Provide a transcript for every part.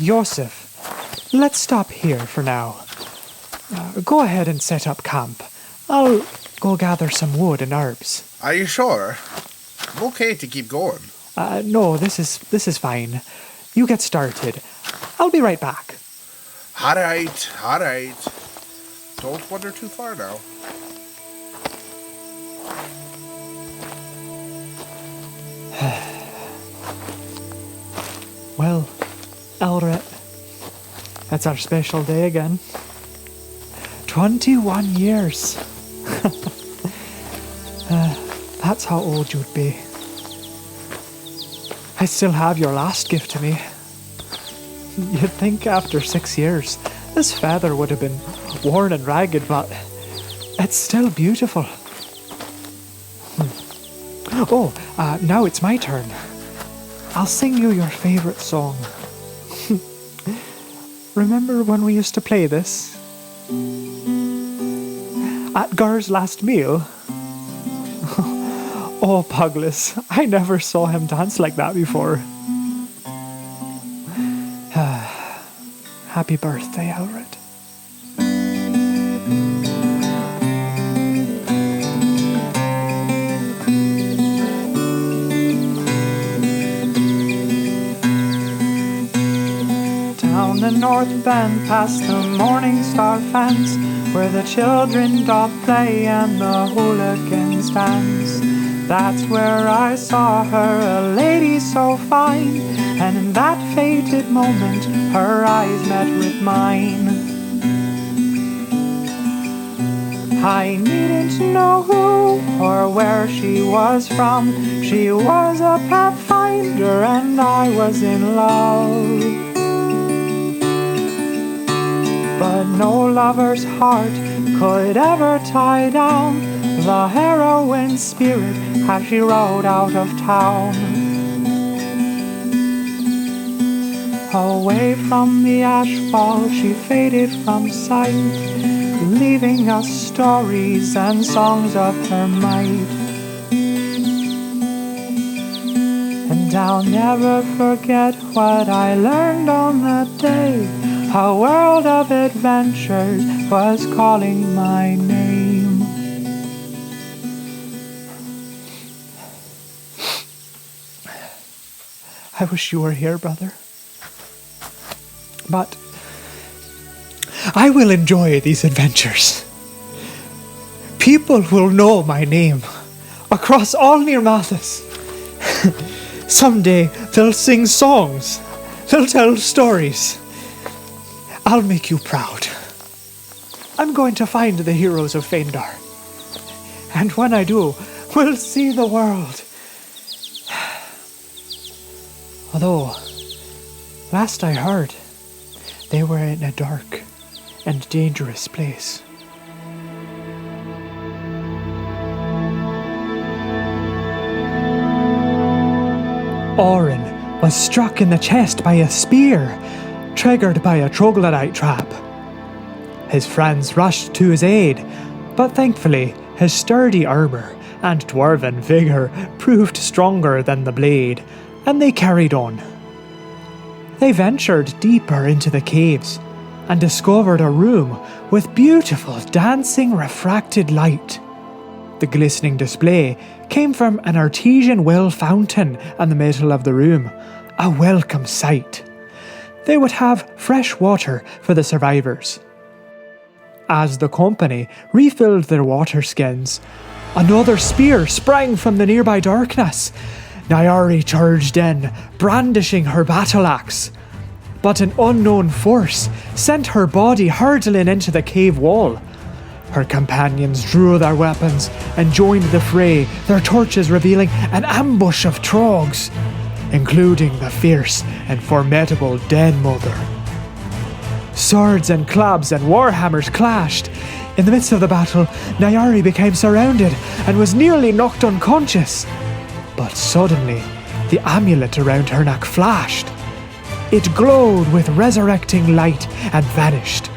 Joseph, let's stop here for now. Go ahead and set up camp. I'll go gather some wood and herbs. Are you sure? I'm okay to keep going. No, this is fine. You get started. I'll be right back. All right. Don't wander too far now. Well, Elrit, it's our special day again. 21 years. That's how old you'd be. I still have your last gift to me. You'd think after 6 years, this feather would have been worn and ragged, but it's still beautiful. Oh, now it's my turn. I'll sing you your favorite song. Remember when we used to play this? At Gar's last meal? Oh, Puglis, I never saw him dance like that before. Happy birthday, Elrit. Down the north bend, past the Morning Star fence, where the children doth play and the hooligans dance. That's where I saw her, a lady so fine, and in that fated moment, her eyes met with mine. I needn't know who or where she was from. She was a pathfinder and I was in love. But no lover's heart could ever tie down the heroine's spirit as she rode out of town. Away from the ashfall she faded from sight, leaving us stories and songs of her might. And I'll never forget what I learned on that day. A world of adventures was calling my name. I wish you were here, brother. But I will enjoy these adventures. People will know my name across all Near Mathis. Someday they'll sing songs. They'll tell stories. I'll make you proud. I'm going to find the heroes of Phaendar. And when I do, we'll see the world. Although, last I heard, they were in a dark and dangerous place. Orin was struck in the chest by a spear, triggered by a troglodyte trap. His friends rushed to his aid, but thankfully his sturdy armour and dwarven vigour proved stronger than the blade, and they carried on. They ventured deeper into the caves and discovered a room with beautiful dancing refracted light. The glistening display came from an artesian well fountain in the middle of the room, a welcome sight. They would have fresh water for the survivors. As the company refilled their water skins, another spear sprang from the nearby darkness. Nyari charged in, brandishing her battle axe. But an unknown force sent her body hurtling into the cave wall. Her companions drew their weapons and joined the fray, their torches revealing an ambush of trogs, including the fierce and formidable Den Mother. Swords and clubs and warhammers clashed. In the midst of the battle, Nyari became surrounded and was nearly knocked unconscious. But suddenly, the amulet around her neck flashed. It glowed with resurrecting light and vanished,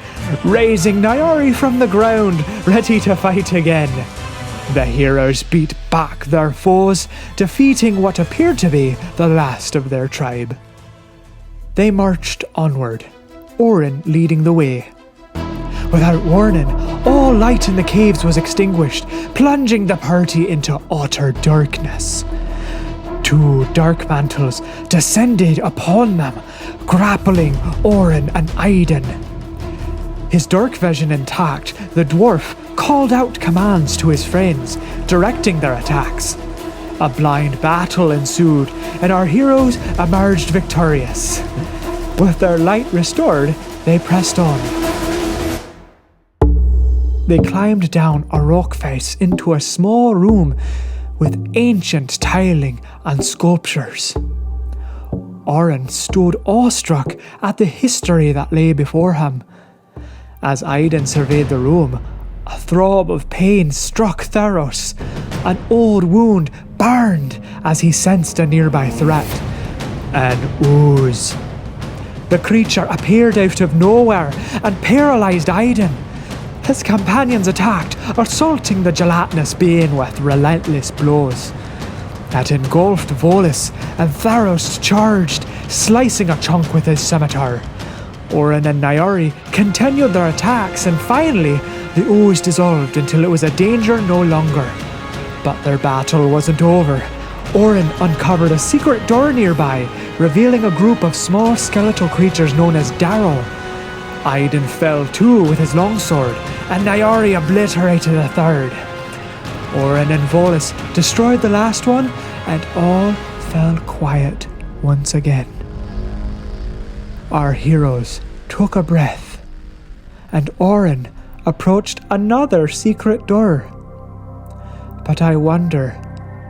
raising Nyari from the ground, ready to fight again. The heroes beat back their foes, defeating what appeared to be the last of their tribe. they marched onward, Orin leading the way. Without warning, all light in the caves was extinguished, plunging the party into utter darkness. 2 dark mantles descended upon them, grappling Orin and Aiden. His dark vision intact, the dwarf called out commands to his friends, directing their attacks. A blind battle ensued, and our heroes emerged victorious. With their light restored, they pressed on. They climbed down a rock face into a small room with ancient tiling and sculptures. Orin stood awestruck at the history that lay before him. As Aiden surveyed the room, a throb of pain struck Theros. An old wound burned as he sensed a nearby threat. An ooze. The creature appeared out of nowhere and paralyzed Aiden. His companions attacked, assaulting the gelatinous being with relentless blows. It engulfed Volus, and Theros charged, slicing a chunk with his scimitar. Orin and Nyari continued their attacks, and finally, the ooze dissolved until it was a danger no longer. But their battle wasn't over. Orin uncovered a secret door nearby, revealing a group of small skeletal creatures known as Darrow. Aiden fell too with his longsword, and Nyari obliterated a third. Orin and Volus destroyed the last one, and all fell quiet once again. Our heroes took a breath, and Orin approached another secret door. But I wonder,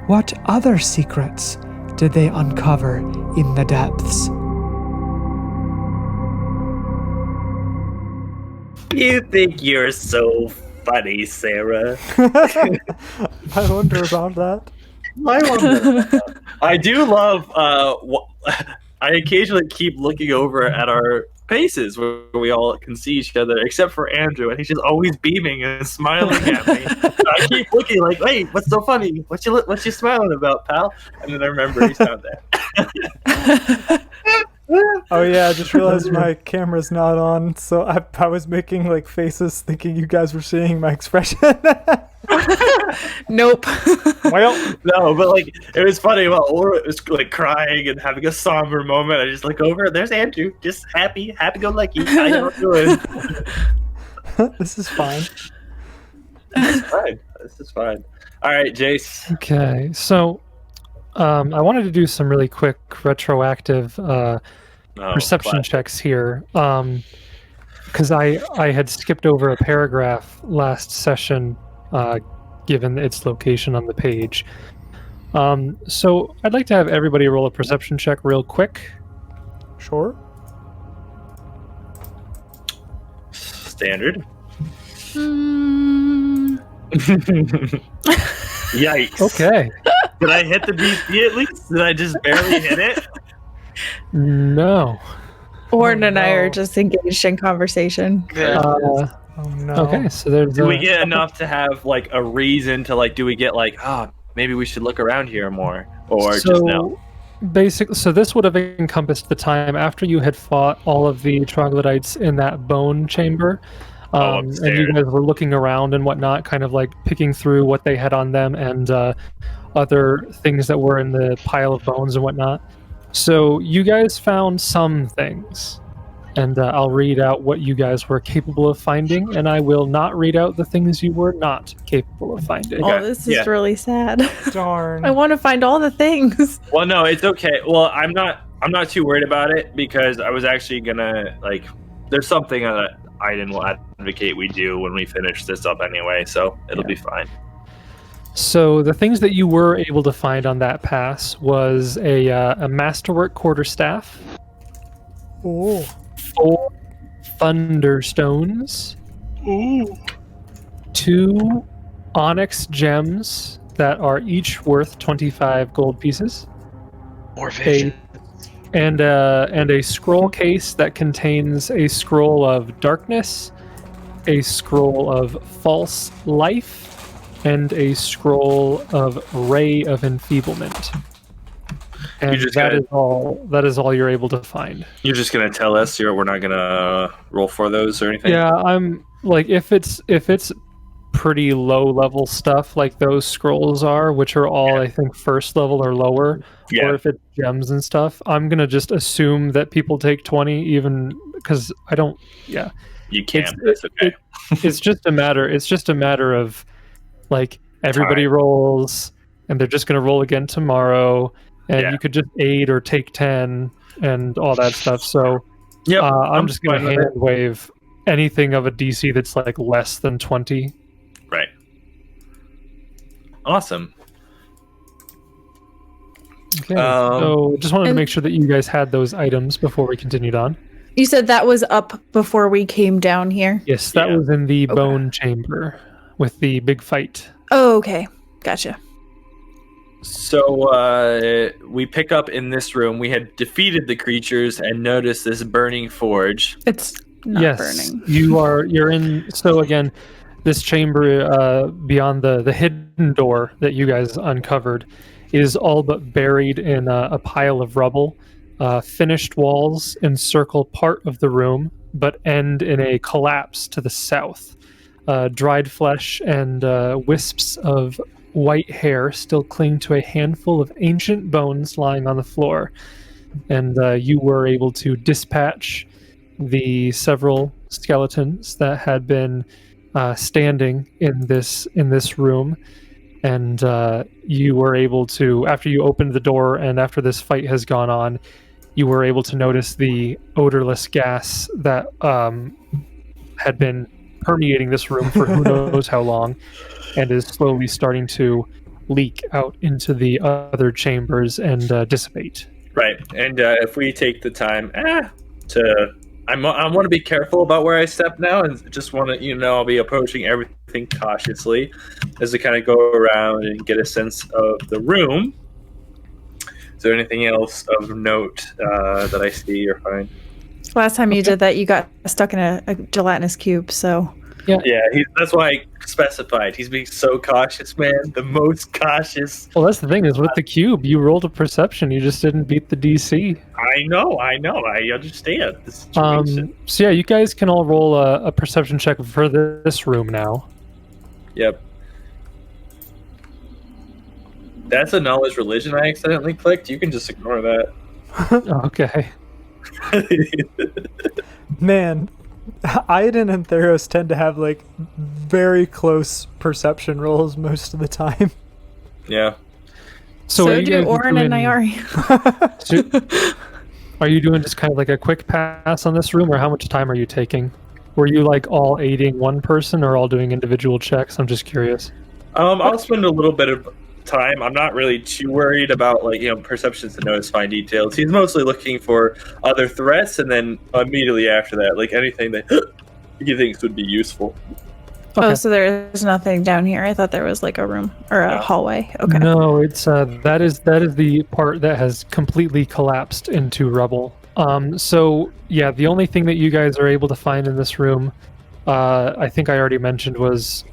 what other secrets did they uncover in the depths? You think you're so funny, Sarah. I wonder about that. I do love, I occasionally keep looking over at our faces where we all can see each other, except for Andrew, and he's just always beaming and smiling at me. I keep looking like, "Hey, what's so funny? What you smiling about, pal?" And then I remember he's not there. Oh yeah, I just realized my camera's not on, so I was making like faces thinking you guys were seeing my expression. Nope. Well, No, but like it was funny. Well, Laura was like crying and having a somber moment. I just look over. There's Andrew, just happy go lucky. How you doing? this is fine. This is fine. All right, Jace. Okay, so I wanted to do some really quick retroactive perception classic. checks here, because I had skipped over a paragraph last session, given its location on the page. So I'd like to have everybody roll a perception check real quick. Sure. Standard. Yikes. Okay. Did I hit the DC at least? Did I just barely hit it? No. Orin and I are no. just engaged in conversation. Oh no. Okay, so there's Do we get enough to have like a reason to like? Do we get like, maybe we should look around here more, or just no? Basically, so this would have encompassed the time after you had fought all of the troglodytes in that bone chamber. And you guys were looking around and whatnot, kind of like picking through what they had on them and other things that were in the pile of bones and whatnot. So you guys found some things, and I'll read out what you guys were capable of finding, and I will not read out the things you were not capable of finding. Okay. Oh, this is really sad. Darn. I want to find all the things. Well, no, it's okay. Well, I'm not too worried about it because I was actually gonna like. There's something that Aiden will advocate we do when we finish this up anyway, so it'll be fine. So the things that you were able to find on that pass was a masterwork quarterstaff, Oh. 4 thunderstones, 2 onyx gems that are each worth 25 gold pieces, More vision. and a scroll case that contains a scroll of darkness, a scroll of false life, and a scroll of ray of enfeeblement. And just that gonna- is all. That is all you're able to find. You're just gonna tell us we're not gonna roll for those or anything. Yeah, I'm like if it's pretty low level stuff like those scrolls are, which are all I think first level or lower, Yeah. or if it's gems and stuff, I'm gonna just assume that people take 20, even because I don't. Yeah, You can. It's- That's okay. it's just a matter. It's just a matter of like everybody rolls, and they're just gonna roll again tomorrow, and Yeah. you could just aid or take 10 and all that stuff. So. Yep. I'm just going to fine with hand wave anything of a DC that's like less than 20. Right. Awesome. Okay. So just wanted to and- make sure that you guys had those items before we continued on. You said that was up before we came down here. Yes, that Yeah. was in the bone chamber with the big fight. Oh, okay. Gotcha. So we pick up in this room. We had defeated the creatures and noticed this burning forge. It's not yes, burning. you're in. So again, this chamber beyond the hidden door that you guys uncovered is all but buried in a pile of rubble. Finished walls encircle part of the room, but end in a collapse to the south. Dried flesh and wisps of white hair still cling to a handful of ancient bones lying on the floor. And you were able to dispatch the several skeletons that had been standing in this room. And you were able to, after you opened the door and after this fight has gone on, you were able to notice the odorless gas that had been permeating this room for who knows how long, and is slowly starting to leak out into the other chambers and dissipate. Right. And if we take the time to... I want to be careful about where I step now, and just want to, I'll be approaching everything cautiously as I kind of go around and get a sense of the room. Is there anything else of note that I see or find? Last time you did that, you got stuck in a gelatinous cube, so... Yeah, that's why I specified. He's being so cautious, man. The most cautious. Well, that's the thing is with the cube, you rolled a perception. You just didn't beat the DC. I know. I understand the situation. So yeah, you guys can all roll a perception check for this room now. Yep. That's a knowledge religion I accidentally clicked. You can just ignore that. Okay. Man, Iden and Theros tend to have like very close perception rolls most of the time. Yeah. So are you do guys Orin and doing- Nyari. Are you doing just kind of like a quick pass on this room, or how much time are you taking? Were you like all aiding one person or all doing individual checks? I'm just curious. I'll spend a little bit of time. I'm not really too worried about perceptions to notice fine details. He's mostly looking for other threats, and then immediately after that, like anything that he thinks would be useful. Okay. Oh, so there's nothing down here. I thought there was like a room or a hallway. Okay. No, it's that is the part that has completely collapsed into rubble. So yeah, the only thing that you guys are able to find in this room, I think I already mentioned, was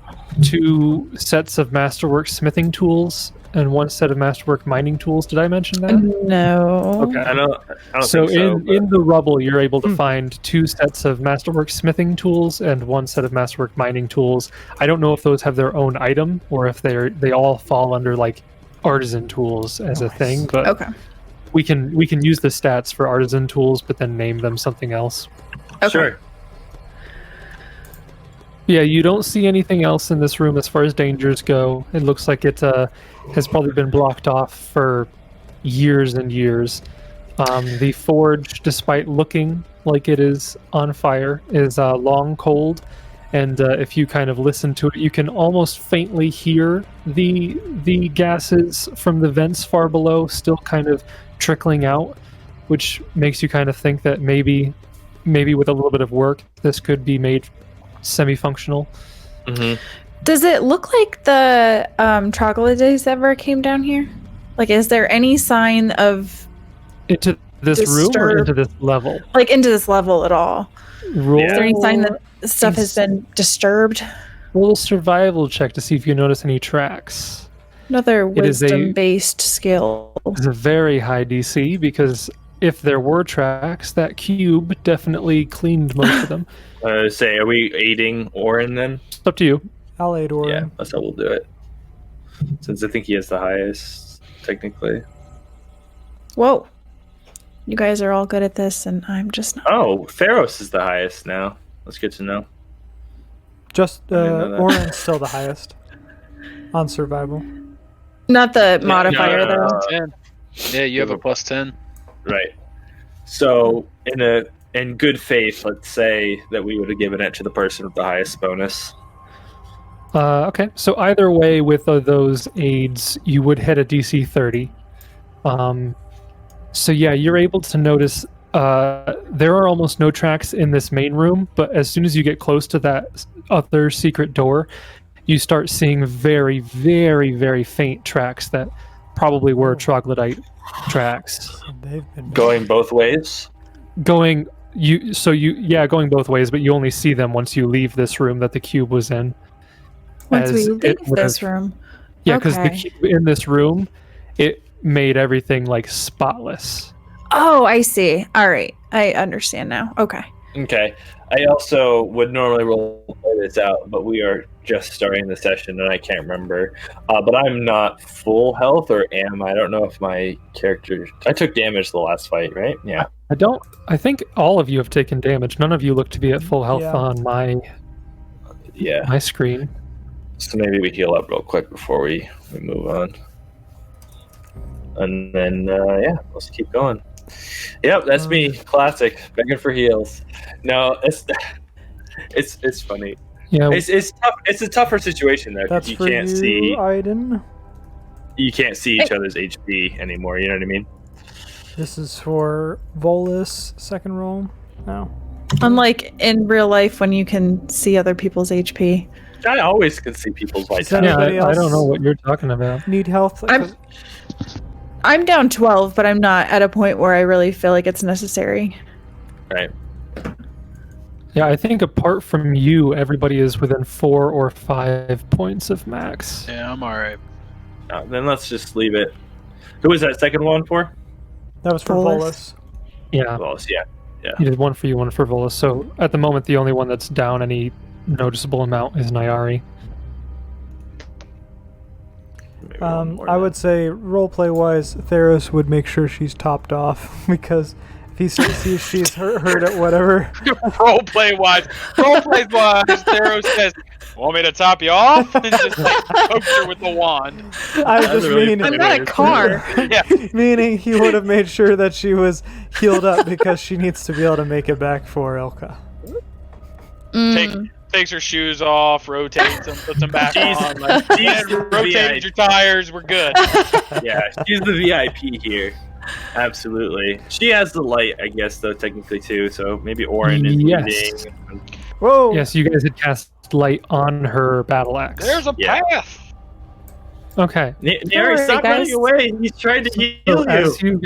2 sets of masterwork smithing tools and 1 set of masterwork mining tools. Did I mention that? No. Okay. I don't So think so. in the rubble, you're able to find 2 sets of masterwork smithing tools and 1 set of masterwork mining tools. I don't know if those have their own item or if they all fall under like artisan tools as a thing, but Okay. we can use the stats for artisan tools, but then name them something else. Okay. Sure. Yeah, you don't see anything else in this room as far as dangers go. It looks like it has probably been blocked off for years and years. The forge, despite looking like it is on fire, is long cold, and if you kind of listen to it, you can almost faintly hear the gases from the vents far below still kind of trickling out, which makes you kind of think that maybe with a little bit of work, this could be made semi-functional. Mm-hmm. Does it look like the troglodytes ever came down here? Like, is there any sign of Into this room or Disturb- into this level? like into this level at all? Roll, Is there any sign that stuff has been disturbed? roll a survival check to see if you notice any tracks. Another It is a- wisdom-based skill. It's a very high DC because if there were tracks, that cube definitely cleaned most of them. Say, are we aiding Orin then? It's up to you. I'll aid Yeah, Orin. that's how we'll do it. Since I think he has the highest, technically. Whoa. You guys are all good at this, and I'm just not. Oh, Theros is the highest now. That's good to know. Just didn't know that. Orin's still the highest on survival. Not the modifier, no. though. 10. Yeah, you have a plus 10. Right. So, in good faith, let's say that we would have given it to the person with the highest bonus. Okay, so either way, with those aids, you would hit a DC 30. So yeah, you're able to notice there are almost no tracks in this main room, but as soon as you get close to that other secret door, you start seeing very, very, very faint tracks that probably were troglodyte tracks. They've been Going both ways? Going both ways, but you only see them once you leave this room that the cube was in. Once As we it leave would this have- room. Yeah, because the Okay. cube in this room, it made everything like spotless. Oh, I see. All right. I understand now. Okay. Okay. I also would normally roll this out, but we are just starting the session and I can't remember. But I'm not full health, or am I? I don't know if my character... I took damage the last fight, right? Yeah. I think all of you have taken damage. None of you look to be at full health Yeah. on my Yeah. screen. So maybe we heal up real quick before we move on. And then, let's keep going. Yep, that's me. Classic. Begging for heals. No, it's funny. Yeah, It's tough. It's a tougher situation though. 'Cause That's you for can't you, see. Aiden. You can't see each other's HP anymore. You know what I mean? This is for Volus, second roll. No. Unlike in real life when you can see other people's HP. I always can see people's Does vitality. anybody I don't else know what you're talking about. need health? I'm down 12, but I'm not at a point where I really feel like it's necessary. Right. Yeah, I think apart from you, everybody is within 4 or 5 points of max. Yeah, I'm alright. Then let's just leave it. Who was that second one for? That was for Volus. Volus. Yeah, Well, yeah. you did one for you, one for Volus. So at the moment, the only one that's down any noticeable amount is Nyari. Maybe one more I then. would say roleplay wise, Theros would make sure she's topped off because if he sees she's hurt at whatever. Roleplay wise, Theros says, "Want me to top you off?" And just like pokes her with the wand. I That's just really mean funny. I'm not a car. Yeah, meaning he would have made sure that she was healed up because she needs to be able to make it back for Ilka. takes her shoes off, rotates them, puts them back on. Like, she's "Yeah, the rotated your tires, we're good." Yeah, she's the VIP here. Absolutely. She has the light, I guess, though, technically, too. So maybe Orin is Yes. leading. Whoa! Yes, you guys had cast light on her battle axe. There's a Yeah. path. Okay. Nary, worry, stop guys. running away. He's trying to heal So you.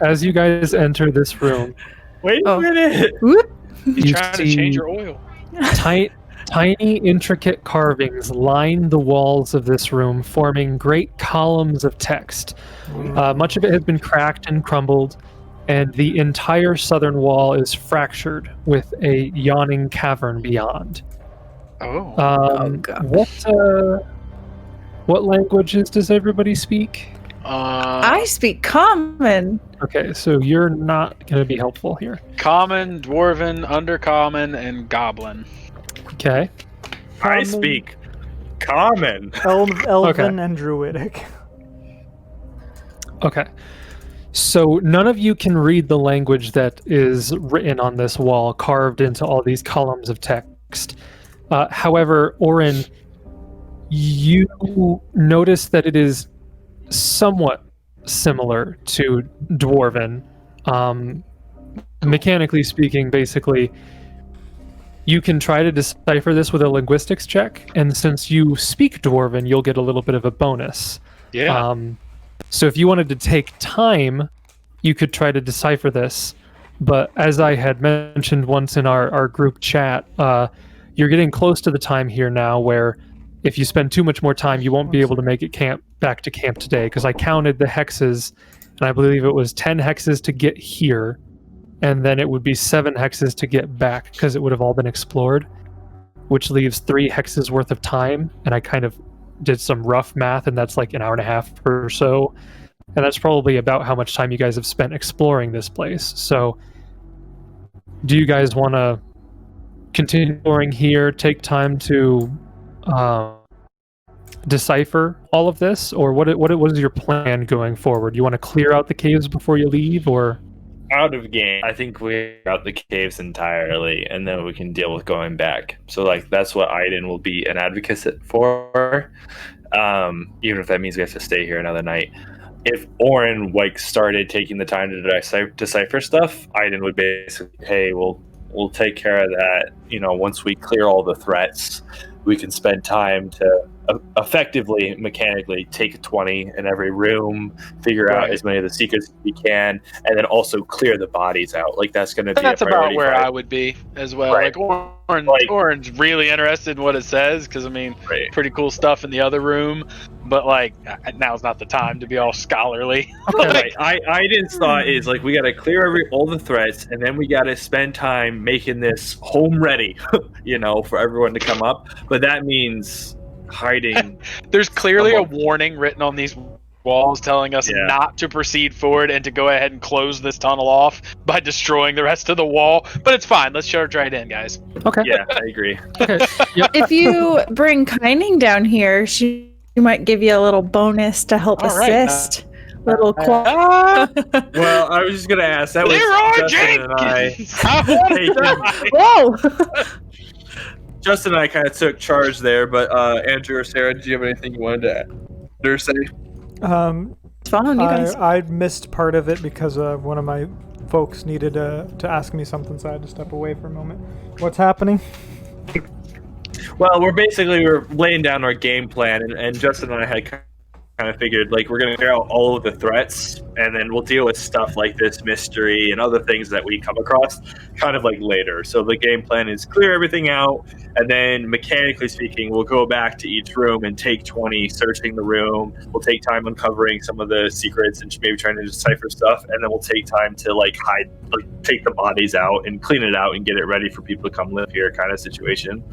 as you guys enter this room, Wait Oh. a minute. Whoop. He's you trying to see change your oil. tiny intricate carvings line the walls of this room, forming great columns of text. Much of it has been cracked and crumbled, and the entire southern wall is fractured with a yawning cavern beyond. Oh. gosh. What languages does everybody speak? I speak common. Okay, so you're not going to be helpful here. Common, Dwarven, Undercommon, and Goblin. Okay. I speak common. Elven and Druidic. Okay. So none of you can read the language that is written on this wall, carved into all these columns of text. However, Orin, you notice that it is somewhat similar to Dwarven. Mechanically speaking, basically, you can try to decipher this with a linguistics check, and since you speak Dwarven, you'll get a little bit of a bonus. Yeah. So if you wanted to take time, you could try to decipher this. But as I had mentioned once in our group chat, you're getting close to the time here now where if you spend too much more time, you won't be able to make it back to camp today, because I counted the hexes, and I believe it was 10 hexes to get here, and then it would be 7 hexes to get back, because it would have all been explored, which leaves 3 hexes worth of time, and I kind of did some rough math, and that's like an hour and a half or so, and that's probably about how much time you guys have spent exploring this place. So do you guys want to continue exploring here, take time to decipher all of this, or what is your plan going forward? You want to clear out the caves before you leave, or out of game? I think we clear out the caves entirely, and then we can deal with going back. So like that's what Aiden will be an advocate for, even if that means we have to stay here another night. If Oren like started taking the time to decipher stuff, Aiden would basically, hey, we'll take care of that. You know, once we clear all the threats, we can spend time to effectively, mechanically take 20 in every room, figure out as many of the secrets as we can, and then also clear the bodies out. Like that's going to be That's a priority about where I would be as well. Right. Like Oren's really interested in what it says, because I mean, pretty cool stuff in the other room, but like now's not the time to be all scholarly. Right. Aiden's thought is like we got to clear all the threats, and then we got to spend time making this home ready, you know, for everyone to come up. But that means hiding. There's clearly a warning written on these walls telling us not to proceed forward and to go ahead and close this tunnel off by destroying the rest of the wall. But it's fine. Let's charge right in, guys. Okay. Yeah, I agree. Okay. Yep. If you bring Kining down here, she might give you a little bonus to help assist. Little Well, I was just gonna ask. That was Justin and I. Whoa! Justin and I kind of took charge there, but Andrew or Sarah, did you have anything you wanted to add or say? It's fun, you guys. I missed part of it because one of my folks needed to ask me something, so I had to step away for a moment. What's happening? Well, we're laying down our game plan, and Justin and I had kind of figured like we're going to clear out all of the threats, and then we'll deal with stuff like this mystery and other things that we come across kind of like later. So the game plan is clear everything out, and then mechanically speaking, we'll go back to each room and take 20 searching the room. We'll take time uncovering some of the secrets and maybe trying to decipher stuff, and then we'll take time to like hide, like take the bodies out and clean it out and get it ready for people to come live here kind of situation.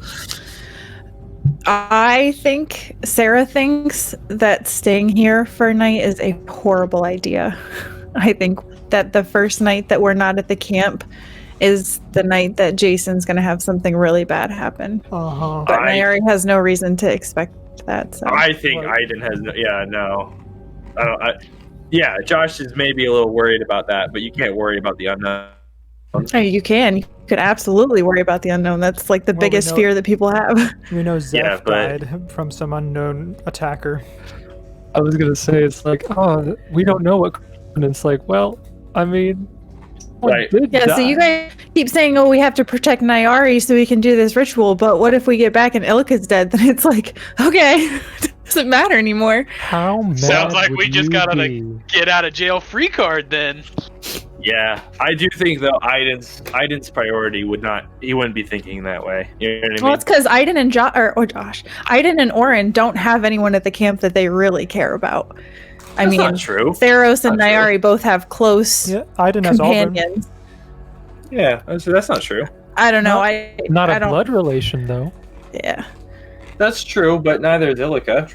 I think Sarah thinks that staying here for a night is a horrible idea. I think that the first night that we're not at the camp is the night that Jason's going to have something really bad happen. Uh-huh. But Nayari has no reason to expect that. So. I think Aiden has no. Josh is maybe a little worried about that, but you can't worry about the unknown. Oh, you can. You could absolutely worry about the unknown. That's like the biggest fear that people have. We know Zeph died from some unknown attacker. I was going to say, it's like, oh, we don't know what. And it's like, well, I mean. So you guys keep saying, oh, we have to protect Nayari so we can do this ritual. But what if we get back and Ilika's dead? Then it's like, okay, it doesn't matter anymore. How mad Sounds like we just got be? a get out of jail free card then. Yeah, I do think though Aiden's priority wouldn't be thinking that way. You know what I mean? Well, it's because Aiden and Aiden and Oren don't have anyone at the camp that they really care about. That's not true. Theros and Nayari both have close Aiden has companions. Yeah, that's not true. I don't know. Not a blood relation though. Yeah, that's true, but neither is Ilika.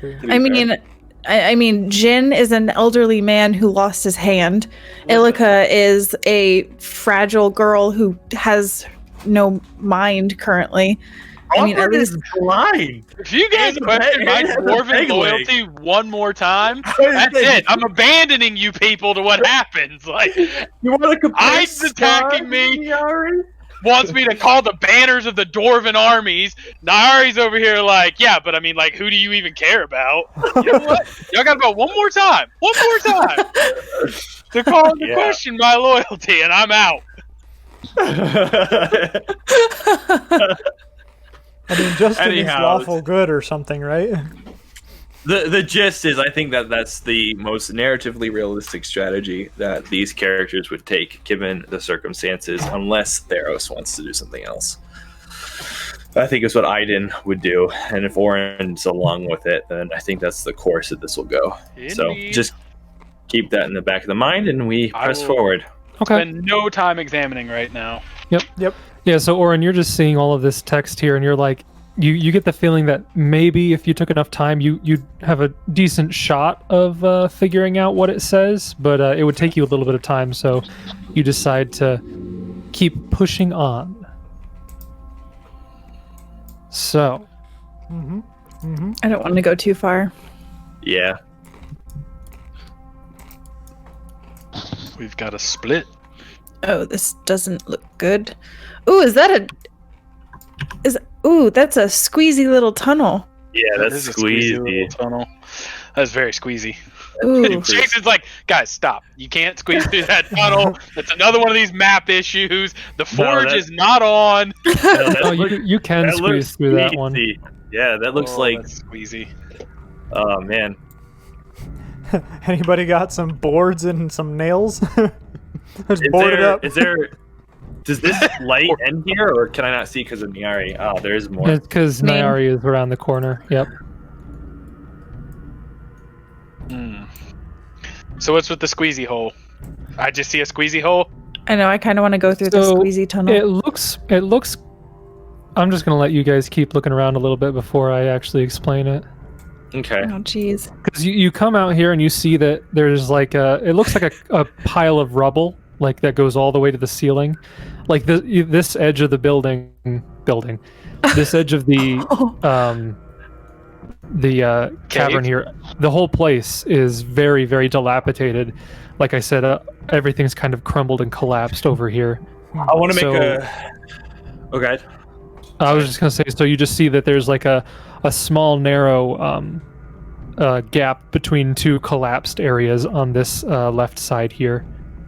I mean, Jin is an elderly man who lost his hand. Ilika is a fragile girl who has no mind currently. I mean, at least blind. If you guys question my dwarven loyalty one more time, that's it. I'm abandoning you people to what happens. Like, you want to compare Aiden's attacking me. Wants me to call the banners of the dwarven armies. Nayari's over here like, yeah, but I mean, like, who do you even care about? You know what? Y'all got about one more time to call into question my loyalty, and I'm out. I mean, Justin is lawful good or something, right? The gist is, I think that's the most narratively realistic strategy that these characters would take, given the circumstances, unless Theros wants to do something else. I think is what Aiden would do, and if Oren's along with it, then I think that's the course that this will go. So Indeed. just keep that in the back of the mind, and we I press will- forward. Okay. Spend no time examining right now. Yep. Yeah, so Oren, you're just seeing all of this text here, and you're like, you get the feeling that maybe if you took enough time, you'd have a decent shot of figuring out what it says, but it would take you a little bit of time, so you decide to keep pushing on. So, I don't want to go too far. Yeah. We've got a split. Oh, this doesn't look good. Ooh, that's a squeezy little tunnel. Yeah, That that's is a squeezy squeezy. little tunnel. That's very squeezy. Ooh. Jason's like, guys, stop. You can't squeeze through that tunnel. That's another one of these map issues. The forge is not on. oh, you can That squeeze looks through that one. squeezy. Yeah, that looks like. That's squeezy. Oh man. Anybody got some boards and some nails? Just Is board it there, up. is there? Does this light end here, or can I not see because of Niari? Oh, there is more. It's because Name. Nyari is around the corner. Yep. So what's with the squeezy hole? I just see a squeezy hole. I know, I kind of want to go through the So, squeezy tunnel. It looks. I'm just gonna let you guys keep looking around a little bit before I actually explain it. Okay. Oh, jeez. Because you come out here and you see that there's like it looks like a pile of rubble, like that goes all the way to the ceiling, like this edge of the building, this edge of the cavern here. The whole place is very, very dilapidated. Like I said, everything's kind of crumbled and collapsed over here. I want to make So- Okay. I was just gonna say, so you just see that there's like a small narrow gap between two collapsed areas on this left side here.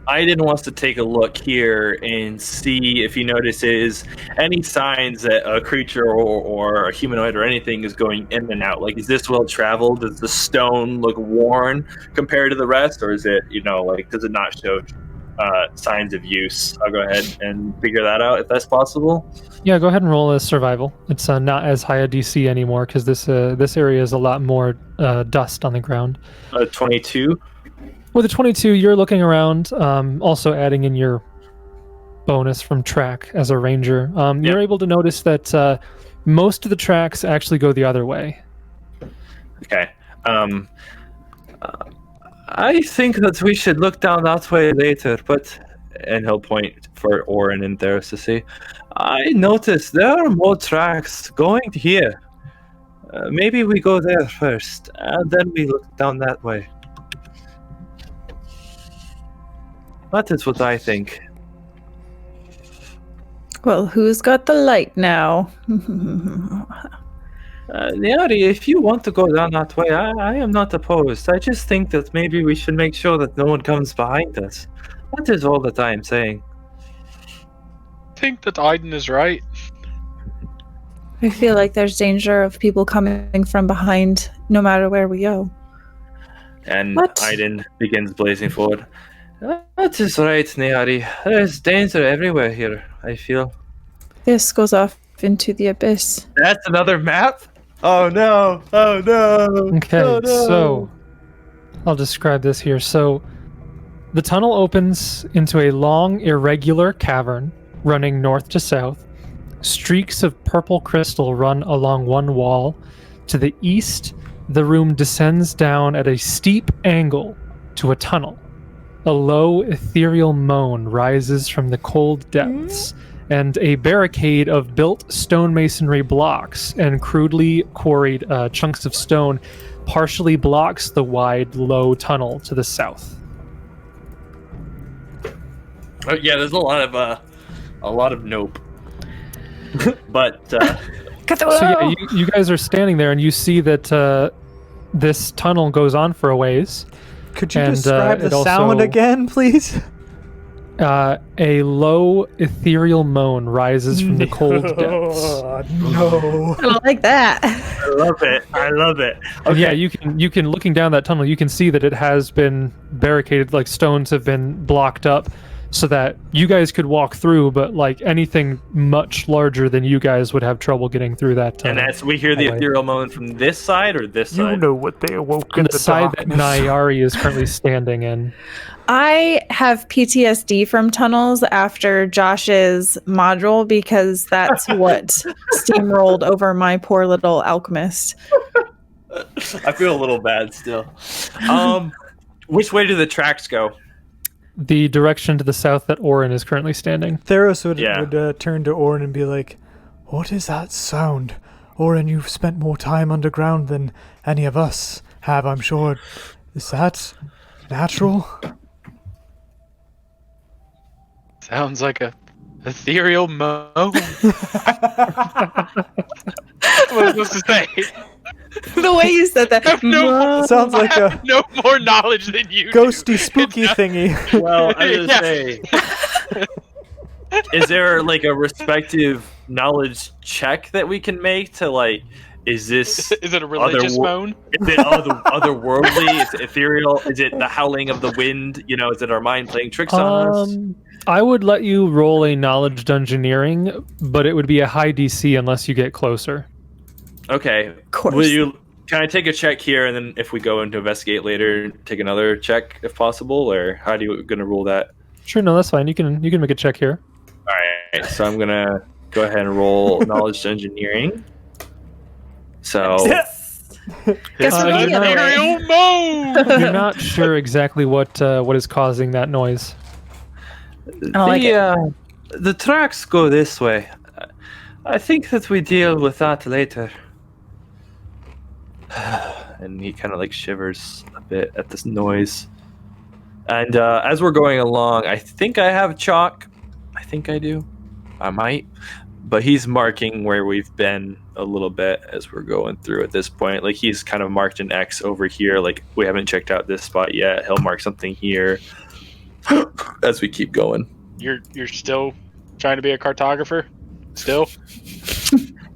Aiden wants to take a look here and see if he notices any signs that a creature or a humanoid or anything is going in and out. Like, is this well traveled? Does the stone look worn compared to the rest, or is it, like, does it not show signs of use? I'll go ahead and figure that out if that's possible. Yeah, go ahead and roll a survival. It's not as high a DC anymore because this area is a lot more dust on the ground. 22. With a 22, you're looking around, also adding in your bonus from track as a ranger. You're able to notice that most of the tracks actually go the other way. Okay. I think that we should look down that way later, and he'll point for Oren and Theros to see. I noticed there are more tracks going here. Maybe we go there first, and then we look down that way. That is what I think. Well, who's got the light now? Niari, if you want to go down that way, I am not opposed. I just think that maybe we should make sure that no one comes behind us. That is all that I am saying. I think that Aiden is right. I feel like there's danger of people coming from behind no matter where we go. And What? Aiden begins blazing forward. That is right, Niari. There is danger everywhere here, I feel. This goes off into the abyss. That's another map? Oh no! Oh no! Okay, Oh, no. so I'll describe this here. So the tunnel opens into a long, irregular cavern running north to south. Streaks of purple crystal run along one wall. To the east, the room descends down at a steep angle to a tunnel. A low, ethereal moan rises from the cold depths, and a barricade of built stonemasonry blocks and crudely quarried chunks of stone partially blocks the wide, low tunnel to the south. Oh, yeah, there's a lot of nope. But So yeah, you guys are standing there, and you see that this tunnel goes on for a ways. Could you and, describe it the sound also- again, please? A low, ethereal moan rises from the cold depths. No. I don't like that. I love it. I love it. Okay. Yeah, you can looking down that tunnel, you can see that it has been barricaded, like stones have been blocked up so that you guys could walk through, but like anything much larger than you guys would have trouble getting through that. And that's we hear the hallway. ethereal moan from this side or this You side? know what they awoke On in the side darkness. that Nayari is currently standing in. I have PTSD from tunnels after Josh's module because that's what steamrolled over my poor little alchemist. I feel a little bad still. Which way do the tracks go? The direction to the south that Orin is currently standing. Theros would, Yeah. turn to Orin and be like, "What is that sound? Orin, you've spent more time underground than any of us have, I'm sure. Is that natural?" Sounds like a ethereal moan. What was I supposed to say? The way you said that. I have no, Sounds like I have a no more knowledge than you. ghosty, spooky thingy. Well, I was Yeah. gonna say, is there like a respective knowledge check that we can make to like, is this Is it a religious moan? Is it otherworldly? Is it ethereal? Is it the howling of the wind? You know, is it our mind playing tricks on us? I would let you roll a knowledge dungeoneering, but it would be a high DC unless you get closer. Okay. Of course. Can I take a check here, and then if we go into investigate later, take another check if possible, or how do you gonna rule that? Sure, no, that's fine. You can make a check here. All right. So I'm gonna go ahead and roll knowledge engineering. So Guess we're you're getting not- it away. Ethereal moan. You're not sure exactly what is causing that noise. I don't like it. The tracks go this way. I think that we deal with that later. And he kind of like shivers a bit at this noise. And as we're going along, I think I have chalk. I think I do. I might. But he's marking where we've been a little bit as we're going through at this point. Like he's kind of marked an X over here. Like we haven't checked out this spot yet. He'll mark something here as we keep going. You're still trying to be a cartographer? Still?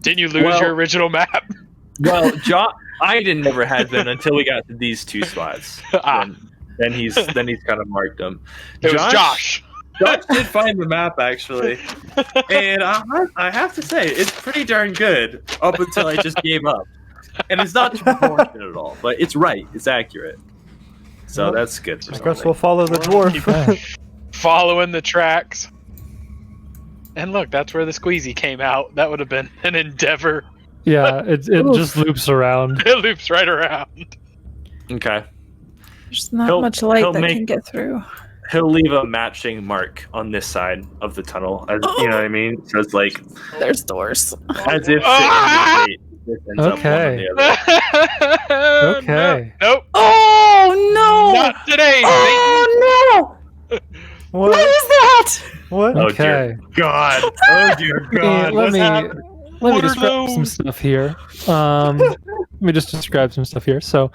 Didn't you lose your original map? Well, I never had been until we got to these two spots. Then he's kind of marked them. It was Josh. Josh did find the map actually, and I have to say it's pretty darn good up until I just gave up. And it's not proportionate at all, but it's right. It's accurate. So that's good. I guess we'll follow the dwarf. Following the tracks. And look, that's where the squeezy came out. That would have been an endeavor. Yeah, it just loops around. It loops right around. Okay. There's not much light that can get through. He'll leave a matching mark on this side of the tunnel. As, you know what I mean? So it's like There's doors. as if this ends up one on the other. Okay. No, nope. Oh no! Not today. Oh no! What? What is that? What? Oh Okay. dear God! Oh dear God! Let me happening? What are describe some those? stuff here. Let me just describe some stuff here. So,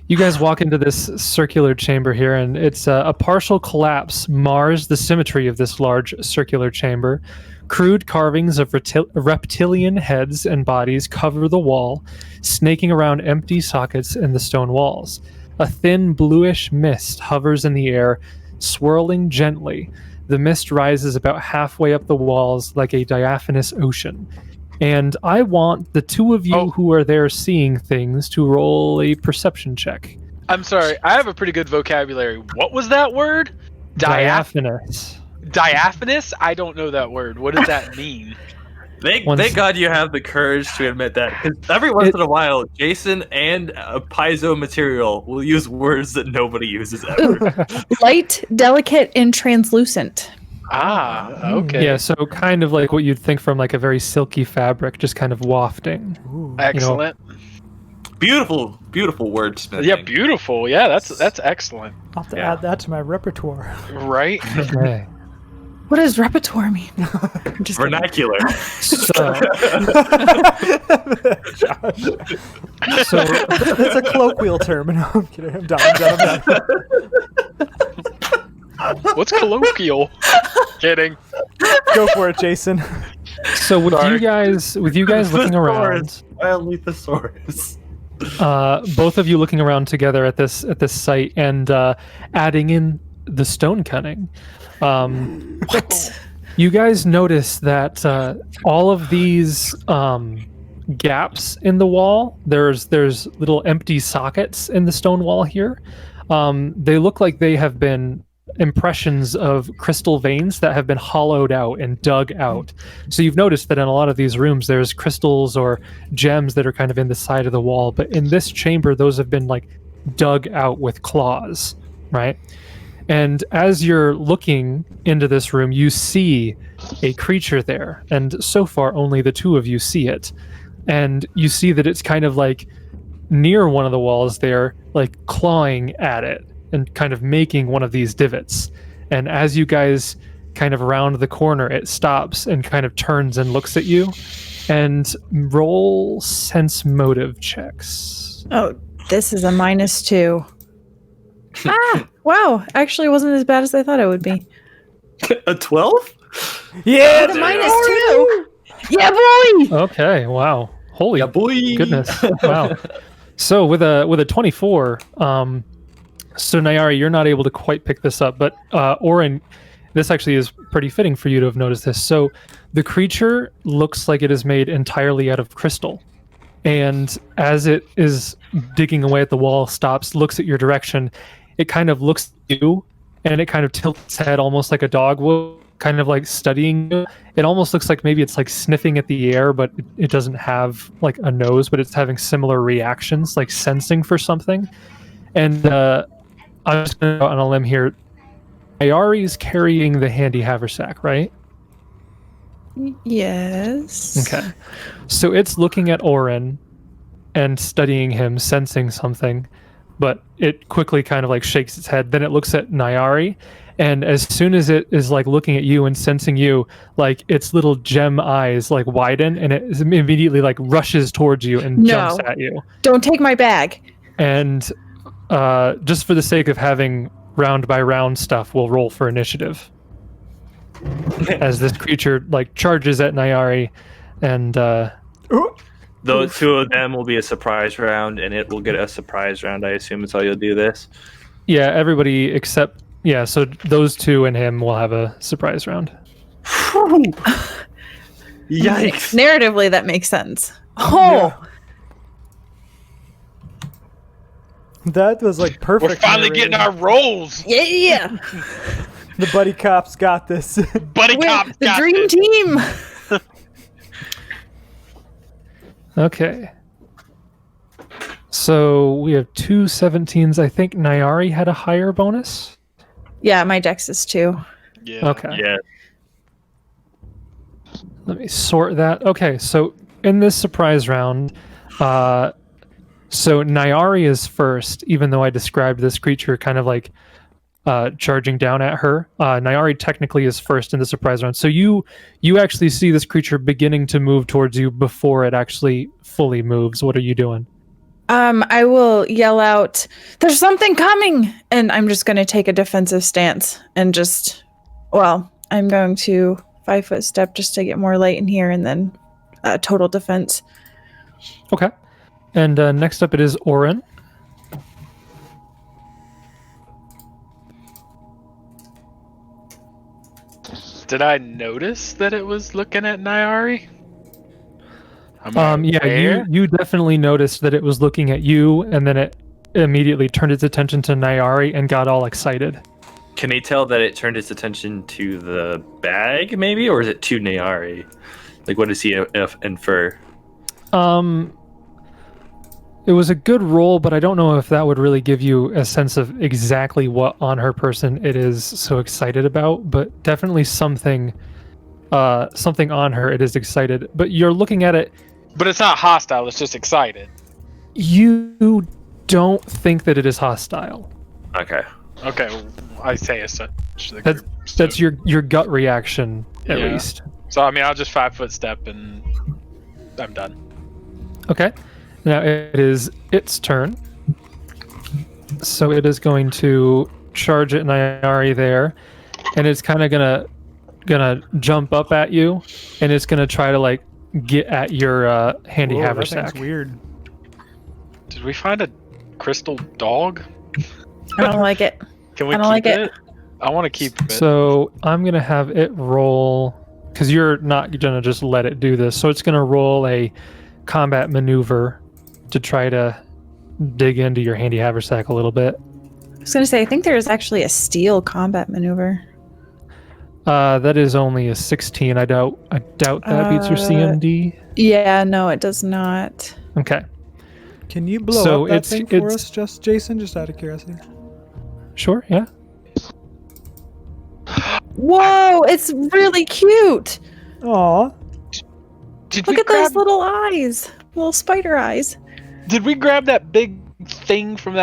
you guys walk into this circular chamber here, and it's a partial collapse mars the symmetry of this large circular chamber. Crude carvings of reptilian heads and bodies cover the wall, snaking around empty sockets in the stone walls. A thin bluish mist hovers in the air, swirling gently. The mist rises about halfway up the walls like a diaphanous ocean. And I want the two of you who are there seeing things to roll a perception check. I'm sorry. I have a pretty good vocabulary. What was that word? Diaphanous. Diaphanous? I don't know that word. What does that mean? Thank God you have the courage to admit that. Because every once in a while, Jason and Paizo material will use words that nobody uses ever. Light, delicate, and translucent. Okay. Yeah, so kind of like what you'd think from like a very silky fabric, just kind of wafting. Excellent. Beautiful, beautiful wordsmithing. Yeah, beautiful. Yeah, that's excellent. I'll have to add that to my repertoire. Right? Okay. What does repertoire mean? I'm just kidding. Vernacular. So, It's a colloquial term. No, I'm kidding. I'm done. What's colloquial? Kidding. Go for it, Jason. so with you guys looking around, Wildly thesaurus. both of you looking around together at this site and adding in the stone cutting. What? You guys notice that all of these gaps in the wall, there's little empty sockets in the stone wall here. They look like they have been impressions of crystal veins that have been hollowed out and dug out. So you've noticed that in a lot of these rooms there's crystals or gems that are kind of in the side of the wall, but in this chamber those have been like dug out with claws, right? And as you're looking into this room, you see a creature there, and so far only the two of you see it. And you see that it's kind of like near one of the walls there, like clawing at it and kind of making one of these divots. And as you guys kind of round the corner, it stops and kind of turns and looks at you. And roll sense motive checks. Oh, this is a -2. Wow. Actually, it wasn't as bad as I thought it would be. A 12? Yeah, The -2. Yeah, boy. Okay, wow. Holy boy. goodness. Wow. So with a 24, so Nayari, you're not able to quite pick this up, but Orin, this actually is pretty fitting for you to have noticed this. So the creature looks like it is made entirely out of crystal. And as it is digging away at the wall, stops, looks at your direction, it kind of looks at you, and it kind of tilts its head almost like a dog would, kind of like studying you. It almost looks like maybe it's like sniffing at the air, but it doesn't have like a nose, but it's having similar reactions, like sensing for something. And I'm just going to go on a limb here. Ayari's carrying the handy haversack, right? Yes. Okay. So it's looking at Orin and studying him, sensing something, but it quickly kind of like shakes its head. Then it looks at Nayari, and as soon as it is like looking at you and sensing you, like its little gem eyes like widen, and it immediately like rushes towards you and jumps at you. Don't take my bag. And just for the sake of having round by round stuff, we'll roll for initiative. As this creature like charges at Nayari, and Those two of them will be a surprise round, and it will get a surprise round. I assume is how you'll do this. yeah, everybody except so those two and him will have a surprise round. Yikes! Narratively, that makes sense. Oh, That was like perfect. We're finally narrating. getting our rolls. yeah. The buddy cops got this. Buddy We're cops the got dream this. team. Okay. So we have two 17s. I think Nayari had a higher bonus. Yeah, my dex is 2. Yeah. Okay. Yeah. Let me sort that. Okay, so in this surprise round, so Nayari is first, even though I described this creature kind of like charging down at her. Nayari technically is first in the surprise round. So you actually see this creature beginning to move towards you before it actually fully moves. What are you doing? I will yell out, "There's something coming!" And I'm just going to take a defensive stance and just, I'm going to 5-foot step just to get more light in here, and then total defense. Okay. And next up it is Orin. Did I notice that it was looking at Nayari? Am I Yeah, aware? you definitely noticed that it was looking at you, and then it immediately turned its attention to Nayari and got all excited. Can he tell that it turned its attention to the bag, maybe, or is it to Nayari? Like, what does he infer? It was a good roll, but I don't know if that would really give you a sense of exactly what on her person it is so excited about, but definitely something on her it is excited. But you're looking at it. But it's not hostile, it's just excited. You don't think that it is hostile. Okay. Okay, well, I say as such. to the That's group, so- that's your gut reaction at Yeah. least. So, I mean, I'll just 5-foot step and I'm done. Okay. Now it is its turn. So it is going to charge at Nayari there, and it's kind of gonna jump up at you, and it's gonna try to like get at your handy Whoa, that haversack. thing's weird. Did we find a crystal dog? I don't like it. Can we I don't keep like it. I want to keep it. So I'm gonna have it roll, because you're not gonna just let it do this. So it's gonna roll a combat maneuver to try to dig into your handy haversack a little bit. I was gonna say, I think there is actually a steel combat maneuver. That is only a 16. I doubt that beats your CMD. Yeah, no, it does not. Okay. Can you blow up that thing for us, Jason? Just out of curiosity. Sure. Yeah. Whoa, it's really cute. Aw. Look at those little eyes, little spider eyes. Did we grab that big thing from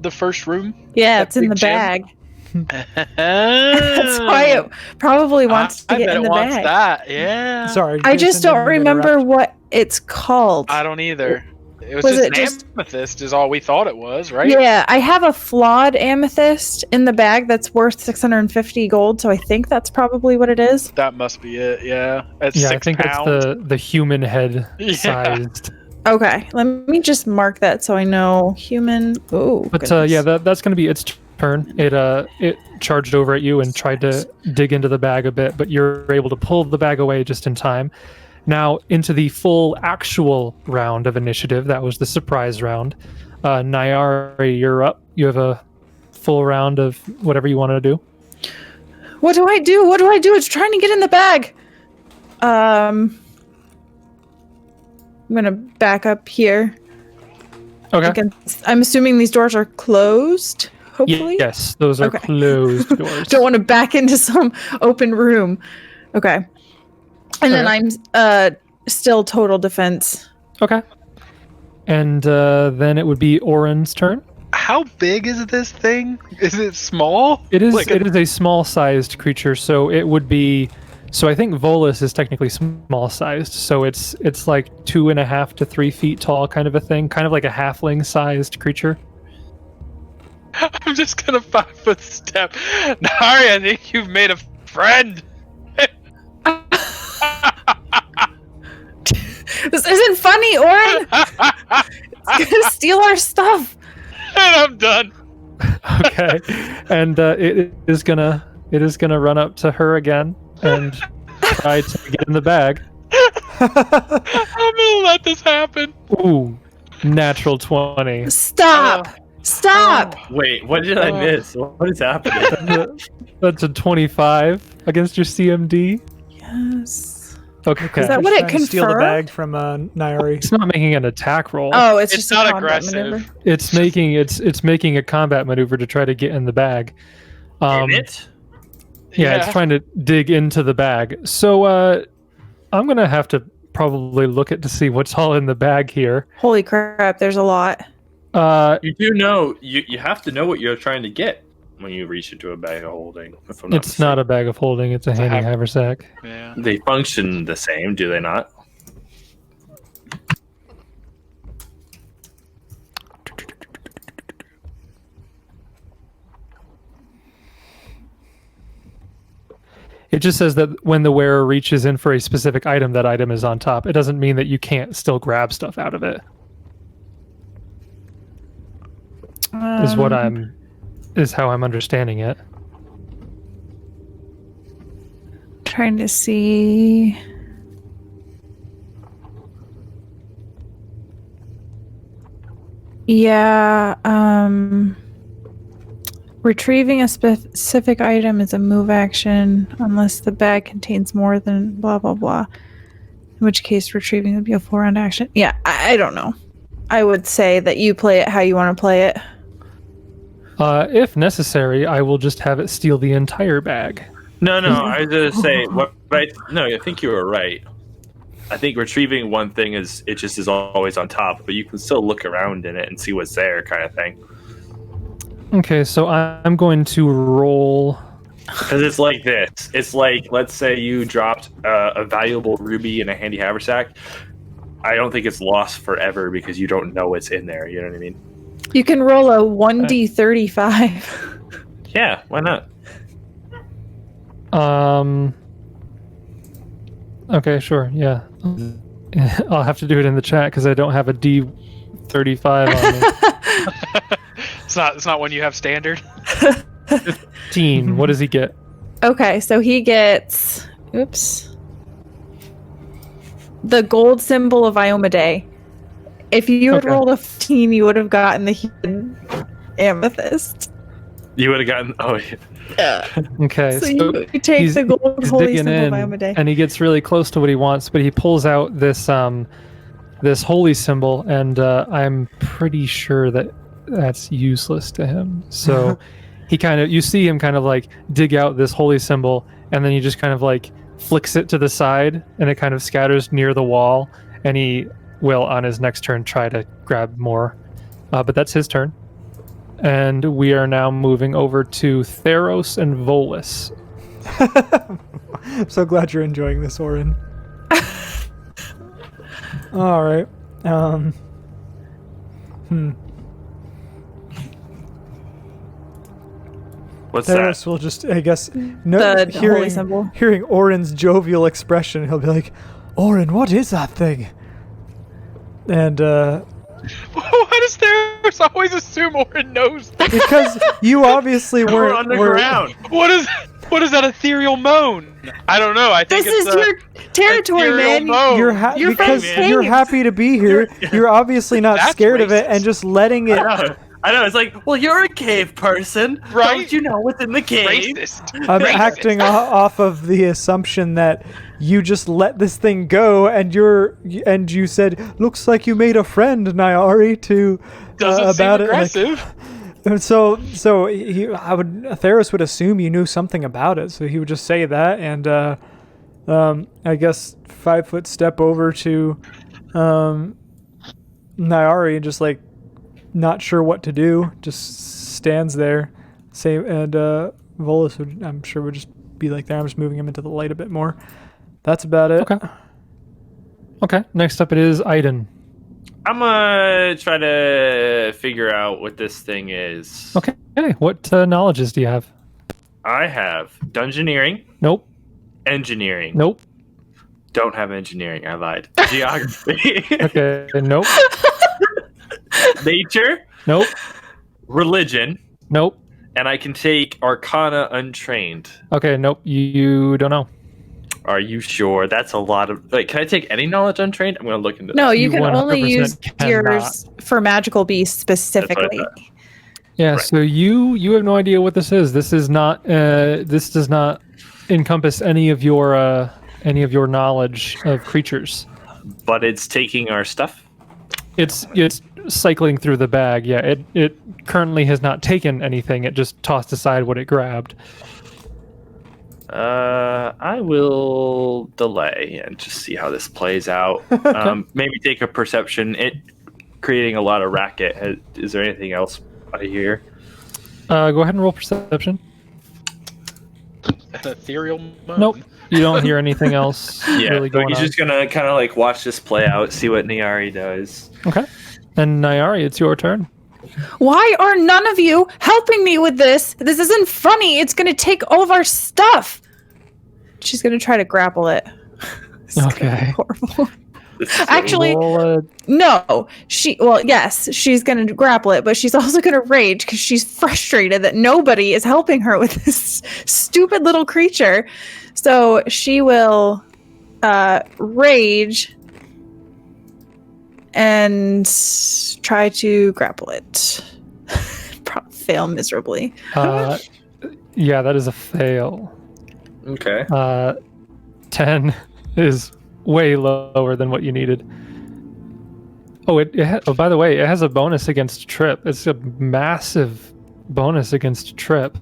the first room? Yeah, That it's in the big gem? bag. That's why it probably wants to I get bet in it the wants bag. that. Yeah. Sorry. I just Jason, don't didn't mean to remember interrupt. what it's called. I don't either. It was Was just it an just- amethyst is all we thought it was, right? Yeah, I have a flawed amethyst in the bag that's worth 650 gold, so I think that's probably what it is. That must be it, yeah. It's Yeah, 6 I think pounds. it's the human head Yeah. sized. Okay, let me just mark that so I know human. Oh, But yeah, that's going to be its turn. It charged over at you and tried to dig into the bag a bit, but you're able to pull the bag away just in time. Now into the full actual round of initiative. That was the surprise round. Nyari, you're up. You have a full round of whatever you want to do. What do I do? What do I do? It's trying to get in the bag. I'm gonna back up here. Okay. I'm assuming these doors are closed. Hopefully. Yes, those are Okay. closed doors. Don't want to back into some open room. Okay. And then I'm still total defense. Okay. And then it would be Oren's turn. How big is this thing? Is it small? It is. Like It is a small-sized creature, so it would be. So I think Volus is technically small-sized, so it's like 2.5 to 3 feet tall, kind of a thing, kind of like a halfling-sized creature. I'm just gonna 5-foot step. Nari, I think you've made a friend. This isn't funny, Oren. It's gonna steal our stuff. And I'm done. Okay, and it is gonna run up to her again and try to get in the bag. I'm gonna let this happen. Ooh, natural 20. Stop. Stop. Wait, what did I miss? What is happening? That's a 25 against your CMD. Yes. Okay. Is that what it Trying to steal the confirmed? bag from Nairi. It's not making an attack roll. Oh, it's It's just not a combat aggressive. maneuver. It's making a combat maneuver to try to get in the bag. In it? Yeah, it's trying to dig into the bag. So I'm gonna have to probably look at to see what's all in the bag here. Holy crap! There's a lot. You do know you have to know what you're trying to get when you reach into a bag of holding. If I'm It's not a bag of holding. It's a handy hav- haversack. Yeah. They function the same, do they not? It just says that when the wearer reaches in for a specific item, that item is on top. It doesn't mean that you can't still grab stuff out of it. Is how I'm understanding it. Trying to see. Yeah, retrieving a specific item is a move action unless the bag contains more than blah blah blah. In which case retrieving would be a full round action. Yeah, I don't know. I would say that you play it how you want to play it. If necessary, I will just have it steal the entire bag. No, I was gonna say I think you were right. I think retrieving one thing is always on top, but you can still look around in it and see what's there, kind of thing. Okay, so I'm going to roll. Because it's like this. It's like, let's say you dropped a valuable ruby in a handy haversack. I don't think it's lost forever because you don't know what's in there. You know what I mean? You can roll a 1d35. Yeah, why not? Okay, sure, yeah. I'll have to do it in the chat because I don't have a D35 on me. It's not when you have standard. 15. What does he get? Okay, so he gets, the gold symbol of Iomedae. If you had rolled a 15, you would have gotten the hidden amethyst. You would have gotten. Oh, yeah. Okay, So you take the gold holy symbol of Iomedae. and he gets really close to what he wants, but he pulls out this this holy symbol, and I'm pretty sure that that's useless to him. So you see him kind of like dig out this holy symbol, and then he just kind of like flicks it to the side, and it kind of scatters near the wall, and he will on his next turn try to grab more. But that's his turn. And we are now moving over to Theros and Volus. I'm so glad you're enjoying this, Orin. All right. What's Theros that? will just, I guess, The holy symbol. hearing Orin's jovial expression, he'll be like, "Orin, what is that thing?" And Why does Theros always assume Orin knows that? because you obviously We're weren't underground. What is that ethereal moan? I don't know. I think This it's is your territory, ethereal man. moan. You're You're because from you're caves. happy to be here. You're obviously not That's scared of it and racist. just letting it. I know. It's like, well, you're a cave person, Right? Don't you know what's in the cave? Racist. I'm Racist. acting off of the assumption that you just let this thing go, and you said, "Looks like you made a friend, Nyari." To Doesn't seem about aggressive. it. So Theros would assume you knew something about it, so he would just say that, and I guess 5 foot step over to Nyari and just like not sure what to do, just stands there. And Volus would, I'm sure, would just be like there. I'm just moving him into the light a bit more. That's about it. Okay. Next up, it is Aiden. I'm gonna try to figure out what this thing is. Okay. What knowledges do you have? I have dungeoneering, Nope. engineering. Nope. Don't have engineering. I lied. Geography. Okay. Nope. Nature. Nope. Religion. Nope. And I can take Arcana untrained. Okay. Nope. You don't know. Are you sure? That's a lot of. Like, can I take any knowledge untrained? I'm gonna look into that. No, you You can only 100% use cannot. yours for magical beasts specifically. thought. Yeah. Right. So you have no idea what this is. This is not. This does not encompass any of your knowledge of creatures. But it's taking our stuff. It's cycling through the bag. Yeah. It currently has not taken anything. It just tossed aside what it grabbed. I will delay and just see how this plays out. Maybe take a perception. It creating a lot of racket. Is there anything else I hear? Go ahead and roll perception. An ethereal moan. Nope. You don't hear anything else Yeah, really so going he's on. just gonna kind of like watch this play out, see what Nyari does. Okay. And Nyari, it's your turn. Why are none of you helping me with this? This isn't funny. It's going to take all of our stuff. She's going to try to grapple it. It's gonna be Okay. horrible. This is Actually, Roll, no. Yes, she's going to grapple it, but she's also going to rage because she's frustrated that nobody is helping her with this stupid little creature. So she will rage and try to grapple it. Probably fail miserably. yeah, that is a fail. okay. 10 is way lower than what you needed. Oh, by the way, it has a bonus against trip. It's a massive bonus against trip.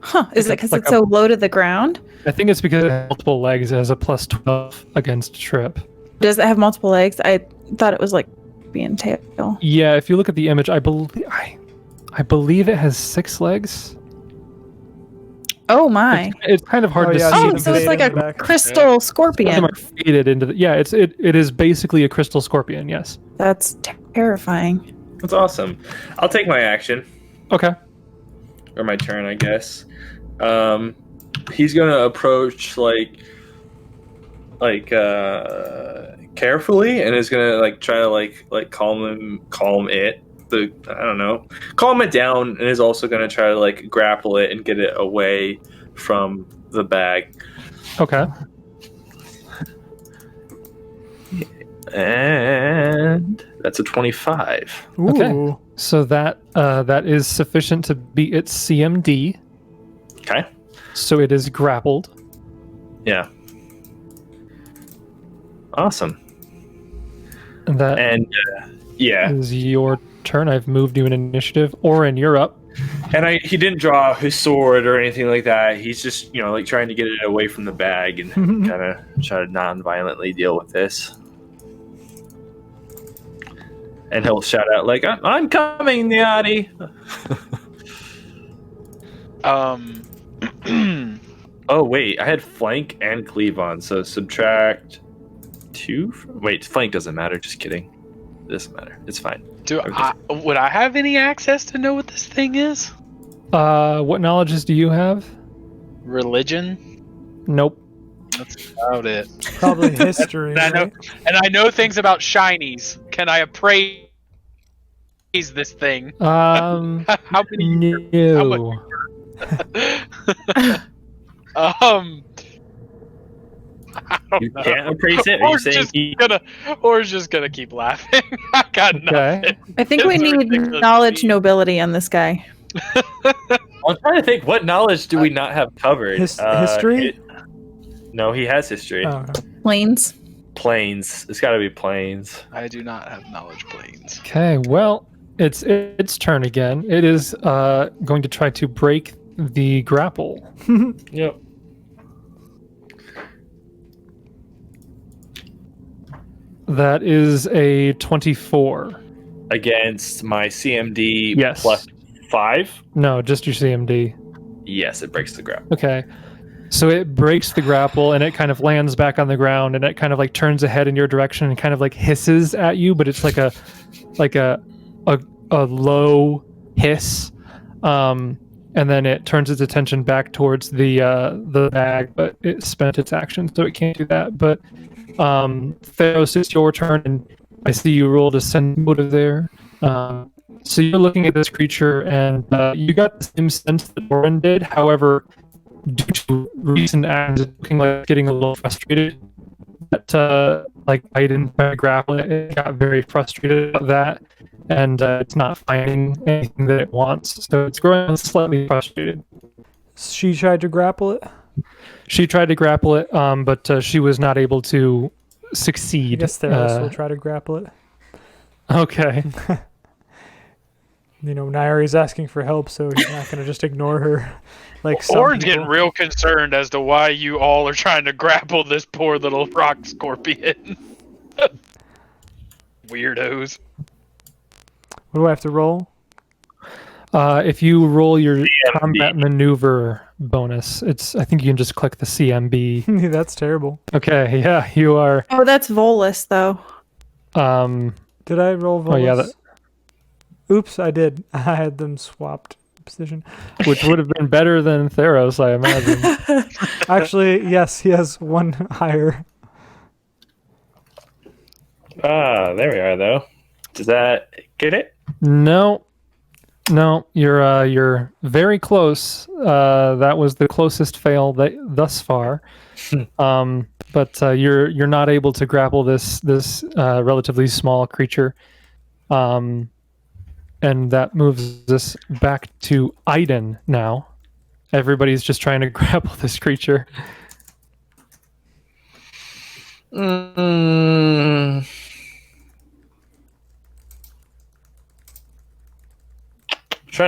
Huh. Is it because like it's so low to the ground? I think it's because it has multiple legs. It has a plus 12 against trip. Does it have multiple legs? I thought it was like being tail. Yeah, if you look at the image, I believe it has 6 legs. Oh my. It's kind of hard Oh, to yeah, see. I see Oh, the so it's fade like in the a back. crystal Some of them scorpion. are faded into the. Yeah, it is basically a crystal scorpion. Yes. That's terrifying. That's awesome. I'll take my action Okay. or my turn, I guess. He's gonna approach like carefully, and is gonna like try to like calm it, I don't know, calm it down, and is also going to try to like grapple it and get it away from the bag. Okay. And that's a 25. Ooh. Okay. So that is sufficient to beat its CMD. Okay. So it is grappled. Yeah. Awesome. That And yeah, is your turn. I've moved you an initiative. Orin, you're up. and he didn't draw his sword or anything like that. He's just like trying to get it away from the bag and kind of try to non-violently deal with this. And he'll shout out like, "I'm coming, Niati." Oh wait, I had flank and cleave on, so subtract 2. Wait, flank doesn't matter. Just kidding. It doesn't matter. It's fine. Would I have any access to know what this thing is? What knowledges do you have? Religion? Nope. That's about it. Probably history. And I know things about shinies. Can I appraise this thing? How many? No. I don't You know. can't appraise it. Are you saying Or's just gonna keep laughing. I got nothing. I think we It's need ridiculous. knowledge nobility on this guy. I'm trying to think. What knowledge do we not have covered? History? No, he has history. Oh, okay. Planes. Planes. It's got to be planes. I do not have knowledge planes. Okay, well, it's turn again. It is going to try to break the grapple. Yep. That is a 24. Against my CMD Yes. plus 5. No, just your CMD. Yes, it breaks the grapple. Okay. So it breaks the grapple and it kind of lands back on the ground and it kind of like turns ahead in your direction and kind of like hisses at you, but it's like a low hiss. And then it turns its attention back towards the bag, but it spent its action, so it can't do that. But Theros, it's your turn, and I see you rolled a send motive there. So you're looking at this creature, and you got the same sense that Orin did. However, due to recent actions, it's looking like it's getting a little frustrated. That like I didn't try to grapple it. It got very frustrated about that, and it's not finding anything that it wants. So it's growing slightly frustrated. She tried to grapple it. She tried to grapple it, but she was not able to succeed. I guess Theros will try to grapple it. Okay. Nairi's asking for help, so he's not going to just ignore her. Like some Orin's people. getting real concerned as to why you all are trying to grapple this poor little rock scorpion. Weirdos. What do I have to roll? If you roll your CMB. combat maneuver bonus, I think you can just click the CMB. That's terrible. Okay, yeah, you are. Oh, that's Volus, though. Did I roll Volus? Oh yeah, Oops, I did. I had them swapped position. which would have been better than Theros, I imagine. Actually, yes, he has one higher. There we are, though. Does that get it? No, you're very close. That was the closest fail thus far. But you're not able to grapple this relatively small creature. And that moves us back to Aiden now. Everybody's just trying to grapple this creature. Trying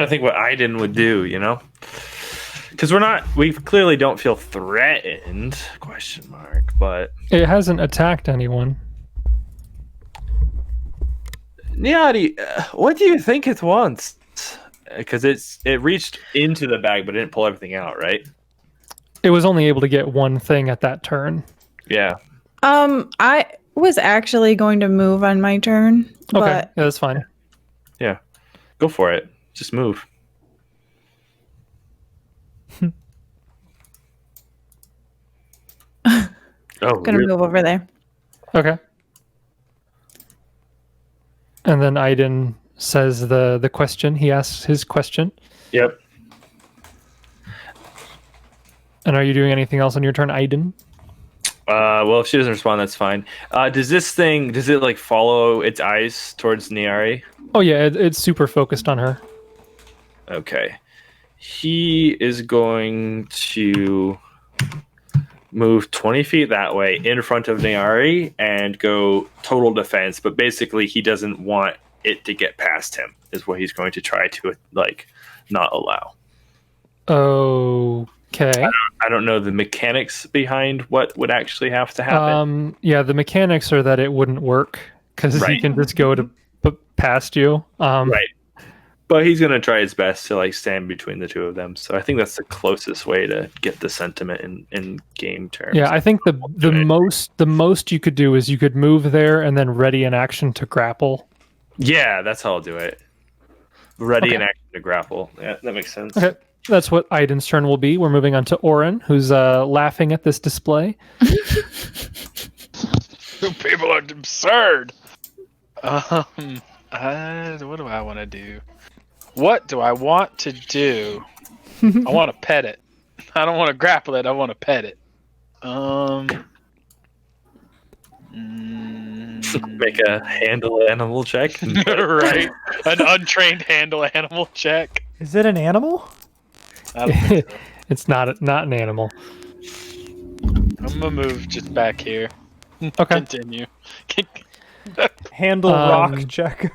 to think what Aiden would do, because we clearly don't feel threatened, ? But It hasn't attacked anyone. Niati, what do you think it wants? Because it reached into the bag but it didn't pull everything out, right? It was only able to get one thing at that turn. Yeah. I was actually going to move on my turn, Okay, but yeah, that's fine. Yeah. Go for it. Just move. gonna move over there. Okay. And then Aiden says the question. He asks his question. Yep. And are you doing anything else on your turn, Aiden? Well, if she doesn't respond, that's fine. Does it like follow its eyes towards Niari? Oh yeah, it's super focused on her. Okay. He is going to move 20 feet that way in front of Niari and go total defense, but basically he doesn't want it to get past him, is what he's going to try to, like, not allow. Okay. I don't know the mechanics behind what would actually have to happen. Yeah, the mechanics are that it wouldn't work because he can just go to past you. Right. But he's going to try his best to like stand between the two of them. So I think that's the closest way to get the sentiment in game terms. Yeah, I think the most you could do is you could move there and then ready an action to grapple. Yeah, that's how I'll do it. Ready an action to grapple. Yeah, that makes sense. Okay. That's what Aiden's turn will be. We're moving on to Orin, who's laughing at this display. You people are absurd. What do I want to do? What do I want to do? I want to pet it. I don't want to grapple it. I want to pet it. Make a handle animal check. Right. An untrained handle animal check. Is it an animal? I don't think so. It's not an animal. I'm gonna move just back here. Okay. Continue. Handle rock check.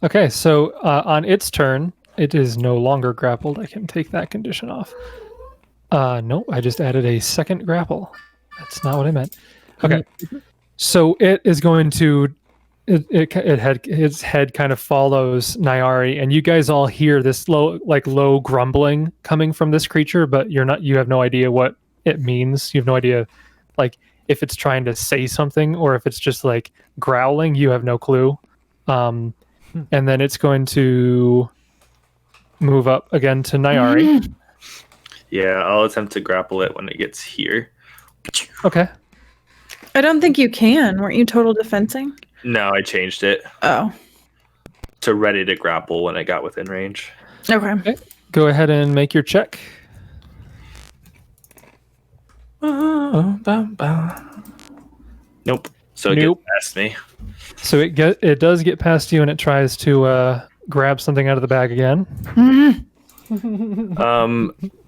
Okay, so on its turn, it is no longer grappled. I can take that condition off. No, I just added a second grapple. That's not what I meant. Okay, so it is going to. Its head kind of follows Nyari, and you guys all hear this low grumbling coming from this creature, but you have no idea what it means. You have no idea, like, if it's trying to say something or if it's just like growling. You have no clue. And then it's going to move up again to Nyari. Yeah, I'll attempt to grapple it when it gets here. Okay. I don't think you can. Weren't you total defensing? No, I changed it Oh. to ready to grapple when it got within range. Okay. Go ahead and make your check. Nope. So it Nope. gets past me. So it does get past you, and it tries to grab something out of the bag again.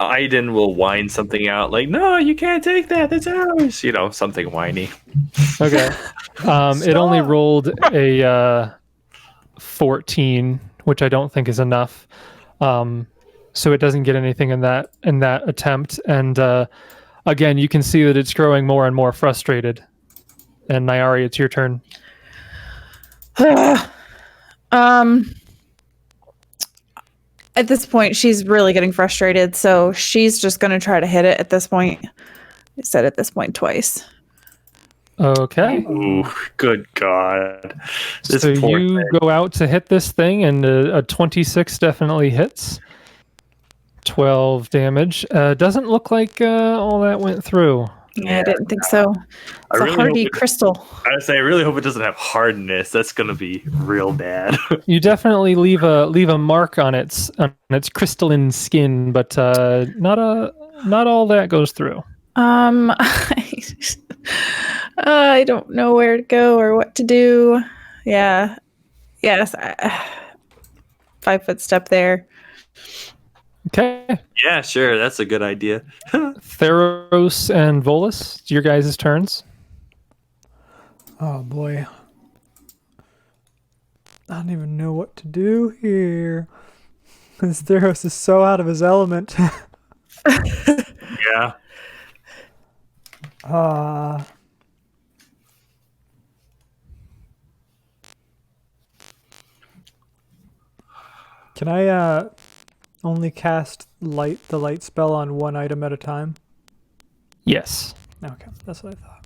Aiden will whine something out like, "No, you can't take that. That's ours." You know, something whiny. Okay. It only rolled a 14, which I don't think is enough. So it doesn't get anything in that attempt. And again, you can see that it's growing more and more frustrated. And Nyari, it's your turn. At this point, she's really getting frustrated, so she's just going to try to hit it at this point. I said at this point twice. Okay. Ooh, good God. This So poor you thing. go out to hit this thing, and a 26 definitely hits. 12 damage. Doesn't look like all that went through. Yeah, I didn't think so. I It's really a hardy hope crystal. I really hope it doesn't have hardness. That's gonna be real bad. You definitely leave a mark on its crystalline skin, but not all that goes through. I don't know where to go or what to do. Yeah. Yes. 5 foot step there. Okay. Yeah, sure. That's a good idea. Theros and Volus, it's your guys' turns. Oh boy. I don't even know what to do here. This Theros is so out of his element. Yeah. Can I only cast the light spell on one item at a time? Yes. Okay, that's what I thought.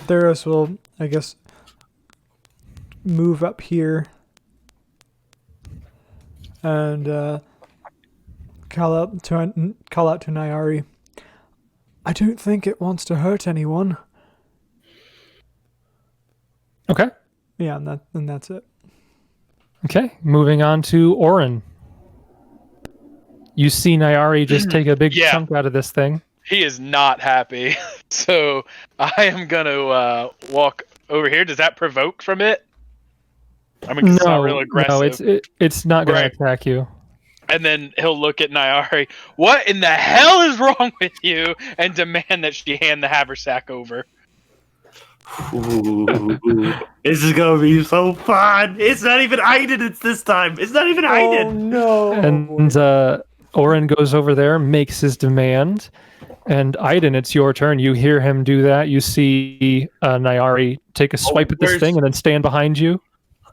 Theros will, I guess, move up here and call out to Nyari. I don't think it wants to hurt anyone. Okay. Yeah, and that's it. Okay. Moving on to Orin. You see Nyari just take a big chunk out of this thing. He is not happy. So I am going to walk over here. Does that provoke from it? I mean, 'cause it's not real aggressive. No, it's not going to attack you. And then he'll look at Nyari. What in the hell is wrong with you? And demand that she hand the haversack over. Ooh, this is gonna be so fun. It's not even Aiden. It's this time. It's not even Aiden. Oh no! And Orin goes over there, makes his demand, and Aiden, it's your turn. You hear him do that. You see Nyari take a swipe at this thing and then stand behind you.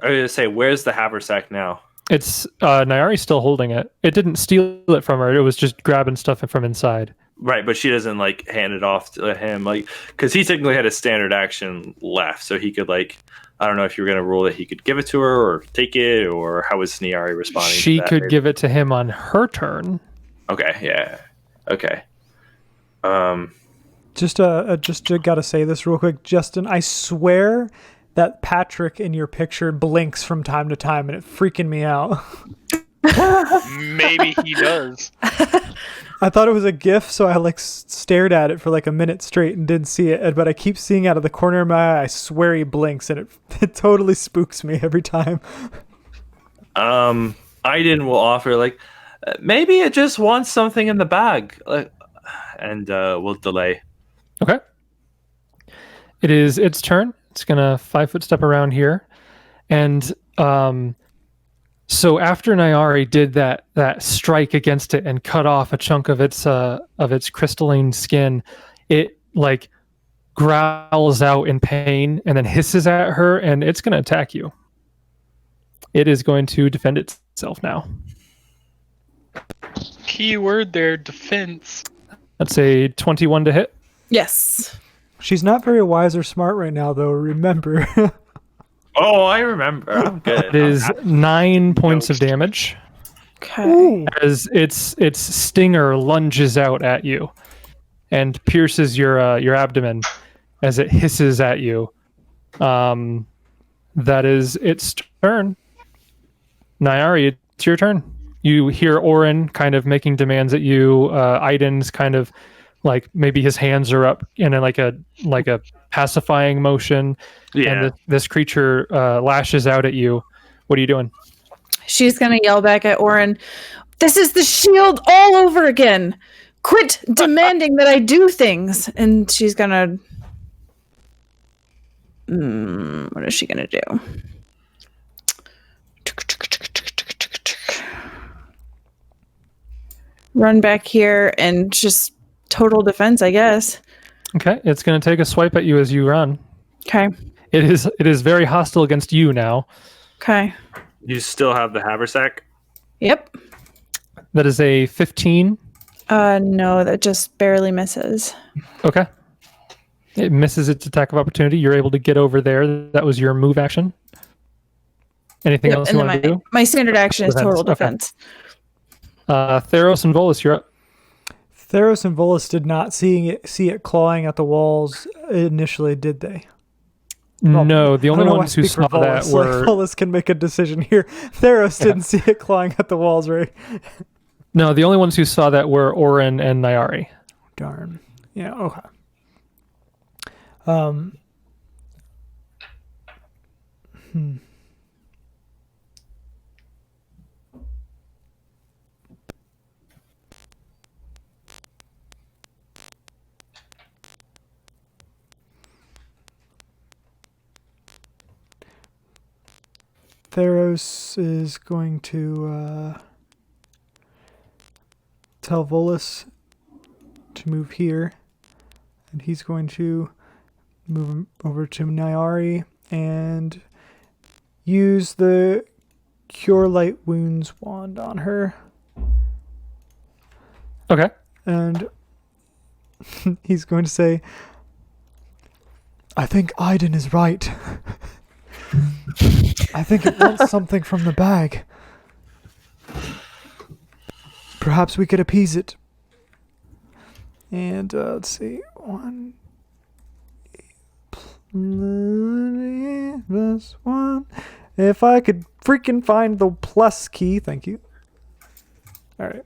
I was gonna say, where's the haversack now? It's Nyari's still holding it. It didn't steal it from her. It was just grabbing stuff from inside. Right, but she doesn't like hand it off to him, like, because he technically had a standard action left, so he could like, I don't know if you were gonna rule that he could give it to her or take it, or how was Nyari responding? She to that, could give it to him on her turn. Okay, yeah, okay. Just gotta say this real quick, Justin. I swear that Patrick in your picture blinks from time to time, and it freaking me out. Maybe he does. I thought it was a GIF, so I like stared at it for like a minute straight and didn't see it. But I keep seeing out of the corner of my eye. I swear he blinks, and it totally spooks me every time. Aiden will offer like, maybe it just wants something in the bag, and we'll delay. Okay. It is its turn. It's gonna 5-foot step around here, and so after Nyari did that strike against it and cut off a chunk of its crystalline skin, it like growls out in pain and then hisses at her, and it's going to attack you. It is going to defend itself now. Key word there, defense. That's a 21 to hit. Yes. She's not very wise or smart right now, though. Remember. Oh, I remember. I'm good. It is 9 points of damage. Okay. As its stinger lunges out at you and pierces your abdomen as it hisses at you. That is its turn. Nyari, it's your turn. You hear Orin kind of making demands at you. Aiden's kind of like maybe his hands are up in like a pacifying motion. Yeah. And this creature lashes out at you. What are you doing? She's going to yell back at Orin, "This is the shield all over again. Quit demanding that I do things." And she's going to... what is she going to do? Run back here and just total defense, I guess. Okay, it's going to take a swipe at you as you run. Okay. It is very hostile against you now. Okay. You still have the haversack? Yep. That is a 15. No, that just barely misses. Okay. It misses its attack of opportunity. You're able to get over there. That was your move action. Anything else you want to do? My standard action is total Okay. defense. Theros and Volus, you're up. Theros and Volus did not see it clawing at the walls initially, did they? Well, no, the only I don't know why I ones who speak for saw that Volus. were... Like, Volus can make a decision here. Theros didn't see it clawing at the walls, right? No, the only ones who saw that were Orin and Nyari. Darn. Yeah, okay. Theros is going to tell Volus to move here, and he's going to move him over to Nyari and use the Cure Light Wounds wand on her. Okay. And he's going to say, "I think Aiden is right. I think it wants something from the bag. Perhaps we could appease it." And let's see. 1 plus 1. If I could freaking find the plus key, thank you. All right.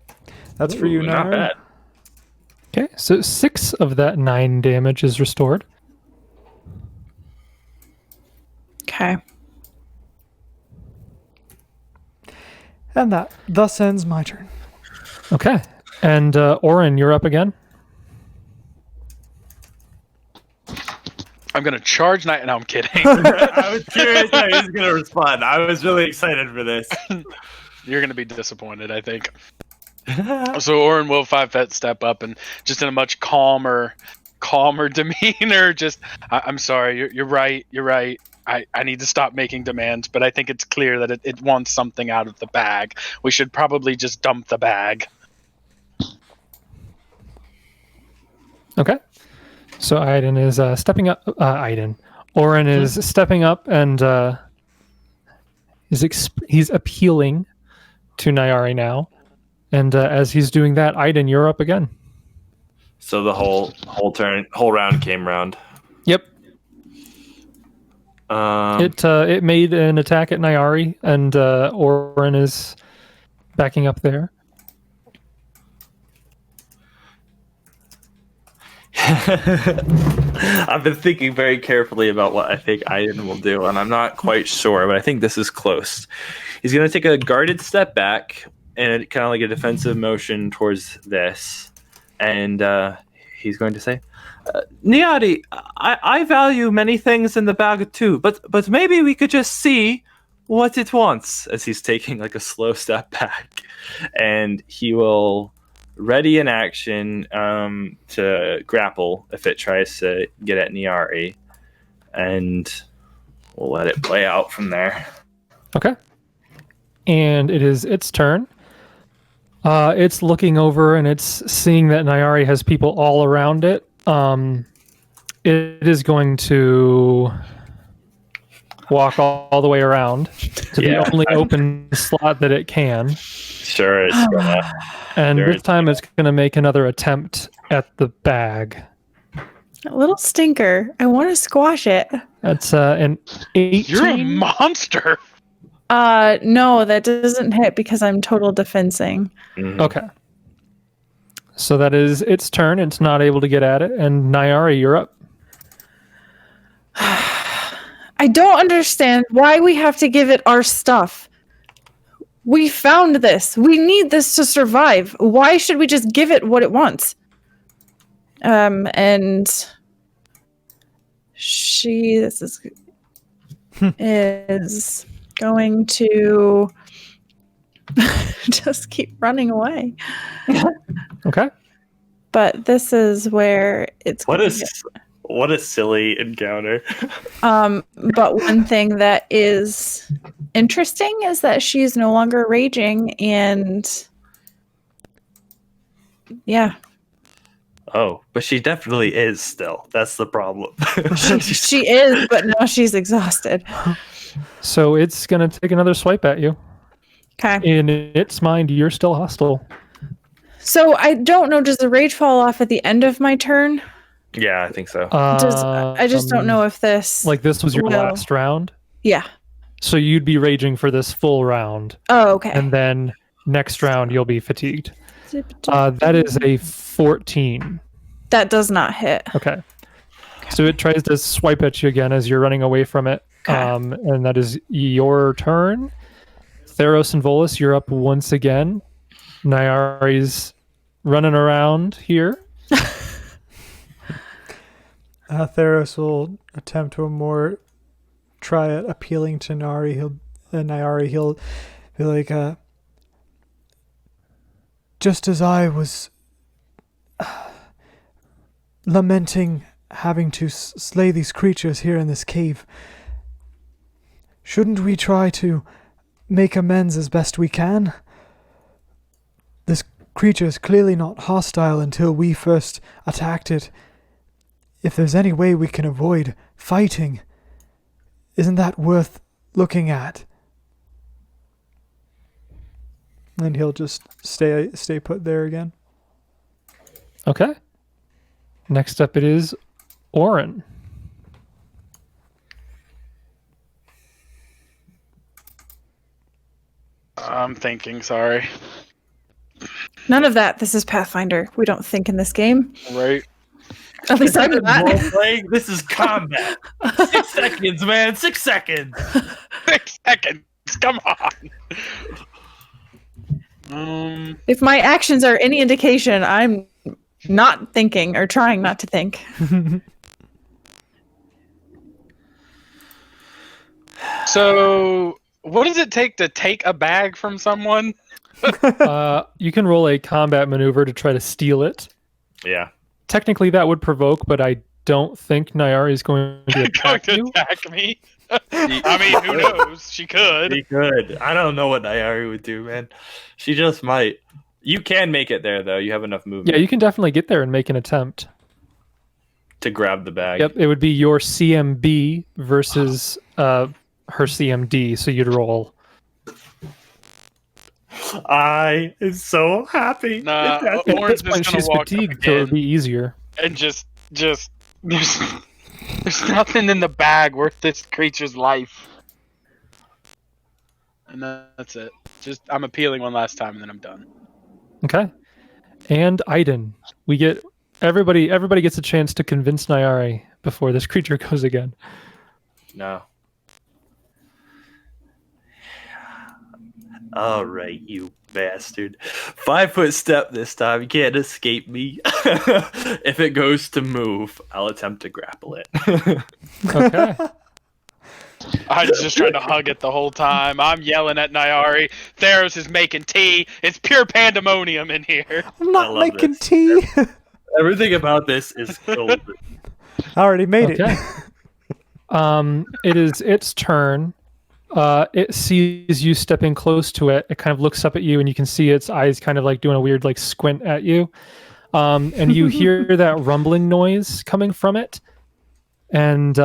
That's for you, Not Nara. bad. Okay, so 6 of that 9 damage is restored. Okay. And that thus ends my turn. Okay, and Orin, you're up again. I'm gonna charge Knight. No, I'm kidding. I was curious how he's going to respond. I was really excited for this. You're gonna be disappointed, I think. So Orin will 5 step up and just in a much calmer demeanor. Just, I'm sorry. You're right. You're right. I need to stop making demands, but I think it's clear that it wants something out of the bag. We should probably just dump the bag. Okay. So Aiden is stepping up. Orin is stepping up and he's appealing to Nyari now. And as he's doing that, Aiden, you're up again. So the whole round came round. Yep. It made an attack at Nyari, and Orin is backing up there. I've been thinking very carefully about what I think Aiden will do, and I'm not quite sure, but I think this is close. He's going to take a guarded step back and kind of like a defensive motion towards this, and he's going to say, Niari, I value many things in the bag too, but maybe we could just see what it wants, as he's taking like a slow step back, and he will ready in action to grapple if it tries to get at Niari, and we'll let it play out from there. Okay. And it is its turn. It's looking over and it's seeing that Nyari has people all around it. It is going to walk all the way around to the only open slot that it can. Sure, it's gonna. And this time it's going to make another attempt at the bag. A little stinker. I want to squash it. That's an 18. You're a monster. No, that doesn't hit because I'm total defensing. Mhm. Okay. So that is its turn. It's not able to get at it. And Nyari, you're up. I don't understand why we have to give it our stuff. We found this. We need this to survive. Why should we just give it what it wants? And this is going to just keep running away. Okay. But this is where it's What a silly encounter. but one thing that is interesting is that she's no longer raging, and yeah. Oh, but she definitely is still. That's the problem. She is, but now she's exhausted. So it's going to take another swipe at you. Okay. In its mind, you're still hostile. So I don't know, does the rage fall off at the end of my turn? Yeah, I think so. I just don't know if this... Like this was your last round? Yeah. So you'd be raging for this full round. Oh, okay. And then next round, you'll be fatigued. That is a 14. That does not hit. Okay. So it tries to swipe at you again as you're running away from it. Okay. And that is your turn. Theros and Volus, you're up once again. Nyari's running around here. Theros will attempt to try appealing to Nyari. He'll be like, just as I was lamenting having to slay these creatures here in this cave, shouldn't we try to make amends as best we can? This creature is clearly not hostile until we first attacked it. If there's any way we can avoid fighting, isn't that worth looking at? And he'll just stay put there again. Okay. Next up, it is Orin. I'm thinking. Sorry. None of that. This is Pathfinder. We don't think in this game. Right. At least I'm Role not. playing. This is combat. 6 seconds, man. 6 seconds. 6 seconds. Come on. If my actions are any indication, I'm not thinking or trying not to think. So, what does it take to take a bag from someone? You can roll a combat maneuver to try to steal it. Yeah. Technically, that would provoke, but I don't think Nyari is going to Going attack to you. attack me? I mean, who knows? She could. She could. I don't know what Nayari would do, man. She just might. You can make it there, though. You have enough movement Yeah, you can definitely get there and make an attempt. to grab the bag. Yep, it would be your CMB versus her CMD, so you'd roll. I am so happy. Nah, At Orange this point, is gonna she's walk up fatigued, so it would again be easier. and just there's nothing in the bag worth this creature's life. And that's it. Just I'm appealing one last time and then I'm done. Okay. And Aiden. We get everybody gets a chance to convince Nyari before this creature goes again. No. All right, you bastard. 5-foot step this time. You can't escape me. If it goes to move, I'll attempt to grapple it. Okay. I was just trying to hug it the whole time. I'm yelling at Nyari. Theros is making tea. It's pure pandemonium in here. I'm I not love making this. tea. Everything about this is golden. I already made Okay. it. It is its turn. It sees you stepping close to it. It kind of looks up at you, and you can see its eyes kind of like doing a weird like squint at you. And you hear that rumbling noise coming from it. And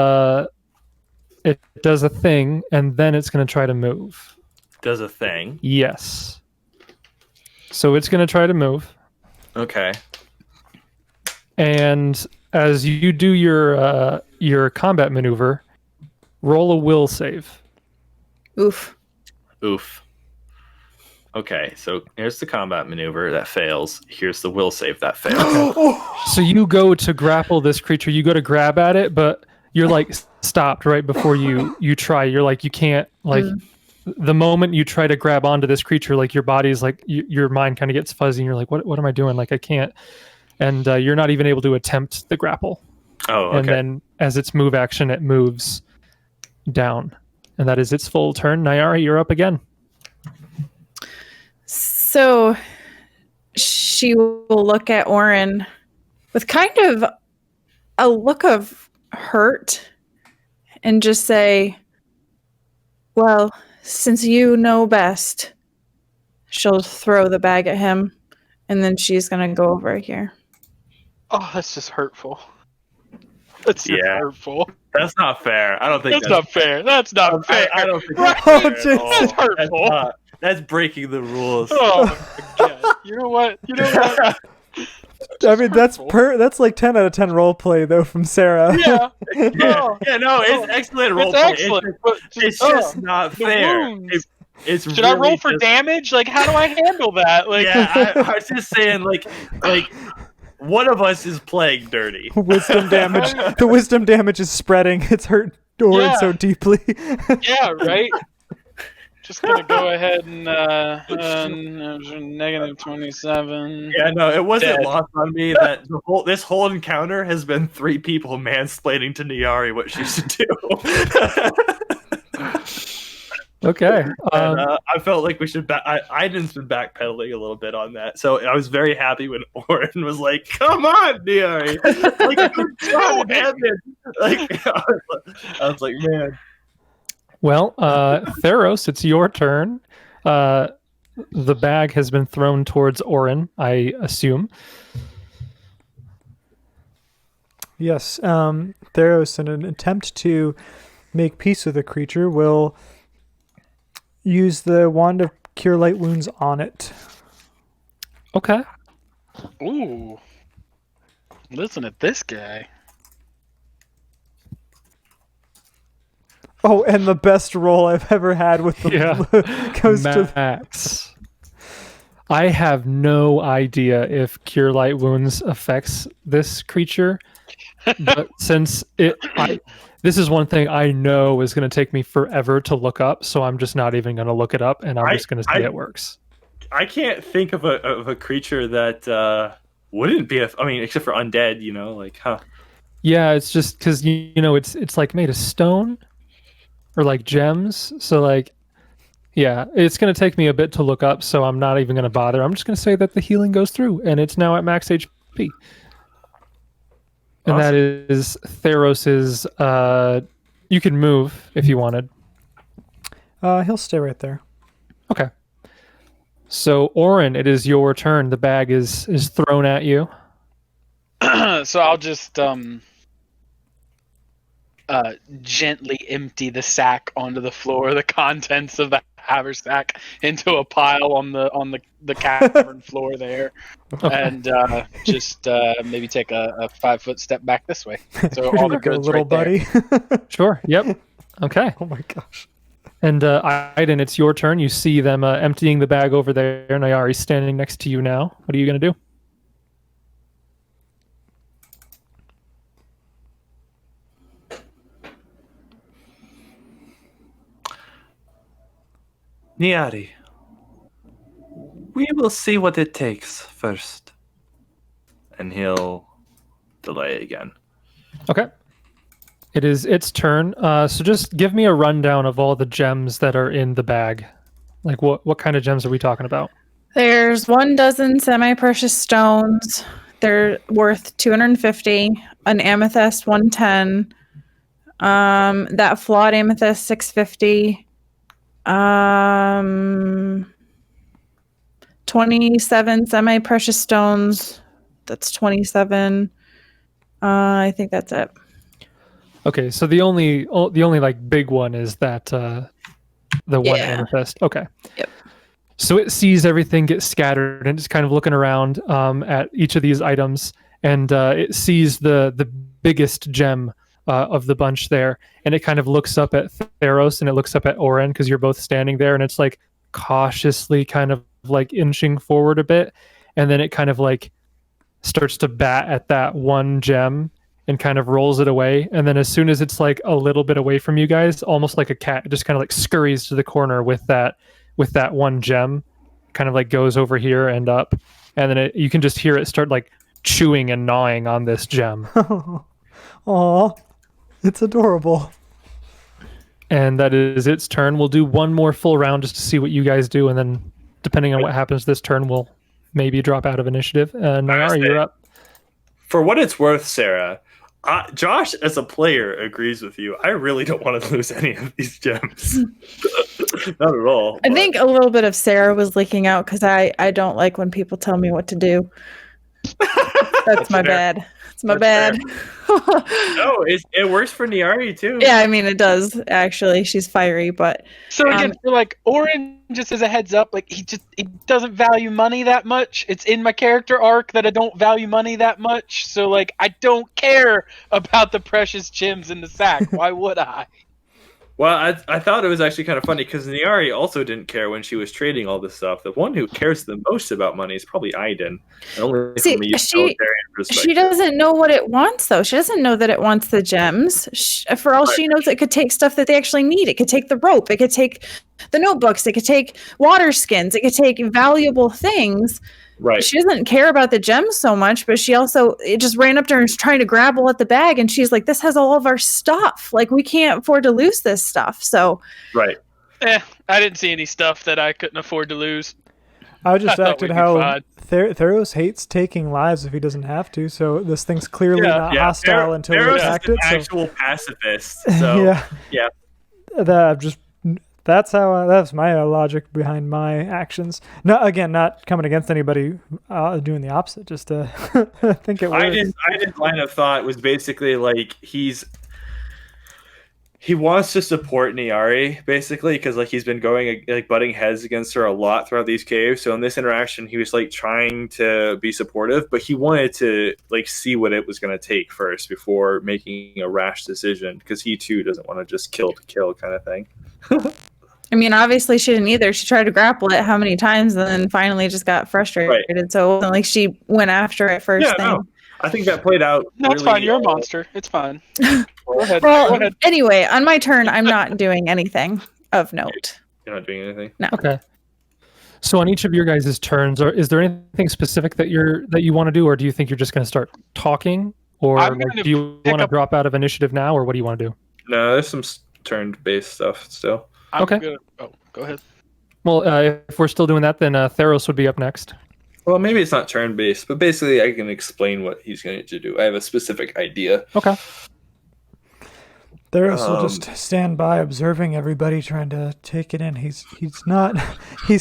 it does a thing, and then it's going to try to move. Does a thing. Yes. So it's going to try to move. Okay. And as you do your combat maneuver, roll a will save. Oof. Oof. Okay, so here's the combat maneuver that fails. Here's the will save that fails. So you go to grapple this creature. You go to grab at it, but you're like stopped right before you try. You're like, you can't, like, the moment you try to grab onto this creature, like your body's like, your mind kind of gets fuzzy and you're like, what am I doing? Like, I can't. And you're not even able to attempt the grapple. Oh, okay. And then as its move action, it moves down. And that is its full turn. Nyari, you're up again. So she will look at Orin with kind of a look of hurt and just say, well, since you know best, she'll throw the bag at him, and then she's going to go over here. Oh, that's just hurtful. That's just hurtful. That's not fair. I don't think That's not fair. That's not fair. I don't think Right. that's fair Oh, at Jesus. all. That's hurtful. That's breaking the rules. Oh my god. You know what? I mean, that's like 10 out of 10 role play though from Sarah. Yeah. Yeah, no, it's excellent role It's play. excellent. It's just not the fair. wounds. It's Should I really roll for just- damage? Like, how do I handle that? Like, Yeah, I was just saying, like one of us is playing dirty. Wisdom damage. The wisdom damage is spreading. It's hurt Orin Yeah. so deeply. yeah, right. Just gonna go ahead and negative 27. Yeah, no, it wasn't Dead. lost on me that this whole encounter has been 3 people mansplaining to Nyari what she should do. Okay. And, I felt like we should. Iden's been backpedaling a little bit on that, so I was very happy when Orin was like, "Come on, Nyari, like, good job, man." Like, I was like, man. Well, Theros, it's your turn. The bag has been thrown towards Orin, I assume. Yes, Theros, in an attempt to make peace with the creature, will use the Wand of Cure Light Wounds on it. Okay. Ooh. Listen at this guy. Oh, and the best roll I've ever had with the goes to Max. I have no idea if Cure Light Wounds affects this creature, but since this is one thing I know is going to take me forever to look up, so I'm just not even going to look it up, and I'm just going to say it works. I can't think of a creature that wouldn't be except for undead, Yeah, it's just because it's like made of stone or like gems, so like. Yeah, it's going to take me a bit to look up, so I'm not even going to bother. I'm just going to say that the healing goes through, and it's now at max HP. And that is Theros's... you can move if you wanted. He'll stay right there. Okay. So, Orin, it is your turn. The bag is thrown at you. So I'll just gently empty the sack onto the floor, the contents of the haversack into a pile on the cavern floor there, and just maybe take a 5-foot step back this way. So all the goods little right buddy. there. Sure. Yep. Okay. Oh my gosh. And Aiden, it's your turn. You see them emptying the bag over there. Nayari's standing next to you now. What are you going to do? Niari, we will see what it takes first. And he'll delay again. Okay. It is its turn. So just give me a rundown of all the gems that are in the bag. Like what kind of gems are we talking about? There's 12 semi-precious stones. They're worth 250. An amethyst, 110. That flawed amethyst, 650. 27 semi-precious stones. That's 27. I think that's it. Okay, so the only like big one is that the one amethyst. Okay. Yep. So it sees everything get scattered and it's kind of looking around at each of these items, and it sees the biggest gem of the bunch there, and it kind of looks up at Theros and it looks up at Oren because you're both standing there, and it's like cautiously kind of like inching forward a bit, and then it kind of like starts to bat at that one gem and kind of rolls it away, and then as soon as it's like a little bit away from you guys, almost like a cat, it just kind of like scurries to the corner with that one gem, kind of like goes over here and up, and then you can just hear it start like chewing and gnawing on this gem. Aw, it's adorable. And that is its turn. We'll do one more full round just to see what you guys do, and then depending on what happens this turn, we'll maybe drop out of initiative. Nayara, you're up. For what it's worth, Sarah, Josh, as a player, agrees with you. I really don't want to lose any of these gems. Not at all. I think a little bit of Sarah was leaking out because I don't like when people tell me what to do. That's my bad. It's my bad. No, it works for Niari too. Yeah, I mean it does actually. She's fiery, but So again, for like Orin, just as a heads up, like he doesn't value money that much. It's in my character arc that I don't value money that much. So like I don't care about the precious gems in the sack. Why would I? Well, I thought it was actually kind of funny because Niari also didn't care when she was trading all this stuff. The one who cares the most about money is probably Aiden. Only see, from a utilitarian perspective. she doesn't know what it wants, though. She doesn't know that it wants the gems. For all she knows, it could take stuff that they actually need. It could take the rope. It could take the notebooks. It could take water skins. It could take valuable things. Right. She doesn't care about the gems so much, but it just ran up to her and was trying to grapple at the bag, and she's like, "This has all of our stuff. Like, we can't afford to lose this stuff." So, right. I didn't see any stuff that I couldn't afford to lose. I just acted how Theros hates taking lives if he doesn't have to, so this thing's clearly not hostile until we attacked it. Theros is an actual pacifist. So yeah. That's my logic behind my actions. No, again, not coming against anybody doing the opposite. Just I think it works. Aiden's line of thought was basically like he's he wants to support Niari, basically, because like he's been going like butting heads against her a lot throughout these caves. So in this interaction, he was like trying to be supportive, but he wanted to like see what it was going to take first before making a rash decision, because he too doesn't want to just kill to kill kind of thing. I mean, obviously she didn't either. She tried to grapple it how many times and then finally just got frustrated. Right. So it wasn't like she went after it first thing. No. I think that played out. No, it's really, fine. You're a monster. It's fine. Go ahead. Well, Go ahead. anyway, on my turn, I'm not doing anything of note. You're not doing anything. No. Okay. So on each of your guys' turns, is there anything specific that you want to do, or do you think you're just going to start talking, or I'm like, gonna do you pick want to up- drop out of initiative now, or what do you want to do? No, there's some turn-based stuff still. Okay. Oh, go ahead. Well, if we're still doing that, then Theros would be up next. Well, maybe it's not turn-based, but basically I can explain what he's going to do. I have a specific idea. Okay. Theros will just stand by observing everybody trying to take it in. He's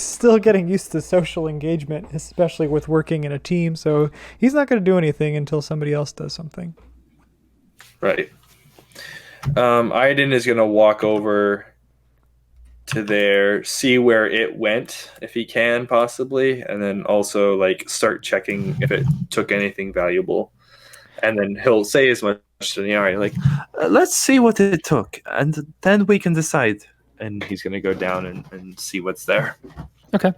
still getting used to social engagement, especially with working in a team, so he's not going to do anything until somebody else does something. Right. Aiden is going to walk over to there, see where it went, if he can, possibly, and then also like start checking if it took anything valuable. And then he'll say as much to Niari, like, let's see what it took, and then we can decide. And he's going to go down and see what's there. Okay.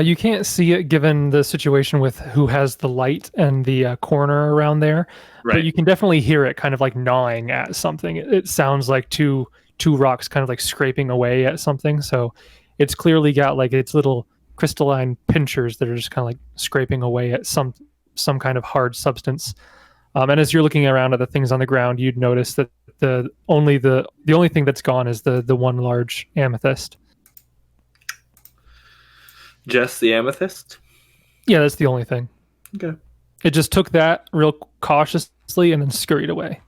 You can't see it given the situation with who has the light and the corner around there, but you can definitely hear it kind of like gnawing at something. It sounds like two rocks kind of like scraping away at something. So it's clearly got like its little crystalline pinchers that are just kind of like scraping away at some kind of hard substance. And as you're looking around at the things on the ground, you'd notice that the only thing that's gone is the one large amethyst. Just the amethyst? Yeah, that's the only thing. Okay. It just took that real cautiously and then scurried away.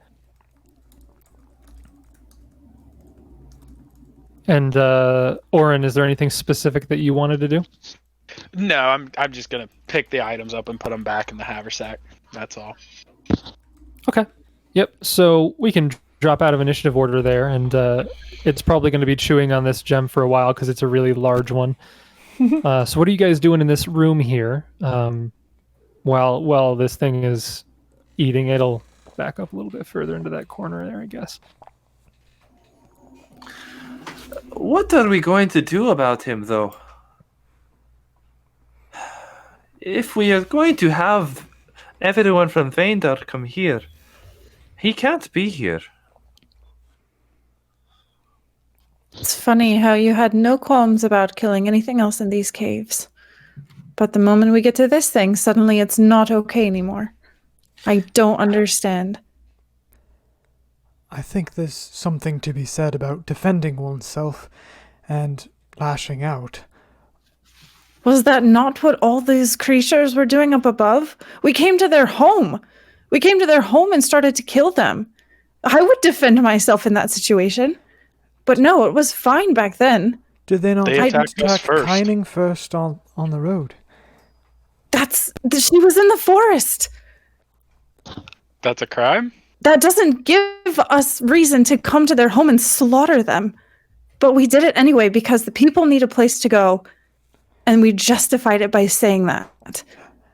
And Oren, is there anything specific that you wanted to do? No, I'm just gonna pick the items up and put them back in the haversack. That's all. Okay. Yep. So we can drop out of initiative order there, and it's probably going to be chewing on this gem for a while because it's a really large one. So what are you guys doing in this room here? While this thing is eating, it'll back up a little bit further into that corner there, I guess. What are we going to do about him, though? If we are going to have everyone from Phaendar come here, he can't be here. It's funny how you had no qualms about killing anything else in these caves. But the moment we get to this thing, suddenly it's not okay anymore. I don't understand. I think there's something to be said about defending oneself and lashing out. Was that not what all these creatures were doing up above? We came to their home. We came to their home and started to kill them. I would defend myself in that situation. But no, it was fine back then. Did they not They attacked us attack first. Kyning first on the road? She was in the forest. That's a crime? That doesn't give us reason to come to their home and slaughter them. But we did it anyway because the people need a place to go. And we justified it by saying that.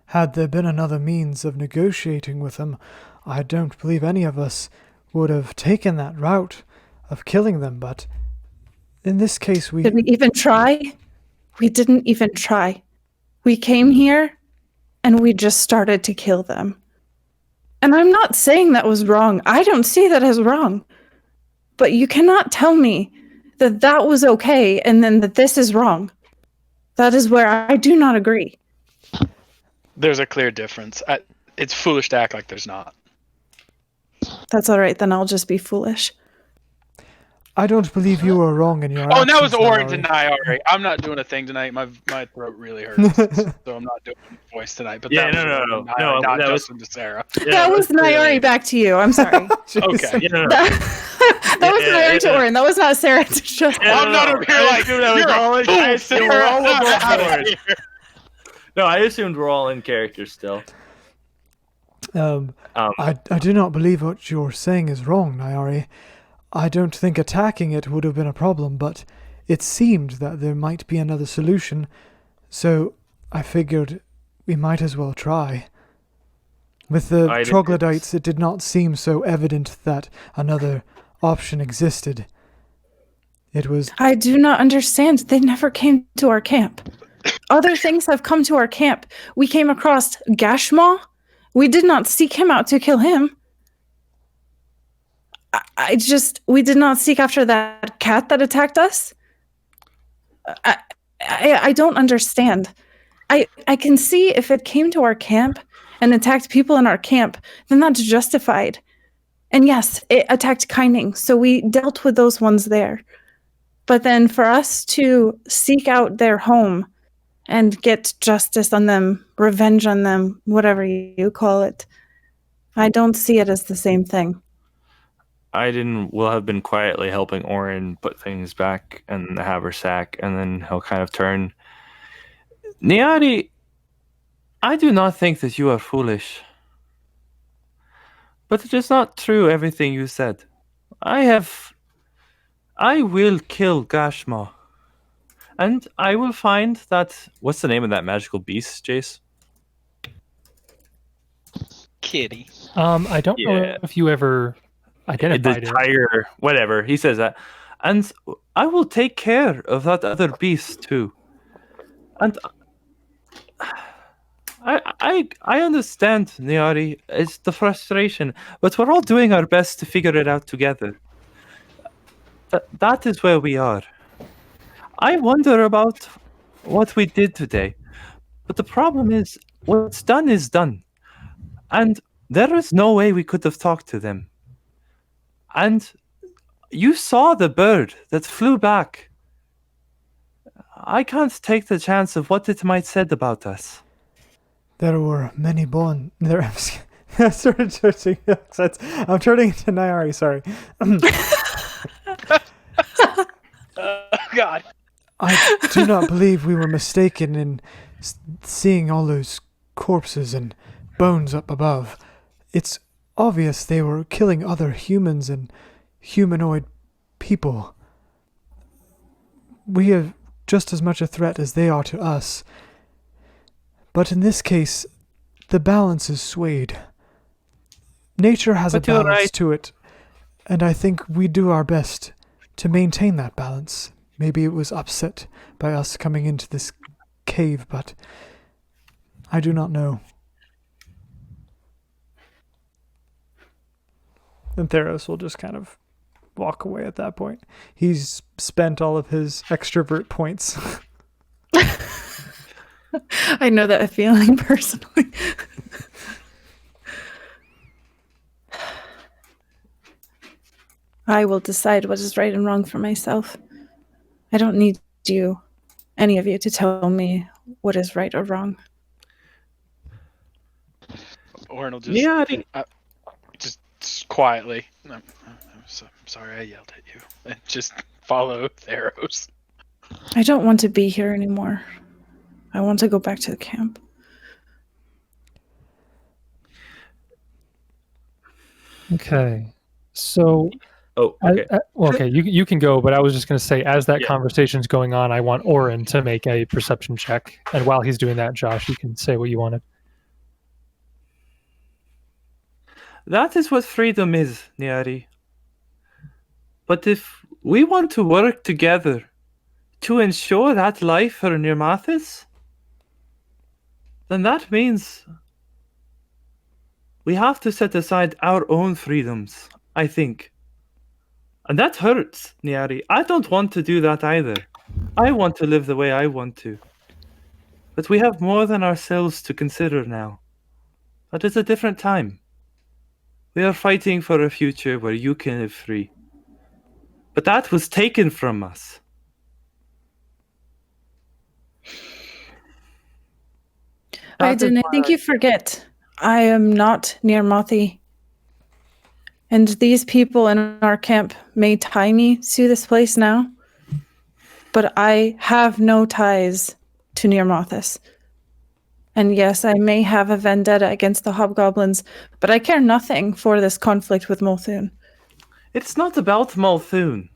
Had there been another means of negotiating with them, I don't believe any of us would have taken that route of killing them, but in this case Did we even try? We didn't even try. We came here and we just started to kill them. And I'm not saying that was wrong. I don't see that as wrong. But you cannot tell me that that was okay and then that this is wrong. That is where I do not agree. There's a clear difference. It's foolish to act like there's not. That's all right, then I'll just be foolish. I don't believe you were wrong in your Oh, and that was actions, Orange Mallory. and Nyari. I'm not doing a thing tonight. My throat really hurts, so I'm not doing a voice tonight. But Yeah, that no. was Nyari, not that was- Justin to Sarah. that was Nyari back to you. I'm sorry. Okay. Yeah, no. That was Nyari to Orin. That was not Sarah to Justin. I'm not over here like, assumed that was you're all a in- fool, I assumed we're Sarah. all Get aboard out of board. here. No, I assumed we're all in character still. I do not believe what you're saying is wrong, Nyari. I don't think attacking it would have been a problem, but it seemed that there might be another solution, so I figured we might as well try. With the troglodytes, it did not seem so evident that another option existed. It was... I do not understand. They never came to our camp. Other things have come to our camp. We came across Gashmaw. We did not seek him out to kill him. We did not seek after that cat that attacked us. I don't understand. I can see if it came to our camp and attacked people in our camp, then that's justified. And yes, it attacked Kyning, so we dealt with those ones there. But then for us to seek out their home and get justice on them, revenge on them, whatever you call it, I don't see it as the same thing. Will have been quietly helping Orin put things back in the haversack, and then he'll kind of turn. Niari, I do not think that you are foolish. But it is not true everything you said. I will kill Gashmaw. And I will find that... What's the name of that magical beast, Jace? Kitty. I don't know if you ever identified the tiger, whatever. He says that. And I will take care of that other beast too. And I understand, Niari. It's the frustration, but we're all doing our best to figure it out together. That is where we are. I wonder about what we did today, but the problem is, what's done is done, and there is no way we could have talked to them. And you saw the bird that flew back. I can't take the chance of what it might said about us. There were many born there. I started switching accents. I'm turning into Niari, sorry. God. I do not believe we were mistaken in seeing all those corpses and bones up above. It's obvious they were killing other humans and humanoid people. We are just as much a threat as they are to us. But in this case, the balance is swayed. Nature has a balance to it, and I think we do our best to maintain that balance. Maybe it was upset by us coming into this cave, but I do not know. And Theros will just kind of walk away at that point. He's spent all of his extrovert points. I know that feeling personally. I will decide what is right and wrong for myself. I don't need you, any of you, to tell me what is right or wrong. Orin will just, just quietly. I'm sorry I yelled at you. And just follow Theros. I don't want to be here anymore. I want to go back to the camp. Okay. So... Oh, okay. Okay, you can go, but I was just going to say, as that conversation's going on, I want Orin to make a perception check. And while he's doing that, Josh, you can say what you wanted. That is what freedom is, Niari. But if we want to work together to ensure that life for Nirmathis, then that means we have to set aside our own freedoms, I think. And that hurts, Niari. I don't want to do that either. I want to live the way I want to. But we have more than ourselves to consider now. That is a different time. We are fighting for a future where you can live free. But that was taken from us. I think you forget. I am not Nirmathi. And these people in our camp may tie me to this place now, but I have no ties to Nirmathis. And yes, I may have a vendetta against the hobgoblins, but I care nothing for this conflict with Molthun. It's not about Malthun.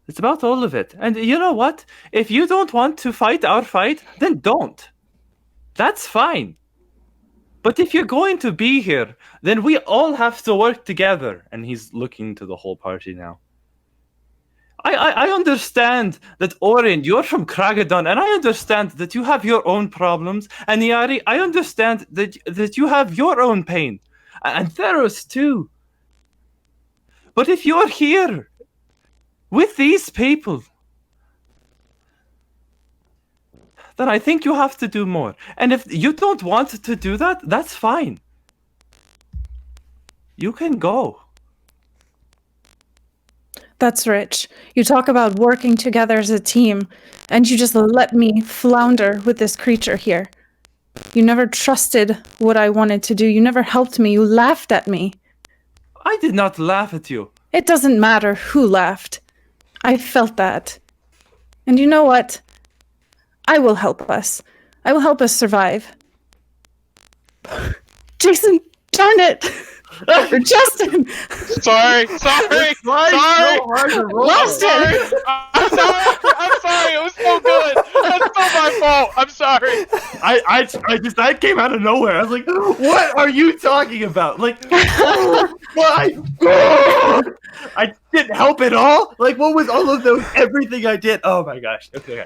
It's about all of it. And you know what? If you don't want to fight our fight, then don't. That's fine. But if you're going to be here, then we all have to work together. And he's looking to the whole party now. I understand that, Orin, you're from Kragadon, and I understand that you have your own problems. And Niari, I understand that you have your own pain. And Theros, too. But if you're here with these people, then I think you have to do more. And if you don't want to do that, that's fine. You can go. That's rich. You talk about working together as a team, and you just let me flounder with this creature here. You never trusted what I wanted to do. You never helped me. You laughed at me. I did not laugh at you. It doesn't matter who laughed. I felt that. And you know what? I will help us. I will help us survive. Jason, darn it! Or Justin! Sorry. So hard to roll. Lost it! I'm sorry. It was so good. That's so my fault. I'm sorry. I came out of nowhere. I was like, what are you talking about? Like, oh my God! I didn't help at all. Like, what was all of those? Everything I did. Oh my gosh. Okay.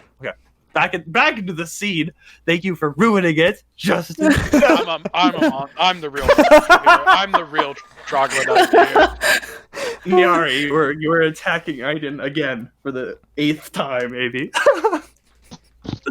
Back into the scene. Thank you for ruining it, Justin. I'm the real. I'm the real troglodyte here. Niari, you were attacking Aiden again for the 8th time, maybe.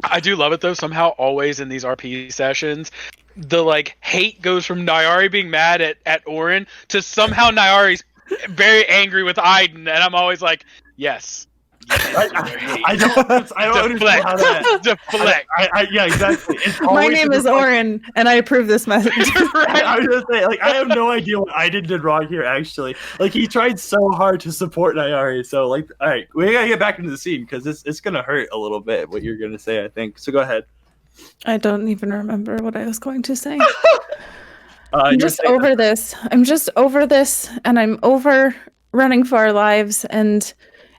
I do love it though. Somehow, always in these RP sessions, the hate goes from Nyari being mad at Orin to somehow Nyari's very angry with Aiden, and I'm always like, yes. I don't understand how that. Deflect. Yeah, exactly. My name is Orin, and I approve this message. Right. I was gonna say, I have no idea what I did wrong here. Actually, he tried so hard to support Nyari. So, all right, we gotta get back into the scene because it's gonna hurt a little bit what you're gonna say. I think so. Go ahead. I don't even remember what I was going to say. I'm just over this. I'm just over this, and I'm over running for our lives, and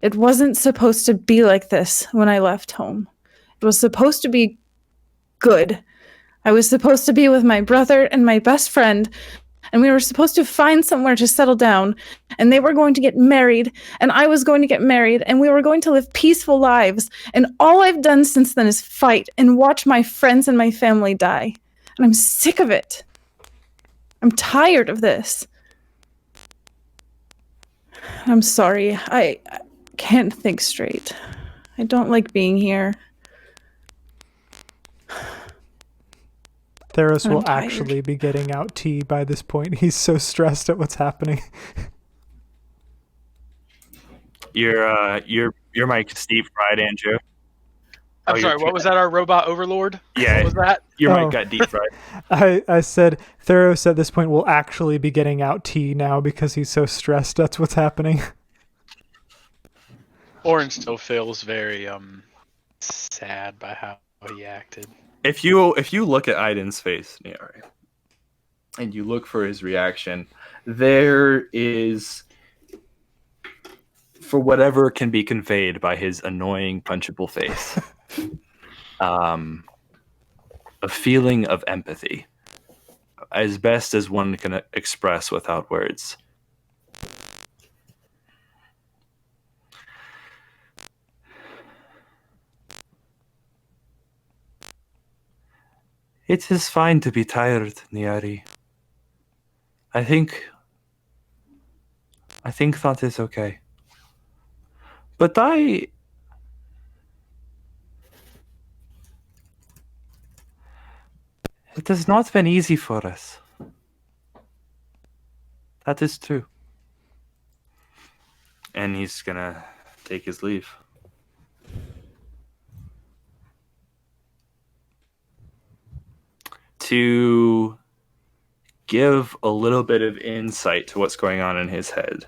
it wasn't supposed to be like this when I left home. It was supposed to be good. I was supposed to be with my brother and my best friend, and we were supposed to find somewhere to settle down, and they were going to get married, and I was going to get married, and we were going to live peaceful lives. And all I've done since then is fight and watch my friends and my family die. And I'm sick of it. I'm tired of this. I'm sorry. I can't think straight. I don't like being here. Theros will actually be getting out tea by this point. He's so stressed at what's happening. Your mic is deep fried, Andrew. I'm sorry, what was that? Our robot overlord? Yeah. What was that? Your mic got deep fried. I said Theros at this point will actually be getting out tea now because he's so stressed. That's what's happening. Orin still feels very sad by how he acted. If you look at Aiden's face, Niari, and you look for his reaction, there is, for whatever can be conveyed by his annoying, punchable face, a feeling of empathy, as best as one can express without words. It is fine to be tired, Niari. I think that is okay. But it has not been easy for us. That is true. And he's gonna take his leave. To give a little bit of insight to what's going on in his head,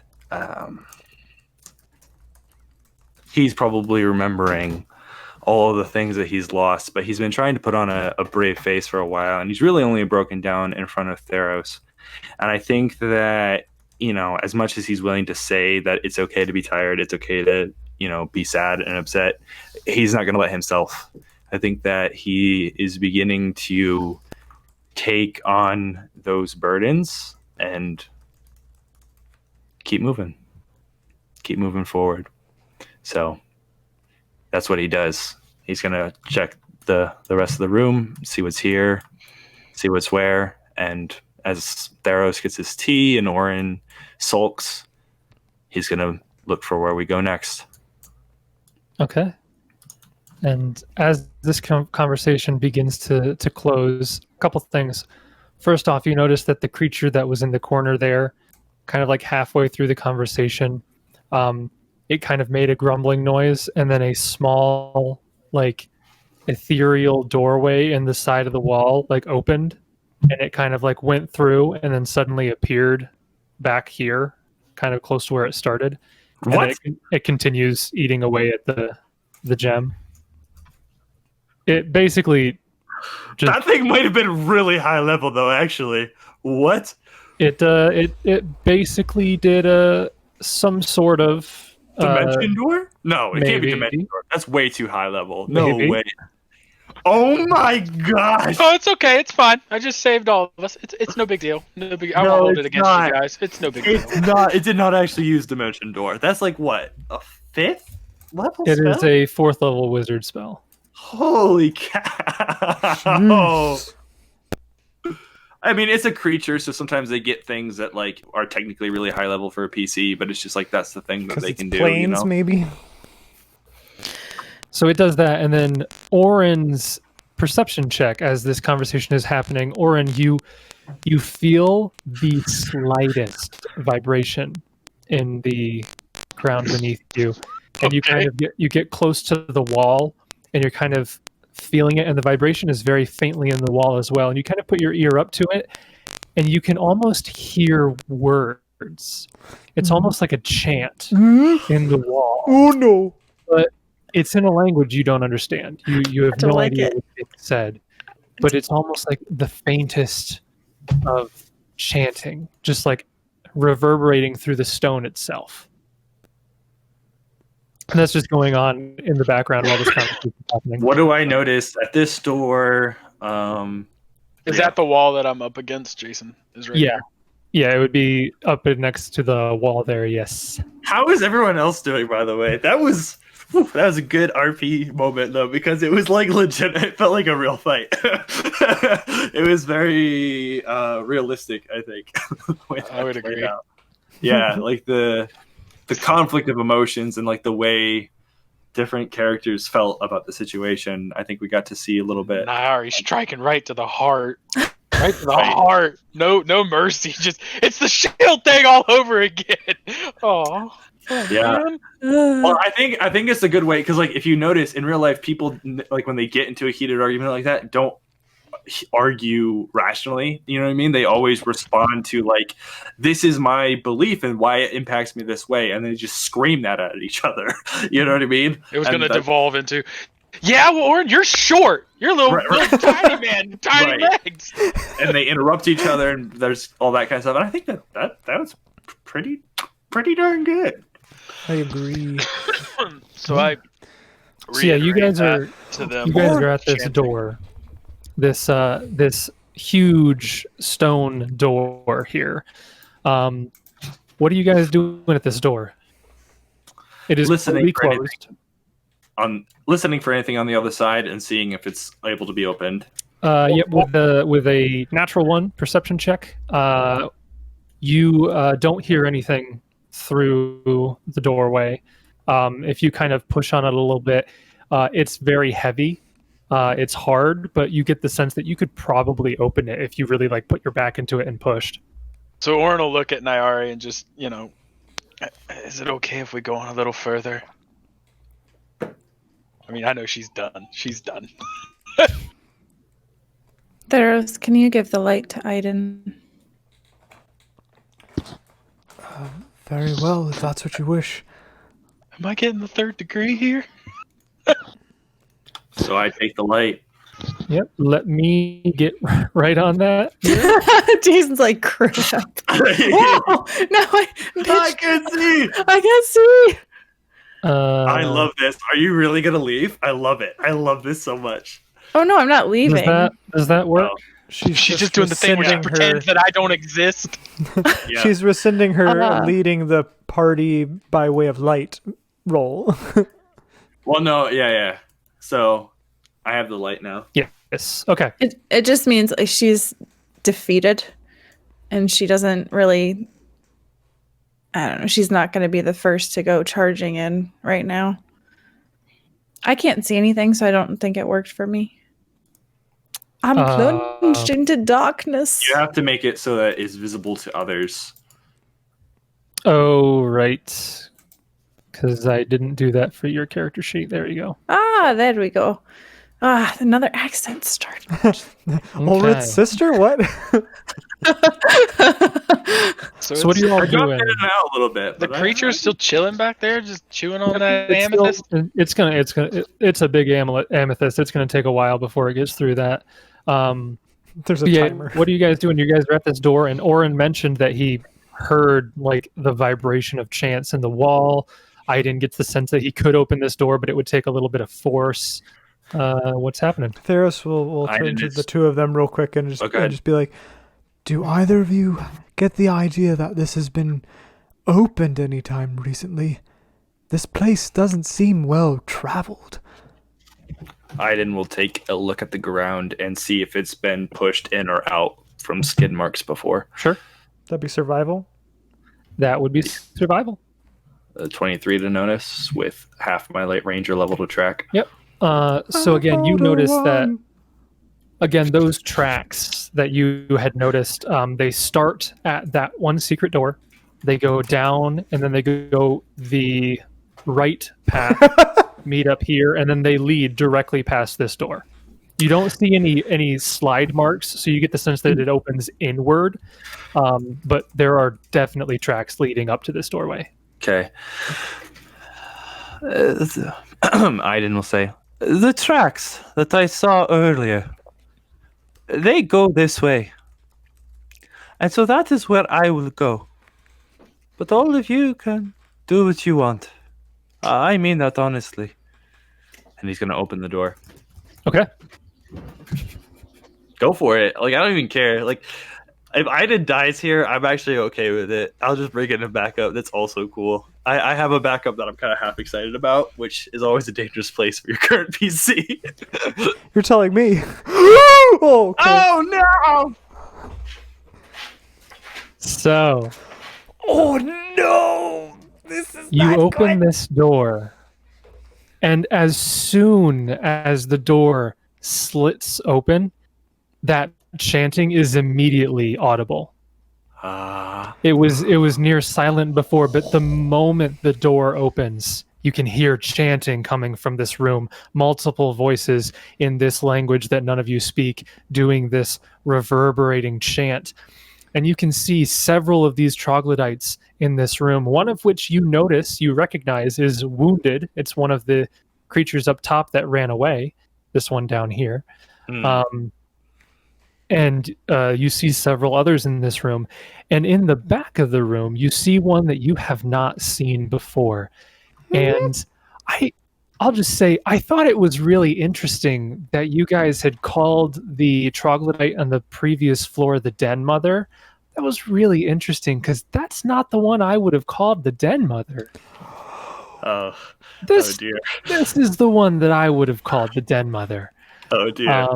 he's probably remembering all of the things that he's lost, but he's been trying to put on a brave face for a while, and he's really only broken down in front of Theros. And I think that as much as he's willing to say that it's okay to be tired, it's okay to, be sad and upset, he's not going to let himself. I think that he is beginning to take on those burdens and keep moving forward. So that's what he does. He's going to check the rest of the room, see what's here, see what's where. And as Theros gets his tea and Orin sulks, he's going to look for where we go next. Okay. And as this conversation begins to close, a couple things. First off, you notice that the creature that was in the corner there, kind of like halfway through the conversation, it kind of made a grumbling noise, and then a small, like, ethereal doorway in the side of the wall, like, opened, and it kind of, like, went through and then suddenly appeared back here, kind of close to where it started. What? And it continues eating away at the gem. It basically just... That thing might have been really high level, though, actually. What? It basically did Some sort of dimension door? No, it can't be maybe. dimension door. That's way too high level. No Maybe. way. Oh my gosh! Oh, it's okay. It's fine. I just saved all of us. It's no big deal. No big. I won't hold it against you guys. It's no big deal. It's not. It did not actually use dimension door. That's like what, a 5th level It spell? is a 4th level wizard spell. Holy cow! I mean, it's a creature, so sometimes they get things that like are technically really high level for a PC, but it's just like that's the thing that they can do. Planes, maybe. So it does that, and then Orin's perception check as this conversation is happening. Orin, you feel the slightest vibration in the ground beneath you, and you kind of get close to the wall, and you're kind of feeling it, and the vibration is very faintly in the wall as well. And you kind of put your ear up to it, and you can almost hear words. It's almost like a chant in the wall. Oh no! But it's in a language you don't understand. You have no idea what it said, but it's almost like the faintest of chanting, just like reverberating through the stone itself. And that's just going on in the background while this conversation is happening. What do I notice at this door? Is that the wall that I'm up against, Jason? Is right Yeah. here. Yeah, it would be up next to the wall there, yes. How is everyone else doing, by the way? That was a good RP moment, though, because it was like legit. It felt like a real fight. It was very realistic, I think. I would agree. Yeah, like the conflict of emotions and like the way different characters felt about the situation. I think we got to see a little bit. Nairi striking right to the heart. Right to the heart. No mercy. Just it's the shield thing all over again. Oh. Yeah. Well, I think it's a good way because, like, if you notice in real life, people like when they get into a heated argument like that, don't argue rationally. You know what I mean? They always respond to like, "This is my belief and why it impacts me this way," and they just scream that at each other. You know what I mean? It was going to devolve into, "Yeah, well, Orin, you're short. You're a little tiny man, tiny legs." And they interrupt each other, and there's all that kind of stuff. And I think that was pretty darn good. I agree. So yeah, you guys are to them. You guys are at this door, this huge stone door here. What are you guys doing at this door? It is listening closed. Listening for anything on the other side and seeing if it's able to be opened. Yep, with a natural 1 perception check, you don't hear anything through the doorway. If you kind of push on it a little bit, it's very heavy. It's hard, but you get the sense that you could probably open it if you really like put your back into it and pushed. So Orin will look at Nairi and just, is it okay if we go on a little further? I mean, I know she's done. She's done. Theros, can you give the light to Aiden? Very well, if that's what you wish. Am I getting the 3rd degree here? So I take the light. Yep. Let me get right on that. Jason's like, crap. Whoa! No, I can see. I can't see. I love this. Are you really gonna leave? I love it. I love this so much. Oh no, I'm not leaving. Does that work? Oh. She's just doing the thing where she rescinding pretends that I don't exist. Yeah. She's rescinding her Uh-huh. leading the party by way of light roll. Well, no, yeah. So I have the light now. Yes. Okay. It just means like, she's defeated, and she doesn't really. I don't know. She's not going to be the first to go charging in right now. I can't see anything, so I don't think it worked for me. I'm plunged into darkness. You have to make it so that it's visible to others. Oh, right. Because I didn't do that for your character sheet. There you go. Ah, there we go. Ah, another accent started. Ulrich's sister? What? So what are you all I dropped doing? in and out a little bit. The but creature's still chilling back there, just chewing on that It's still- amethyst. it's a big amethyst. It's gonna take a while before it gets through that. There's a But yeah, timer. what are you guys doing? You guys are at this door, and Oren mentioned that he heard like the vibration of chants in the wall. I didn't get the sense that he could open this door, but it would take a little bit of force. What's happening? Theros will turn to the two of them real quick and just be like, do either of you get the idea that this has been opened any time recently? This place doesn't seem well traveled. Aiden will take a look at the ground and see if it's been pushed in or out from skid marks before. Sure. That'd be survival. That would be survival. 23 to notice with half my light ranger level to track. Yep. So again, you notice that again those tracks that you had noticed, they start at that one secret door, they go down, and then they go the right path, meet up here, and then they lead directly past this door. You don't see any slide marks, so you get the sense that it opens inward, but there are definitely tracks leading up to this doorway. Okay. Aiden will say, the tracks that I saw earlier, they go this way. And so that is where I will go. But all of you can do what you want. I mean that honestly. And he's going to open the door. Okay. Go for it. Like, I don't even care. Like, if Aiden dies here, I'm actually okay with it. I'll just bring in a backup. That's also cool. I have a backup that I'm kind of half excited about, which is always a dangerous place for your current PC. You're telling me. Oh, okay. Oh, no! So Oh, no! This is you not open good. this door, and as soon as the door slits open, that chanting is immediately audible. It was near silent before, but the moment the door opens, you can hear chanting coming from this room, multiple voices in this language that none of you speak, doing this reverberating chant. And you can see several of these troglodytes in this room, one of which you recognize is wounded. It's one of the creatures up top that ran away, this one down here. And you see several others in this room. And in the back of the room, you see one that you have not seen before. And I'll just say, I thought it was really interesting that you guys had called the troglodyte on the previous floor the Den Mother. That was really interesting, because that's not the one I would have called the Den Mother. Oh dear. This is the one that I would have called the Den Mother. Oh dear.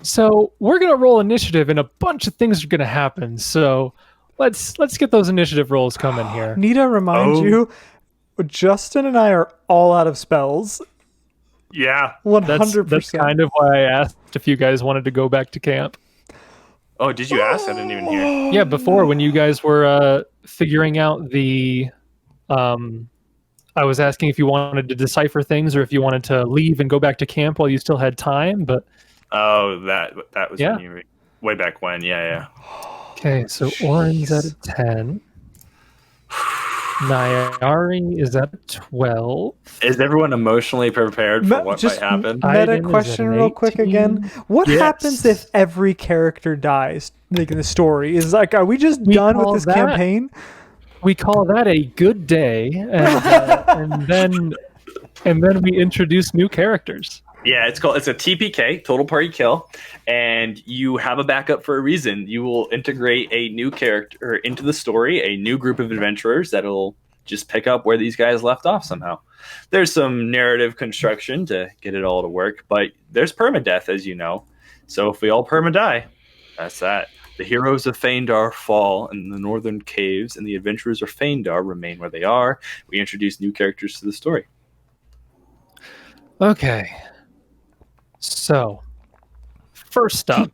So we're gonna roll initiative, and a bunch of things are gonna happen. So let's get those initiative rolls coming here. Need to remind you, Justin and I are all out of spells. Yeah. 100%. That's kind of why I asked if you guys wanted to go back to camp. Oh, did you ask? I didn't even hear. Yeah, before when you guys were figuring out the, I was asking if you wanted to decipher things or if you wanted to leave and go back to camp while you still had time. But Oh, that was when you were, way back when. Yeah. okay, so Oren's at a 10. Nyari is at 12. Is everyone emotionally prepared for what might happen? Meta Aiden is question at an real quick 18. again. What Yes. happens if every character dies? Like in the story, is like, are we just We done with call this that- campaign? We call that a good day, and then we introduce new characters. Yeah, it's a TPK, total party kill, and you have a backup for a reason. You will integrate a new character into the story, a new group of adventurers that'll just pick up where these guys left off somehow. There's some narrative construction to get it all to work, but there's permadeath, as you know. So if we all perma-die, that's that. The heroes of Phaendar fall in the northern caves, and the adventurers of Phaendar remain where they are. We introduce new characters to the story. Okay. So, first up,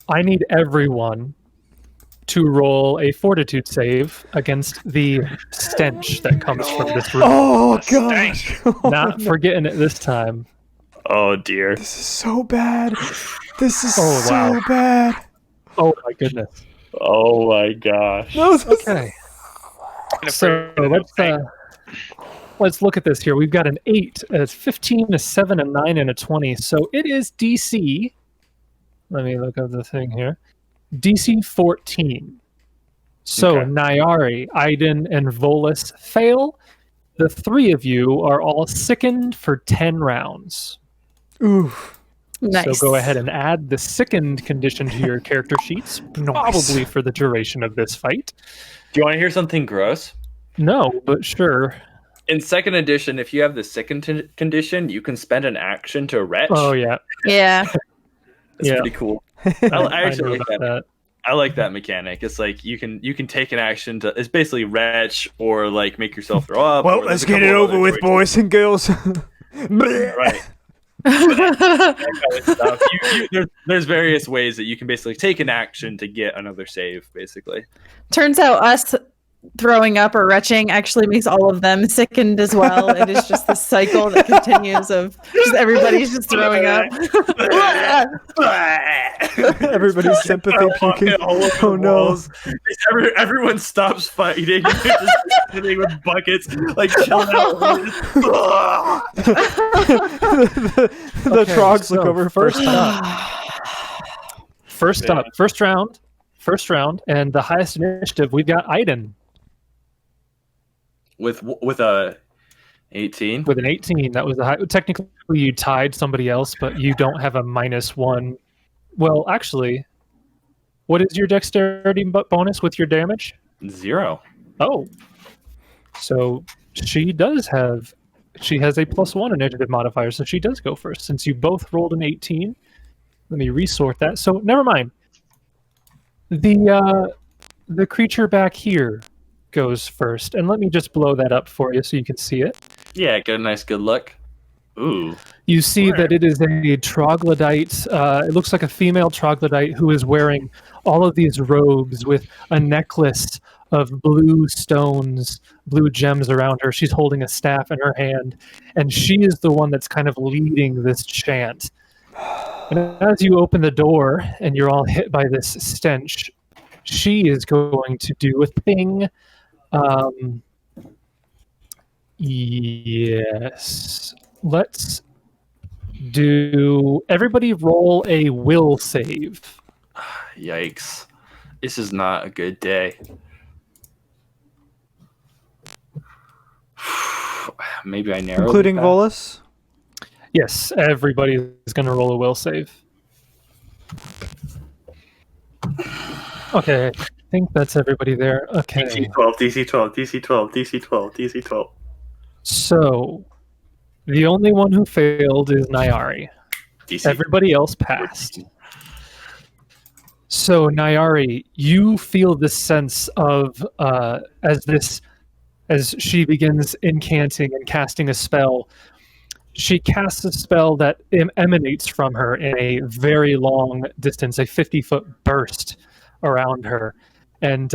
I need everyone to roll a fortitude save against the stench that comes from this room. Oh The gosh! Not forgetting it this time. Oh dear. This is so bad. This is Oh, so wow. bad. Oh my goodness. Oh my gosh. No, this is- Okay. So let's look at this here. We've got an 8, a 15, a 7, a 9, and a 20. So it is DC. Let me look at the thing here. DC 14. So Okay. Nyari, Aiden, and Volus fail. The 3 of you are all sickened for 10 rounds. Oof. Nice. So go ahead and add the sickened condition to your character sheets, probably for the duration of this fight. Do you want to hear something gross? No, but sure. In second edition, if you have the second condition, you can spend an action to retch. Oh yeah, Yeah. That's yeah. pretty cool. I I actually know like about that. that. I like that mechanic. It's like you can take an action to. It's basically retch or like make yourself throw up. Well, or let's there's a get it couple over other with, choices. boys and girls. Right. That kind of stuff. There's various ways that you can basically take an action to get another save. Basically. Turns out us throwing up or retching actually makes all of them sickened as well. It is just this cycle that continues of just everybody's just throwing up. Everybody's sympathy puking. Oh no! Everyone stops fighting. They're just sitting with buckets, like chilling out. The Okay, trogs so look over first up. Yeah. First round, and the highest initiative we've got Aiden with a 18. with an 18. That was the high. Technically, you tied somebody else, but you don't have a -1. Well, actually, what is your dexterity bonus with your damage? 0. Oh, so she has a +1 initiative modifier, so she does go first. Since you both rolled an 18, let me resort that. So never mind. The creature back here goes first, and let me just blow that up for you so you can see it. Yeah, get a nice good look. Ooh. You see that it is a troglodyte. It looks like a female troglodyte who is wearing all of these robes with a necklace of blue stones, blue gems around her. She's holding a staff in her hand, and she is the one that's kind of leading this chant. And as you open the door and you're all hit by this stench, she is going to do a thing. Yes. Let's do. Everybody roll a will save. Yikes. This is not a good day. Maybe I narrowed Including it Volus. Yes, everybody is going to roll a will save. Okay, I think that's everybody there. Okay. DC 12, DC 12, DC 12, DC 12, DC 12. So, the only one who failed is Nyari. DC. Everybody else passed. So, Nyari, you feel this sense of as she begins incanting and casting a spell. She casts a spell that emanates from her in a very long distance, a 50-foot burst around her, and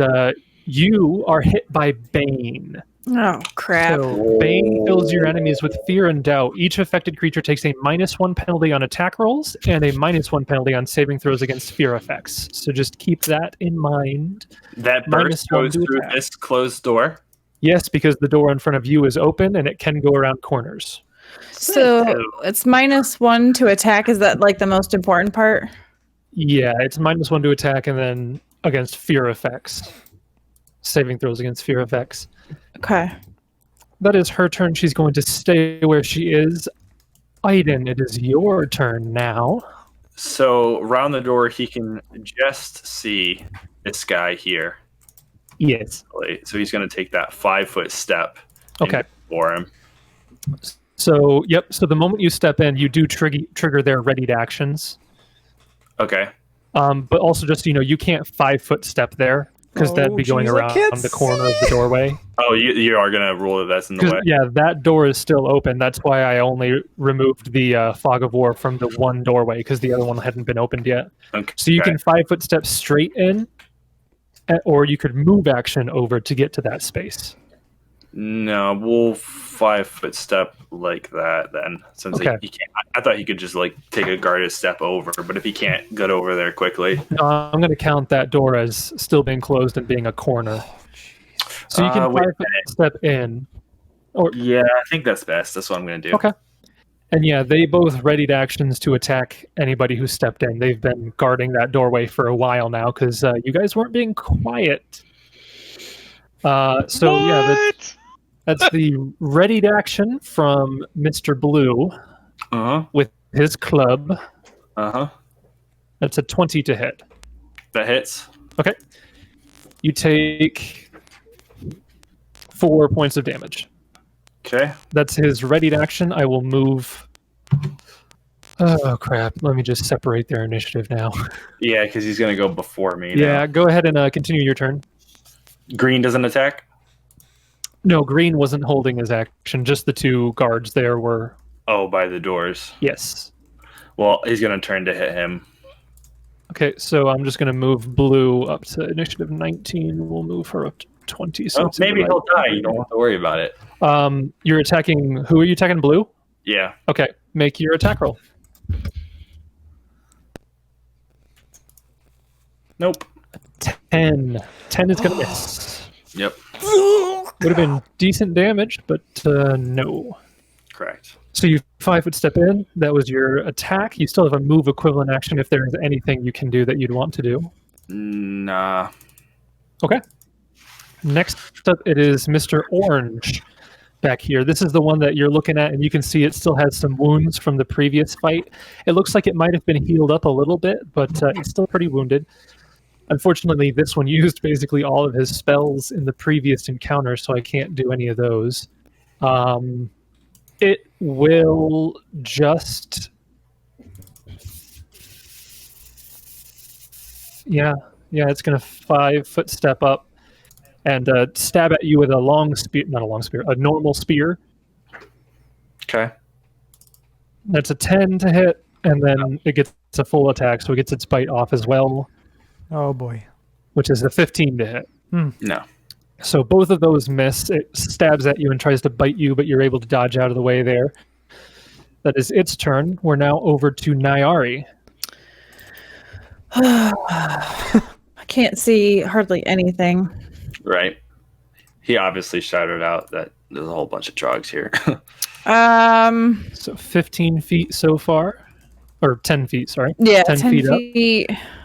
you are hit by Bane. Oh, crap. So Bane fills your enemies with fear and doubt. Each affected creature takes a -1 penalty on attack rolls and a -1 penalty on saving throws against fear effects. So just keep that in mind. That burst -1 goes to through attack. this closed door. Yes, because the door in front of you is open and it can go around corners. So it's -1 to attack. Is that like the most important part? Yeah, it's -1 to attack and then against fear effects. Saving throws against fear effects. Okay. That is her turn. She's going to stay where she is. Aiden, it is your turn now. So around the door, he can just see this guy here. Yes. So he's going to take that 5-foot step. Okay. For him. So, yep. So the moment you step in, you do trigger their readied actions. Okay. But also just, you can't 5-foot step there because that'd be going around the corner of the doorway. Oh, you are going to rule that that's in the way? Yeah, that door is still open. That's why I only removed the fog of war from the one doorway because the other one hadn't been opened yet. Okay. So you can 5-foot step straight in, or you could move action over to get to that space. No, we'll 5-foot step like that then. Since Okay. he can't, I thought he could just take a guarded step over, but if he can't get over there quickly, I'm going to count that door as still being closed and being a corner. So you can 5-foot step in. Yeah, I think that's best. That's what I'm going to do. Okay. And yeah, they both readied actions to attack anybody who stepped in. They've been guarding that doorway for a while now because you guys weren't being quiet. Yeah, that's the readied action from Mr. Blue with his club. That's a 20 to hit. That hits. Okay. You take 4 points of damage. Okay. That's his readied action. I will move. Oh, crap. Let me just separate their initiative now. Yeah, because he's going to go before me. Yeah, now. go ahead and continue your turn. Green doesn't attack? No, Green wasn't holding his action. Just the two guards there were. Oh, by the doors. Yes. Well, he's going to turn to hit him. Okay, so I'm just going to move Blue up to initiative 19. We'll move her up to 20. So maybe he'll die. You don't have to worry about it. You're attacking. Who are you attacking? Blue? Yeah. Okay, make your attack roll. Nope. 10. 10 is going to miss. Yep. Would have been decent damage, but no. Correct. So you 5-foot step in. That was your attack. You still have a move equivalent action if there is anything you can do that you'd want to do. Nah. Okay. Next up, it is Mr. Orange back here. This is the one that you're looking at, and you can see it still has some wounds from the previous fight. It looks like it might have been healed up a little bit, but it's still pretty wounded. Unfortunately, this one used basically all of his spells in the previous encounter, so I can't do any of those. It will just... Yeah, it's going to 5-foot step up and stab at you with a long spear, not a long spear, a normal spear. Okay. That's a 10 to hit, and then it gets a full attack, so it gets its bite off as well. Oh boy. Which is a 15 to hit. No. So both of those miss. It stabs at you and tries to bite you, but you're able to dodge out of the way there. That is its turn. We're now over to Nyari. I can't see hardly anything. Right. He obviously shouted out that there's a whole bunch of trogs here. So 15 feet so far. Or 10 feet, sorry. Yeah, 10 feet up.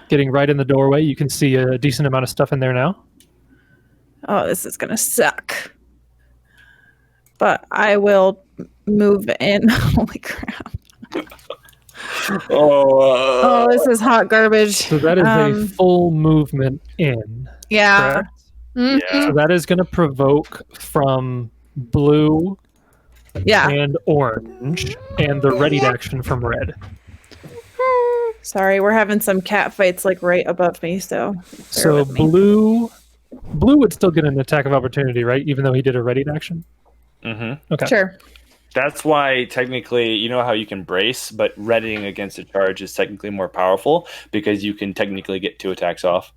Getting right in the doorway. You can see a decent amount of stuff in there now. Oh, this is gonna suck. But I will move in. Holy crap. Oh, this is hot garbage. So that is a full movement in. Yeah. Correct? Mm-hmm. Yeah. So that is going to provoke from blue and orange and the readied action from red. Sorry, we're having some cat fights right above me, so bear with me. Blue would still get an attack of opportunity, right? Even though he did a readied action? Mm-hmm. Okay. Sure. That's why technically, you know how you can brace, but readying against a charge is technically more powerful because you can technically get 2 attacks off.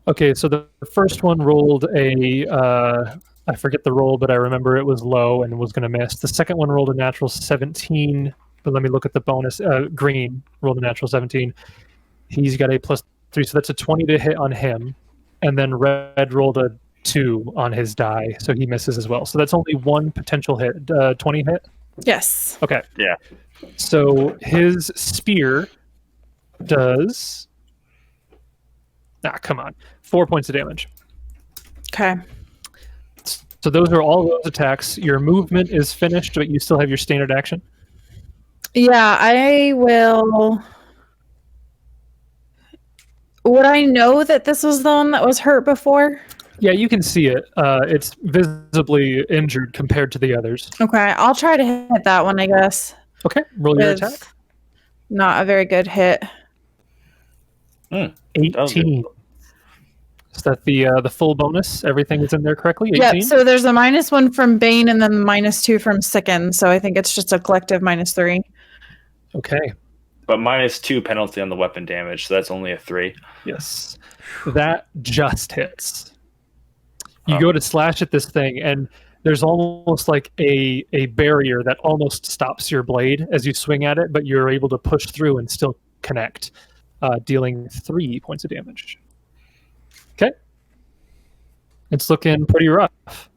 Okay, so the first one rolled a I forget the roll, but I remember it was low and was going to miss. The second one rolled a natural 17, but let me look at the bonus. Green rolled a natural 17. He's got a +3, so that's a 20 to hit on him. And then red rolled a 2 on his die, so he misses as well. So that's only one potential hit. 20 hit? Yes. Okay. Yeah. So his spear does... come on. 4 points of damage. Okay. So those are all those attacks. Your movement is finished, but you still have your standard action. Yeah, I will. Would I know that this was the one that was hurt before? Yeah, you can see it. It's visibly injured compared to the others. Okay, I'll try to hit that one, I guess. Okay, roll your With attack. Not a very good hit. 18. Is that the full bonus? Everything is in there correctly? 18? Yep, so there's a -1 from Bane and then -2 from Sicken, so I think it's just a collective -3. Okay. But -2 penalty on the weapon damage, so that's only a 3. Yes. That just hits. You go to slash at this thing, and there's almost like a barrier that almost stops your blade as you swing at it, but you're able to push through and still connect, dealing 3 points of damage. Okay. It's looking pretty rough.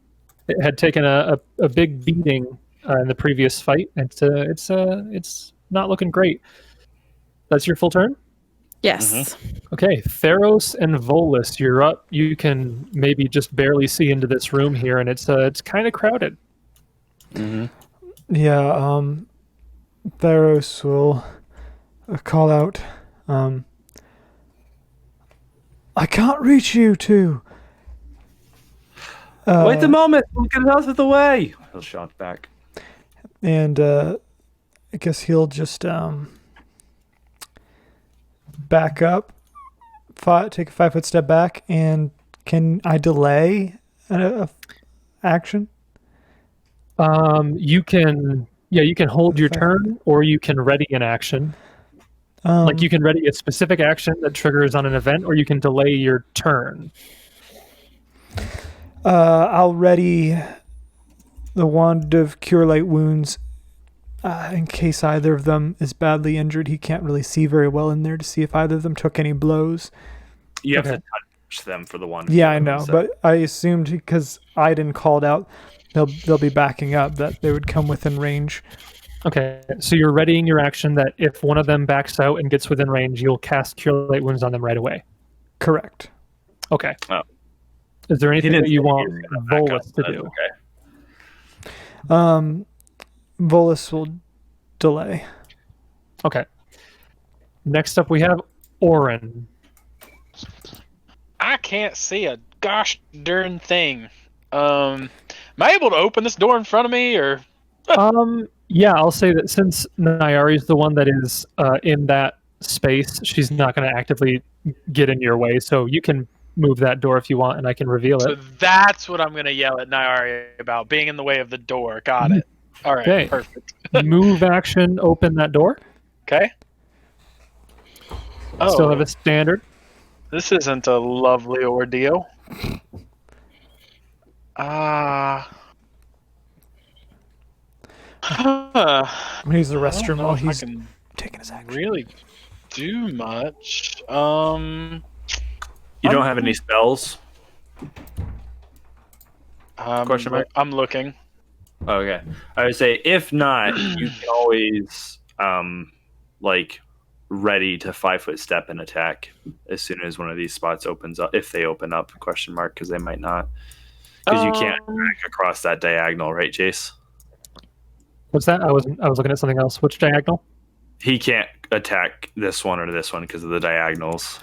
It had taken a big beating in the previous fight, and it's not looking great. That's your full turn? Yes. Okay, Theros and Volus, you're up. You can maybe just barely see into this room here, and it's kind of crowded. Yeah, Theros will call out, I can't reach you two. Wait a moment! Get out of the way! He'll shout back. And I guess he'll just back up, take a 5-foot step back, and can I delay a action? You can hold your turn, or you can ready an action. Like you can ready a specific action that triggers on an event, or you can delay your turn. I'll ready the Wand of Cure Light Wounds in case either of them is badly injured. He can't really see very well in there to see if either of them took any blows. You have to touch them for the one. Yeah, I know, but I assumed because Aiden called out, they'll be backing up, that they would come within range. Okay, so you're readying your action that if one of them backs out and gets within range, you'll cast Cure Light Wounds on them right away. Correct. Okay. Oh. Is there anything that you want Volus to do? Okay. Volus will delay. Okay. Next up, we have Orin. I can't see a gosh darn thing. Am I able to open this door in front of me, or? Yeah, I'll say that since Nayari is the one that is in that space, she's not going to actively get in your way, so you can move that door if you want, and I can reveal So it. that's what I'm going to yell at Nayari about, being in the way of the door. Got it. All right, Okay. perfect. Move action, open that door. Okay. Oh, Still have a standard. this isn't a lovely ordeal. He's the restroom while I he's can taking his action. really do much. You don't have any spells? Question mark? I'm looking. Okay. I would say, if not, you can always, ready to 5-foot step and attack as soon as one of these spots opens up. If they open up, question mark, because they might not. Because you can't attack across that diagonal, right, Jace? What's that? I was looking at something else. Which diagonal? He can't attack this one or this one because of the diagonals.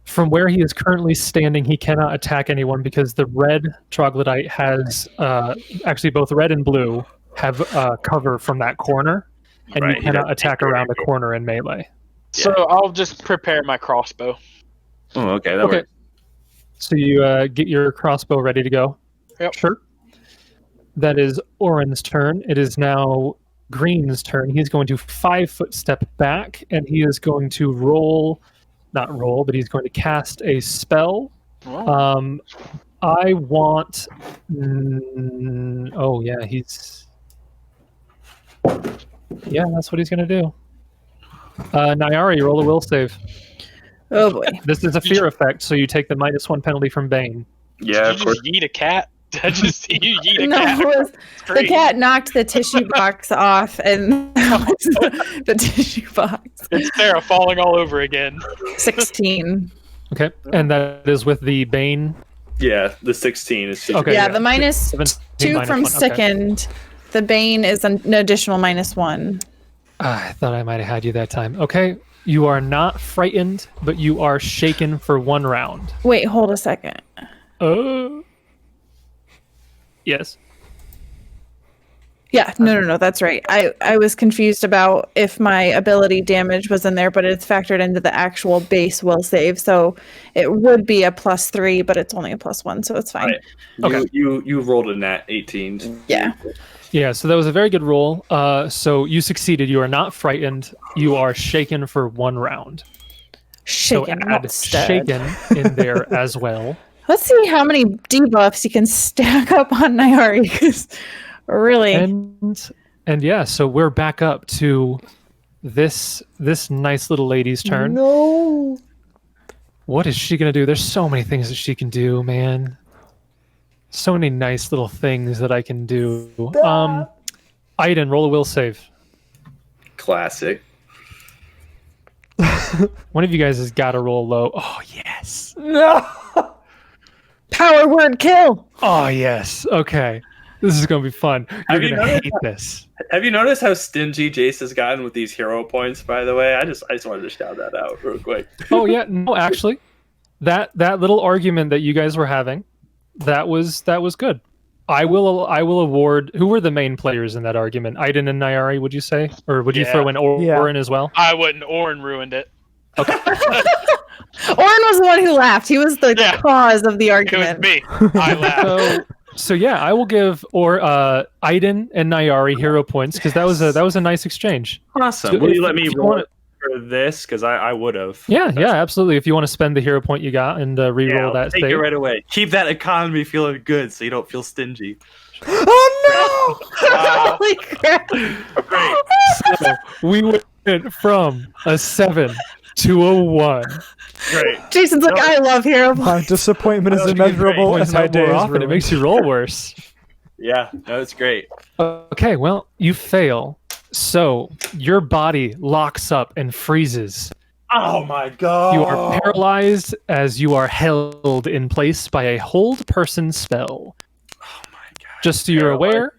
From where he is currently standing, he cannot attack anyone because the red troglodyte has actually both red and blue have cover from that corner, and Right, you cannot attack around a corner in melee. So I'll just prepare my crossbow. Oh, okay. That works. So you get your crossbow ready to go. Yep. Sure. That is Orin's turn. It is now Green's turn. He's going to 5-foot step back, and he is going to not roll, but he's going to cast a spell. Oh. I want. Oh yeah, Yeah, that's what he's gonna do. Nyari, roll a will save. Oh boy. This is a fear effect, so you take the -1 penalty from Bane. Yeah, Did you just yeet a cat? I just see you yeet a No, cat. the Great. cat knocked the tissue box off, and that was the tissue box. It's Sarah falling all over again. 16. Okay, and that is with the Bane. Yeah, the 16 is Okay. Yeah, the minus 17 2 minus from 1, okay. sickened. The Bane is an additional -1. I thought I might have had you that time. Okay, you are not frightened, but you are shaken for 1 round. Wait, hold a second. Yes. Yeah, no, that's right. I was confused about if my ability damage was in there, but it's factored into the actual base will save. So it would be a +3, but it's only a +1, so it's fine. Right. Okay. You rolled a nat 18. Yeah. Yeah, so that was a very good roll. So you succeeded. You are not frightened. You are shaken for 1 round. Shaken, so not add stunned. shaken in there as well. Let's see how many debuffs you can stack up on Nyari, because really. And yeah, so we're back up to this nice little lady's turn. No. What is she gonna do? There's so many things that she can do, man. So many nice little things that I can do. Aiden, roll a will save. Classic. One of you guys has got to roll low. Oh yes. No. Power word kill. Oh yes. Okay. This is gonna be fun. You're Have you gonna noticed hate this. Have you noticed how stingy Jace has gotten with these hero points, by the way? I just wanted to shout that out real quick. Oh yeah, no, actually, that little argument that you guys were having, that was good. I will award. Who were the main players in that argument? Aiden and Nyari, would you say, or would you Yeah. throw in Orin as well? I wouldn't. Orin ruined it. Orin was the one who laughed. He was the Yeah. cause of the It was argument. me. I laughed. So yeah, I will give Aiden and Nyari hero points because that was a nice exchange. Awesome. So Will if- you let me if you roll wanna- for this? Because I would have. Yeah, absolutely. If you want to spend the hero point you got and re-roll that take save. it right away. Keep that economy feeling good, so you don't feel stingy. Oh Holy crap. Great. So we went from a 7 to a 1. Great. Jason's like, I love hero no! My disappointment is That was immeasurable, Points and my out day more is often, it ruined. makes you roll worse. Yeah, no, it's great. Okay, well, you fail. So your body locks up and freezes. Oh my god. You are paralyzed as you are held in place by a hold person spell. Oh my god. Just so you're aware,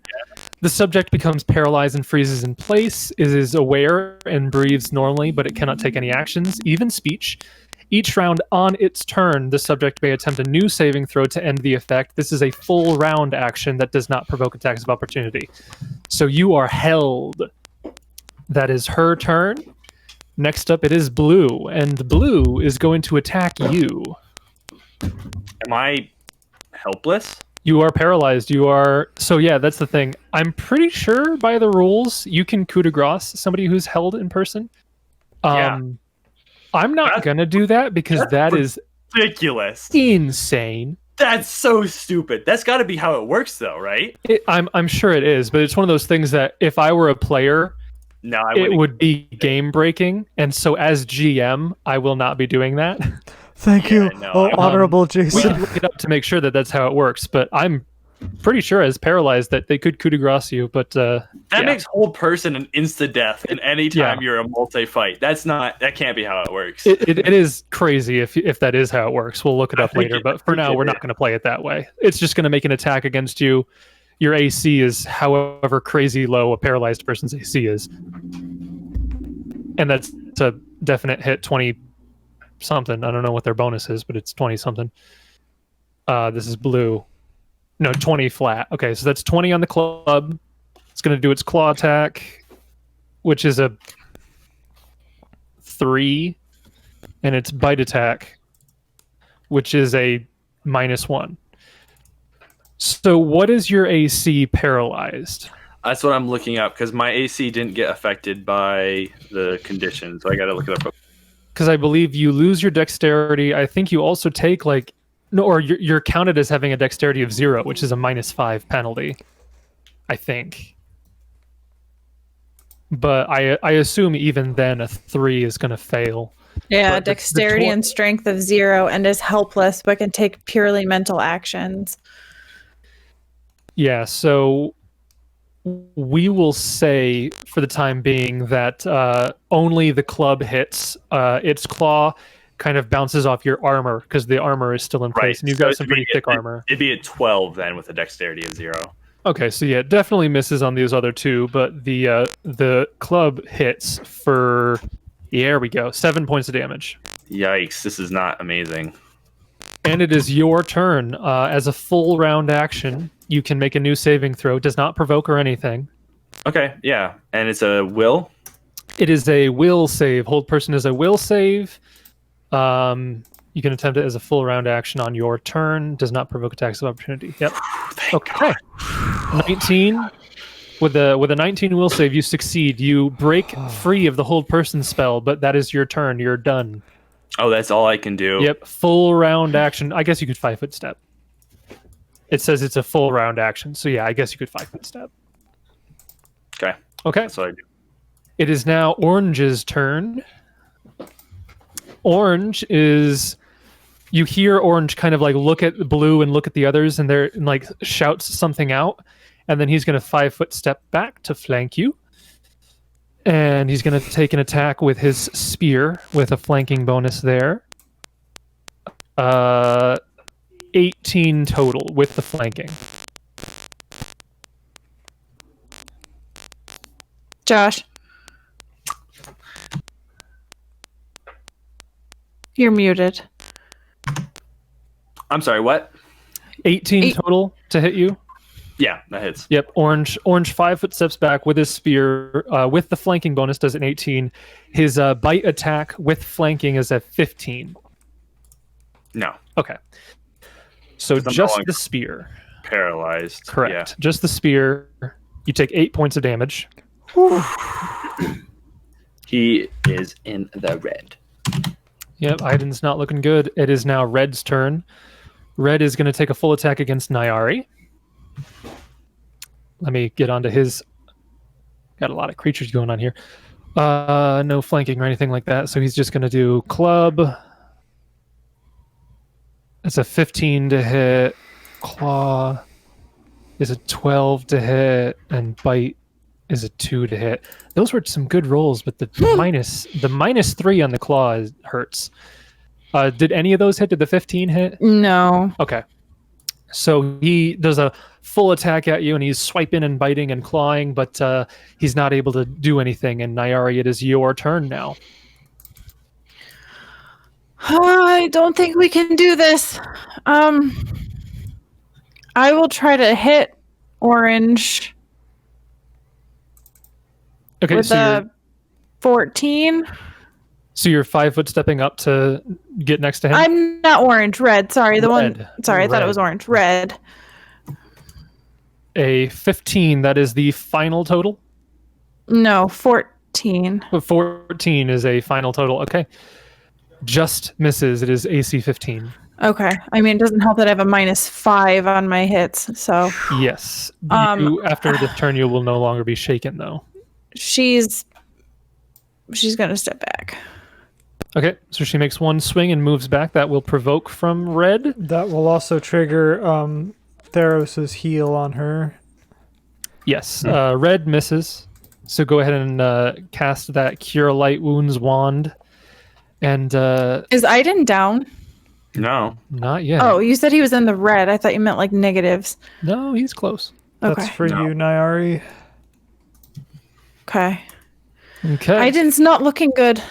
the subject becomes paralyzed and freezes in place. It is aware and breathes normally, but it cannot take any actions, even speech. Each round on its turn, the subject may attempt a new saving throw to end the effect. This is a full round action that does not provoke attacks of opportunity. So you are held. That is her turn. Next up, it is Blue, and Blue is going to attack you. Am I helpless? You are paralyzed. You are... So yeah, that's the thing. I'm pretty sure by the rules, you can coup de grace somebody who's held in person. Yeah. I'm not going to do that because that is Ridiculous. insane. That's so stupid. That's got to be how it works, though, right? I'm sure it is, but it's one of those things that if I were a player, No, I it wouldn't. would be game breaking. And so as GM, I will not be doing that. Thank you, no, oh, I'm- honorable We Jason. can look it up to make sure that that's how it works, but I'm pretty sure as paralyzed that they could coup de grace you, but That yeah. makes whole person an insta death in any time Yeah. you're a multi fight. That can't be how it works. It is crazy if that is how it works. We'll look it up think later, it- but for I think now, it we're not is. going to play it that way. It's just going to make an attack against you. Your AC is however crazy low a paralyzed person's AC is. And that's a definite hit, 20 something. I don't know what their bonus is, but it's 20 something. This is Blue. No, 20 flat. Okay, so that's 20 on the club. It's going to do its claw attack, which is a 3, and its bite attack, which is a -1. So what is your AC paralyzed? That's what I'm looking up because my AC didn't get affected by the condition, so I got to look it up. Because I believe you lose your dexterity. I think you also take like No, or you're counted as having a dexterity of 0, which is a -5 penalty, I think. But I assume even then a 3 is going to fail. Yeah, But the dexterity and strength of 0 and is helpless but can take purely mental actions. Yeah, so we will say for the time being that only the club hits. Its claw kind of bounces off your armor because the armor is still in place, Right. and you've got some pretty thick armor. It'd be a 12 then with a dexterity of 0. Okay, so yeah, it definitely misses on these other two, but the club hits for, there we go, 7 points of damage. Yikes! This is not amazing. And it is your turn. As a full round action, you can make a new saving throw. It does not provoke or anything. Okay, yeah, and it's a will. It is a will save. Hold person is a will save. You can attempt it as a full round action on your turn. Does not provoke attacks of opportunity. Yep. Okay. 19. With a 19 will save, you succeed. You break free of the hold person spell, but that is your turn. You're done. Oh, that's all I can do. Yep. Full round action. I guess you could 5-foot step. It says it's a full round action, so yeah, I guess you could 5-foot step. Okay. Okay. That's what I do. It is now Orange's turn. Orange is... You hear Orange kind of like look at Blue and look at the others, and they're like shouts something out, and then he's going to 5-foot step back to flank you. And he's going to take an attack with his spear with a flanking bonus there. 18 total with the flanking. Josh. You're muted. I'm sorry, what? 18 total to hit you. Yeah, that hits. Yep, Orange 5-foot steps back with his spear. With the flanking bonus, does an 18. His bite attack with flanking is a 15. No. Okay. So I'm just no the spear. Paralyzed. Correct. Just the spear. You take 8 points of damage. He is in the red. Yep, Iden's not looking good. It is now Red's turn. Red is going to take a full attack against Nyari. Let me get onto his... Got a lot of creatures going on here. No flanking or anything like that, so he's just going to do club. It's a 15 to hit. Claw is a 12 to hit, and bite is a 2 to hit. Those were some good rolls, but the -3 on the claw hurts. Did any of those hit? Did the 15 hit? No. Okay. So he does a full attack at you, and he's swiping and biting and clawing, but he's not able to do anything. And Nyari, it is your turn now. I don't think we can do this. I will try to hit Orange Okay, with a 14. So you're 5-foot stepping up to get next to him? I'm not Orange, Red. Sorry, the Red. one. Sorry, I thought it was Orange. Red. A 15, that is the final total? No, 14. 14 is a final total. Okay. Just misses. It is AC 15. Okay. I mean, it doesn't help that I have a -5 on my hits, so. Yes. After the turn, you will no longer be shaken, though. She's going to step back. Okay, so she makes one swing and moves back. That will provoke from Red. That will also trigger Theros' heal on her. Yes. Red misses. So go ahead and cast that Cure Light Wounds wand. And Is Iden down? No. Not yet. Oh, you said he was in the red. I thought you meant like negatives. No, he's close. Okay. That's for you, Nyari. Okay. Okay. Iden's not looking good.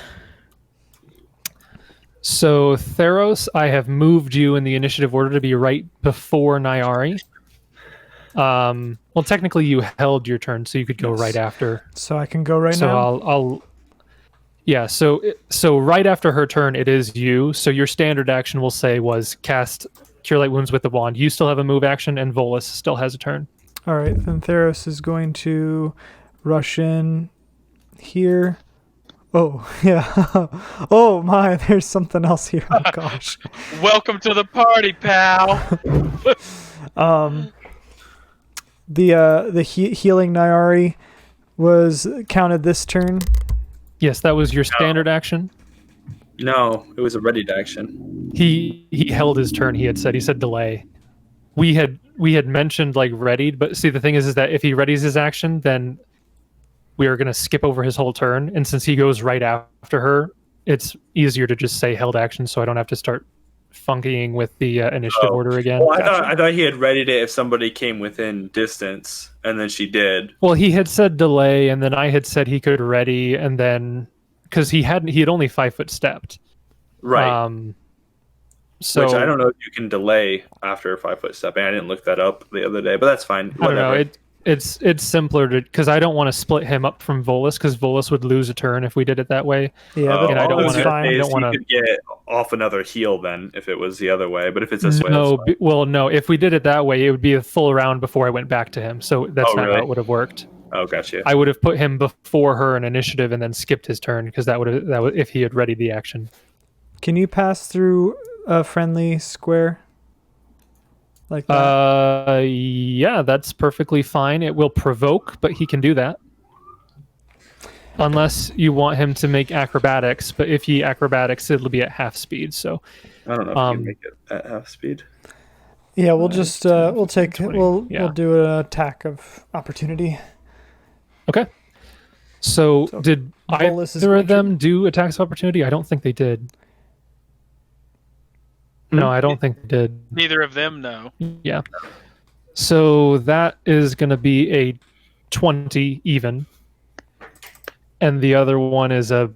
So, Theros, I have moved you in the initiative order to be right before Nyari. Well, technically, you held your turn, so you could go right after. So I can go right So now? I'll. Yeah. So right after her turn, it is you. So your standard action, we'll say, was cast Cure Light Wounds with the wand. You still have a move action, and Volus still has a turn. All right, then Theros is going to rush in here, Oh, yeah. Oh, my, there's something else here. Oh, gosh. Welcome to the party, pal. The healing Nyari was counted this turn. Yes, that was your standard action. No, it was a readied action. He held his turn. He said delay. We had mentioned like readied, but see the thing is that if he readies his action, then we are going to skip over his whole turn, and since he goes right after her, it's easier to just say held action, so I don't have to start funkying with the initiative order again. Well, I thought he had readied it if somebody came within distance, and then she did. Well, he had said delay, and then I had said he could ready, and then because he had only 5 foot stepped, right? So which I don't know if you can delay after a 5 foot step. I didn't look that up the other day, but that's fine. Whatever. I don't know. It's simpler to because I don't want to split him up from Volus because Volus would lose a turn if we did it that way. Yeah, and I don't want to. I don't want to get off another heal then if it was the other way. But if it's this way, no. If we did it that way, it would be a full round before I went back to him. So that's not how it would have worked. Oh, gotcha. I would have put him before her in initiative and then skipped his turn because that would if he had readied the action. Can you pass through a friendly square? Like that? Yeah, that's perfectly fine. It will provoke, but he can do that. Unless you want him to make acrobatics, but if he acrobatics, it'll be at half speed. So I don't know if you can make it at half speed. Yeah, we'll just we'll do an attack of opportunity. Okay. So did either of them do attacks of opportunity? I don't think they did. No, I don't think they did. Neither of them, no. Yeah. So that is going to be a 20 even. And the other one is a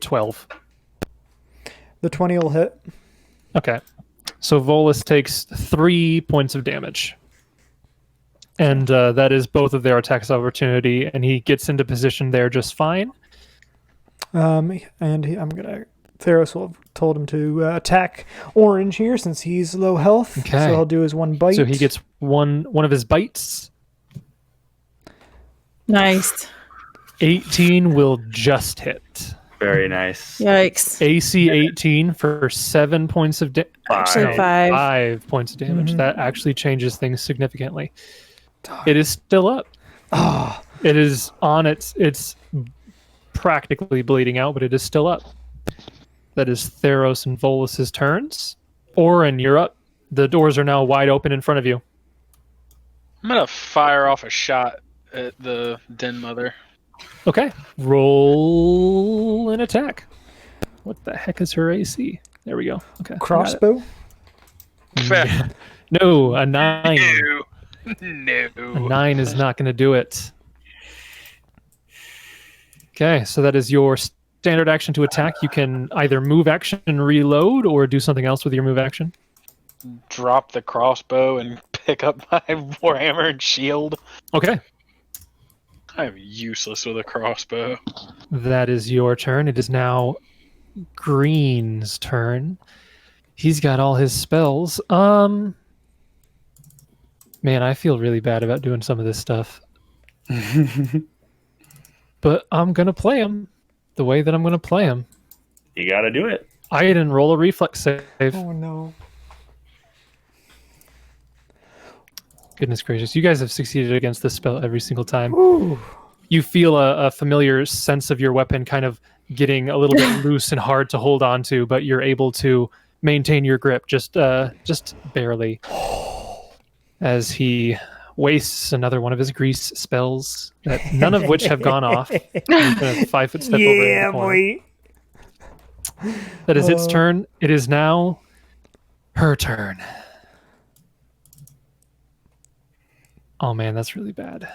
12. The 20 will hit. Okay. So Volus takes 3 points of damage. And that is both of their attacks of opportunity, and he gets into position there just fine. I'm going to... Theros will have told him to attack Orange here since he's low health. Okay. So he'll do his one bite. So he gets one of his bites. Nice. 18 will just hit. Very nice. Yikes. AC 18 for 7 points of damage. Actually, 5. 5 points of damage. That actually changes things significantly. It is still up. It is on it's practically bleeding out, but it is still up. That is Theros and Volus' turns. Orin, you're up. The doors are now wide open in front of you. I'm going to fire off a shot at the Den Mother. Okay. Roll an attack. What the heck is her AC? There we go. Okay. Crossbow? No, a 9. No. A 9 is not going to do it. Okay, so that is your standard action to attack. You can either move action and reload or do something else with your move action. Drop the crossbow and pick up my warhammer and shield. Okay. I'm useless with a crossbow. That is your turn. It is now Green's turn. He's got all his spells. Man, I feel really bad about doing some of this stuff. But I'm going to play him the way that I'm going to play him. You got to do it. I didn't roll a reflex save. Oh, no. Goodness gracious. You guys have succeeded against this spell every single time. Ooh. You feel a familiar sense of your weapon kind of getting a little bit loose and hard to hold on to, but you're able to maintain your grip just barely. As he wastes another one of his grease spells, that none of which have gone off. He's gonna 5 foot step over in the corner. Boy. That is its turn. It is now her turn. Oh man, that's really bad.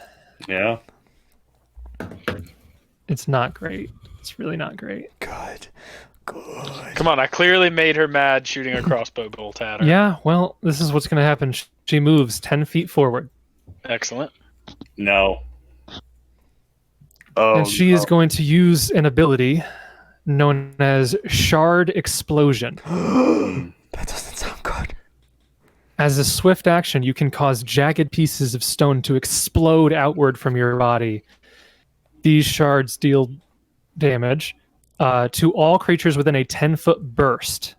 Yeah. It's not great. It's really not great. Good. Come on, I clearly made her mad shooting a crossbow bolt at her. Yeah, well, this is what's going to happen. She moves 10 feet forward. Excellent. No. Oh, and she is going to use an ability known as Shard Explosion. That doesn't sound good. As a swift action, you can cause jagged pieces of stone to explode outward from your body. These shards deal damage to all creatures within a 10-foot burst.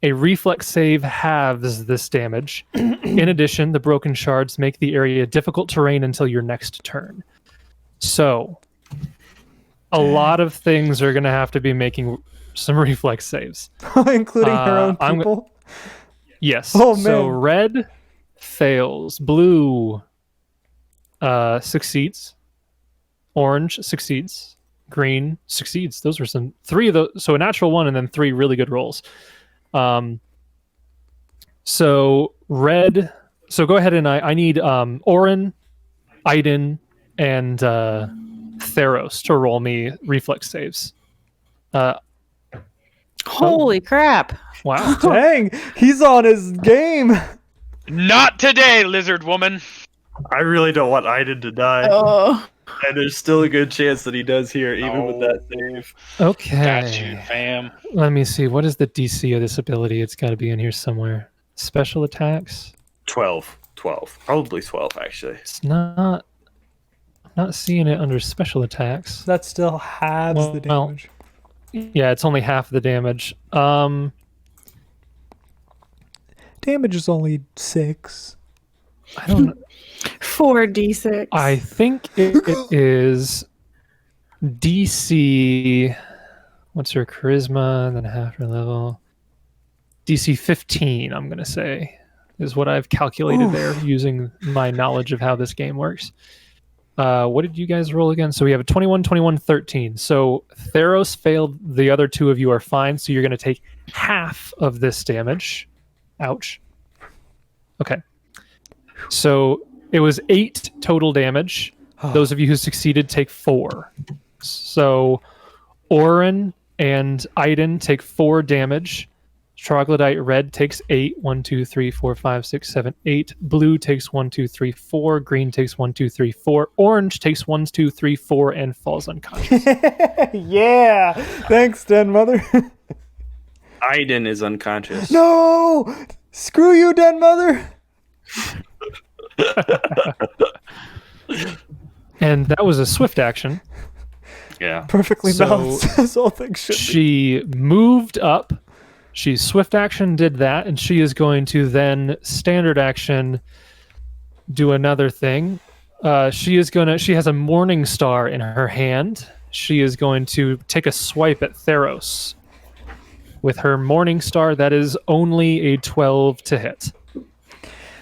A reflex save halves this damage. In addition, the broken shards make the area difficult terrain until your next turn. So, a lot of things are going to have to be making some reflex saves. Including her own people? Yes. Oh, So, man. red fails. Blue succeeds. Orange succeeds. Green succeeds. Those were three of those. So, a natural one and then 3 really good rolls. So red. So go ahead and I need Orin, Aiden, and Theros to roll me reflex saves. Holy crap. Wow. Dang, he's on his game. Not today, lizard woman. I really don't want Aiden to die. Oh. And there's still a good chance that he does here, even with that save. Okay. Got you, fam. Let me see. What is the DC of this ability? It's got to be in here somewhere. Special attacks. 12. Probably 12, actually. It's not. I'm not seeing it under special attacks. That still halves the Well, damage. Yeah, it's only half the damage. Damage is only 6. I don't know. 4d6. I think it is DC. What's her charisma? And then half her level. DC 15, I'm going to say, is what I've calculated there using my knowledge of how this game works. What did you guys roll again? So we have a 21, 21, 13. So Theros failed. The other 2 of you are fine. So you're going to take half of this damage. Ouch. Okay. So it was 8 total damage. Those of you who succeeded take 4. So Orin and Aiden take 4 damage. Troglodyte red takes 8. 1, 2, 3, 4, 5, 6, 7, 8. Blue takes 1, 2, 3, 4. Green takes 1, 2, 3, 4. Orange takes 1, 2, 3, 4 and falls unconscious. Yeah. Thanks, Den Mother. Aiden is unconscious. No! Screw you, Den Mother. And that was a swift action. Yeah. Perfectly So balanced. This whole thing should be. She moved up. She swift action did that, and she is going to then standard action do another thing. She has a morning star in her hand. She is going to take a swipe at Theros. With her morning star, that is only a 12 to hit.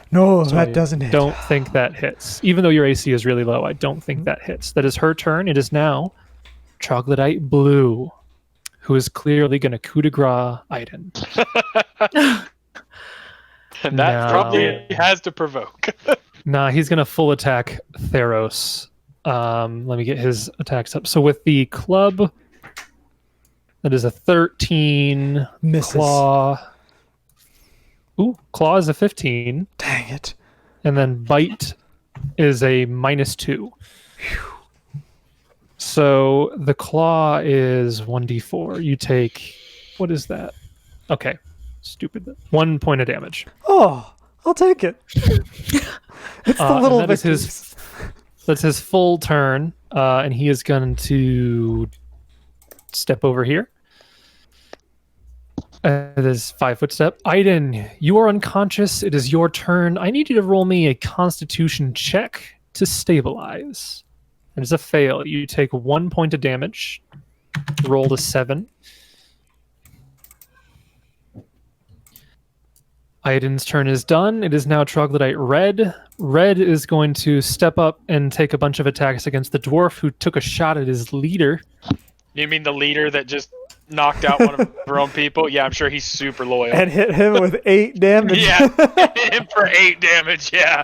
No, So that I doesn't hit. Don't think that hits. Even though your AC is really low, I don't think that hits. That is her turn. It is now Troglodyte Blue, who is clearly going to coup de grace Aiden. And that No. probably has to provoke. Nah, he's going to full attack Theros. Let me get his attacks up. So with the club, that is a 13. Misses. Claw. Ooh, claw is a 15. Dang it. And then bite is a -2. So the claw is 1d4. You take, what is that? Okay, stupid. 1 point of damage. Oh, I'll take it. It's the little and that is victories. that's his full turn, and he is going to step over here. It is 5-foot step. Aiden, you are unconscious. It is your turn. I need you to roll me a Constitution check to stabilize. It is a fail. You take 1 point of damage. Roll a 7. Aiden's turn is done. It is now Troglodyte Red. Red is going to step up and take a bunch of attacks against the dwarf who took a shot at his leader. You mean the leader that just knocked out one of her own people? Yeah, I'm sure he's super loyal. And hit him with 8 damage. Yeah, hit him for 8 damage, yeah.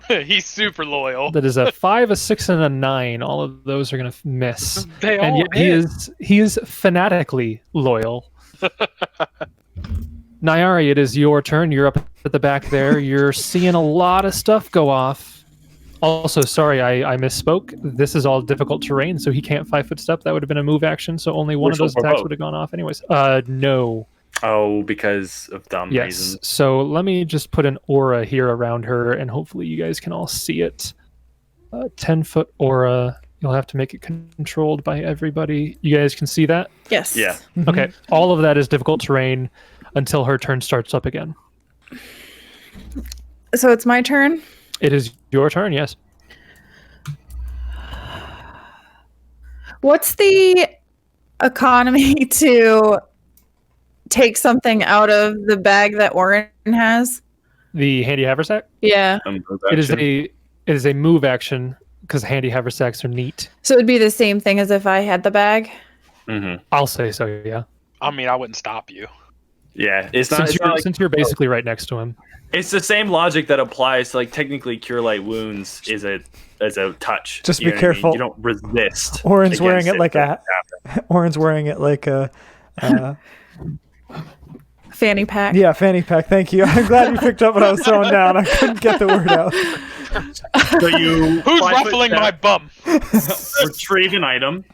He's super loyal. That is a 5, a 6, and a 9. All of those are going to miss. They And all yet he is fanatically loyal. Nyari, it is your turn. You're up at the back there. You're seeing a lot of stuff go off. Also, sorry, I misspoke. This is all difficult terrain, so he can't 5-foot step. That would have been a move action, so only one of those attacks would have gone off anyways. No. Oh, because of dumb Yes. reasons. So let me just put an aura here around her, and hopefully you guys can all see it. 10-foot aura You'll have to make it controlled by everybody. You guys can see that? Yes. Yeah. Okay. All of that is difficult terrain until her turn starts up again. So it's my turn. It is your turn, yes. What's the economy to take something out of the bag that Oren has? The handy haversack? Yeah. It is a move action because handy haversacks are neat. So it'd be the same thing as if I had the bag? Mm-hmm. I'll say so, yeah. I mean, I wouldn't stop you. Yeah, it's not. Since you're basically right next to him. It's the same logic that applies to, like, technically cure light wounds is a touch. Just You be know what I mean? careful. You don't resist. Oren's wearing against it like a. Oren's wearing it like a. Fanny pack. Yeah, fanny pack. Thank you. I'm glad you picked up what I was throwing down. I couldn't get the word out. So you Who's ruffling my bum? retrieve an item,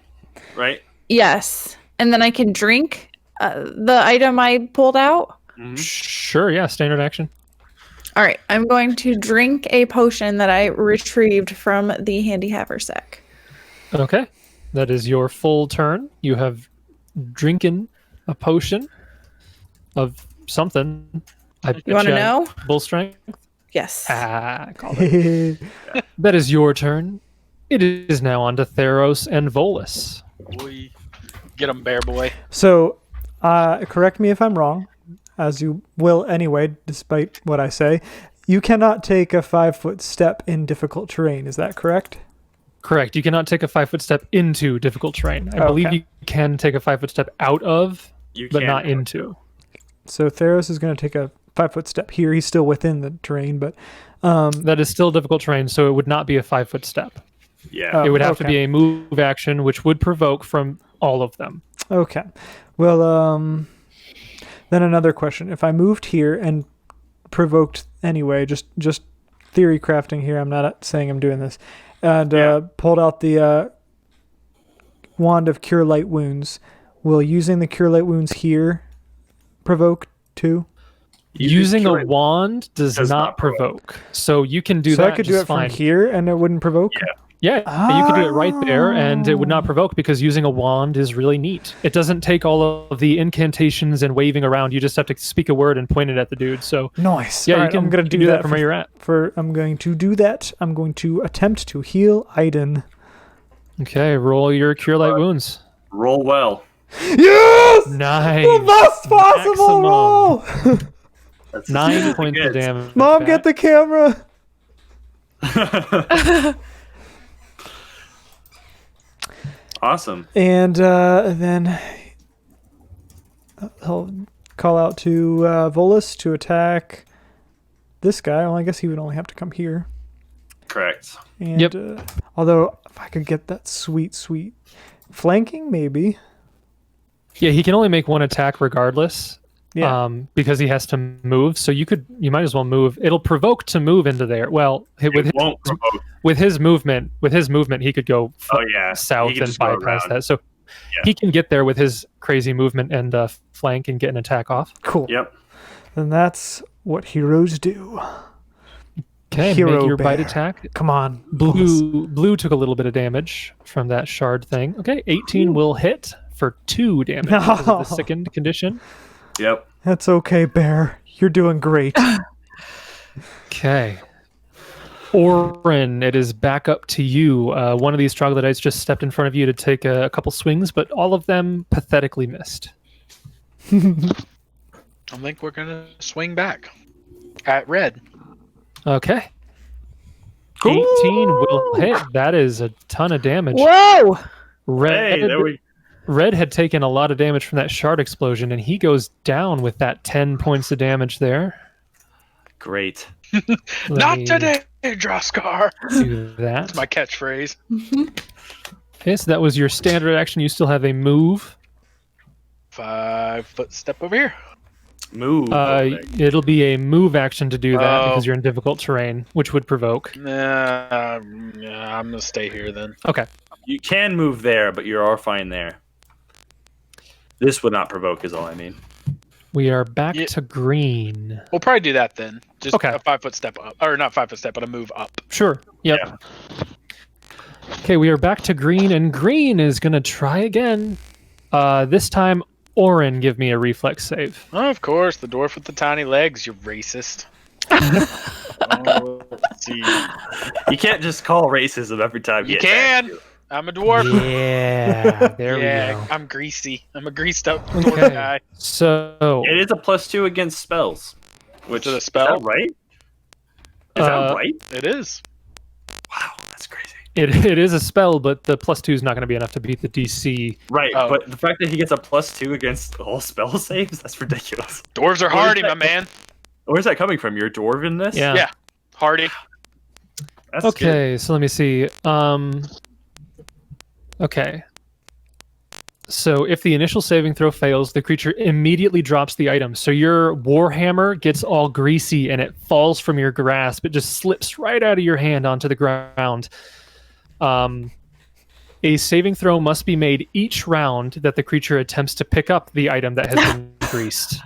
right? Yes. And then I can drink the item I pulled out? Mm-hmm. Sure, yeah, standard action. All right. I'm going to drink a potion that I retrieved from the handy haversack. Okay. That is your full turn. You have drinking a potion of something. You want to know? Bull strength? Yes. Called it. That is your turn. It is now on to Theros and Volus. Boy. Get him, bear boy. So, correct me if I'm wrong, as you will anyway, despite what I say. You cannot take a 5-foot step in difficult terrain. Is that correct? Correct. You cannot take a 5-foot step into difficult terrain. I believe you can take a 5-foot step out of, but not into. So Theros is going to take a 5-foot step here. He's still within the terrain, but that is still difficult terrain, so it would not be a 5-foot step. Yeah. It would have to be a move action, which would provoke from all of them. Okay. Well, then another question. If I moved here and provoked anyway, just theory crafting here, I'm not saying I'm doing this, and pulled out the wand of Cure Light Wounds, will using the Cure Light Wounds here provoke too? Using a wand does not provoke. So you can do that. So I could do it fine. from here and it wouldn't provoke? Yeah, you could do it right there and it would not provoke because using a wand is really neat. It doesn't take all of the incantations and waving around. You just have to speak a word and point it at the dude. So nice. Yeah, All you right, can, I'm gonna do that from where you're at. I'm going to do that. I'm going to attempt to heal Aiden. Okay, roll your Cure Light Wounds. Roll well. Yes! Nice. The best possible roll! That's 9 points of damage. Mom, back. get the camera! Awesome. And then I'll call out to Volus to attack this guy. Well, I guess he would only have to come here. Correct. And although if I could get that sweet flanking, maybe. Yeah, he can only make one attack regardless. Yeah. Because he has to move. So you might as well move. It'll provoke to move into there. Well, with his movement, he could go south and bypass that. So he can get there with his crazy movement and flank and get an attack off. Cool. Yep. Then that's what heroes do. Okay, Hero make your bear. bite attack. Come on. Blue took a little bit of damage from that shard thing. Okay, 18 will hit for 2 damage because of the sickened condition. Yep. That's okay, Bear. You're doing great. Okay. Oren, it is back up to you. One of these troglodytes just stepped in front of you to take a couple swings, but all of them pathetically missed. I think we're going to swing back at red. Okay. 18 will hit. That is a ton of damage. Whoa! Red had taken a lot of damage from that shard explosion, and he goes down with that 10 points of damage there. Great. Not today, Droskar. Do that. That's my catchphrase. Okay, so that was your standard action. You still have a move. 5-foot step over here. Move. It'll be a move action to do that because you're in difficult terrain, which would provoke. I'm going to stay here then. Okay. You can move there, but you are fine there. This would not provoke, is all I mean. We are back to green. We'll probably do that then. Just Okay. a 5-foot step up. Or not 5-foot step, but a move up. Sure. Yep. Yeah. Okay, we are back to green, and green is going to try again. This time, Orin, give me a reflex save. Oh, of course, the dwarf with the tiny legs. You racist. Oh, let's see. You can't just call racism every time You get can. attacked. I'm a dwarf. Yeah, there we go. I'm greasy. I'm a greased up dwarf guy. So It is a +2 against spells. Which Is it a spell? Is that right? Is that right? It is. Wow, that's crazy. it is a spell, but the +2 is not going to be enough to beat the DC. Right, Oh. but the fact that he gets a +2 against all spell saves, that's ridiculous. Dwarves are Where's hardy, that- my man. Where's that coming from? Your dwarvenness? Yeah. Yeah, hardy. That's good. Okay, so let me see. Okay. So if the initial saving throw fails, the creature immediately drops the item. So your warhammer gets all greasy and it falls from your grasp. It just slips right out of your hand onto the ground. A saving throw must be made each round that the creature attempts to pick up the item that has been greased.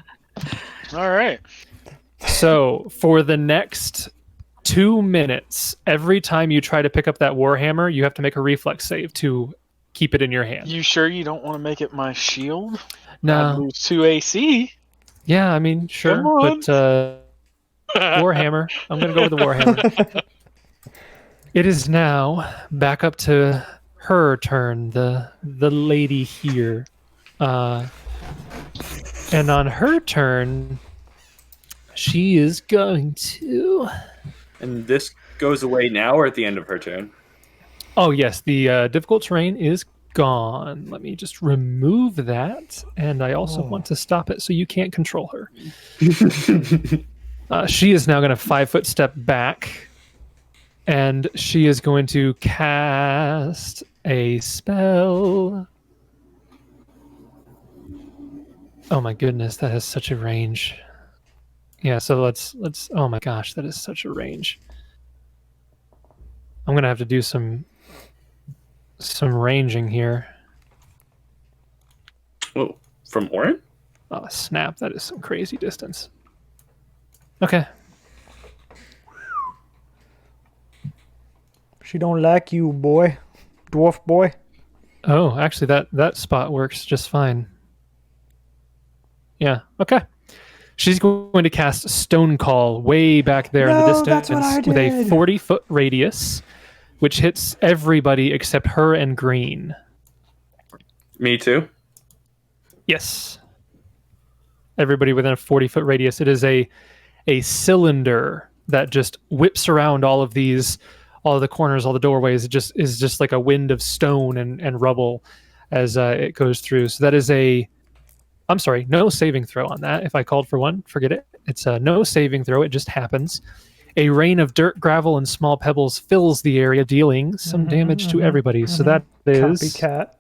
All right. So for the next 2 minutes, every time you try to pick up that warhammer, you have to make a reflex save to keep it in your hand. You sure you don't want to make it my shield? I'd No. lose 2 AC. Yeah, I mean, sure. Come on. But warhammer. I'm going to go with the warhammer. It is now back up to her turn, the lady here. And on her turn, she is going to... And this goes away now or at the end of her turn? Oh, yes, the difficult terrain is gone. Let me just remove that. And I also want to stop it so you can't control her. She is now going to 5-foot step back. And she is going to cast a spell. Oh my goodness, that has such a range. Yeah, so let's oh my gosh, that is such a range. I'm gonna have to do some ranging here. Oh, from Orin? Oh snap, that is some crazy distance. Okay. She don't like you, boy. Dwarf boy. Oh, actually that spot works just fine. Yeah, okay. She's going to cast Stone Call way back there in the No, that's what I distance with a did. 40-foot radius, which hits everybody except her and green. Me too. Yes. Everybody within a 40-foot radius. It is a cylinder that just whips around all of the corners, all the doorways. It just is just like a wind of stone and rubble as it goes through. So that is I'm sorry, no saving throw on that. If I called for one, forget it. It's a no saving throw. It just happens. A rain of dirt, gravel, and small pebbles fills the area, dealing some damage to everybody. So that is Copycat.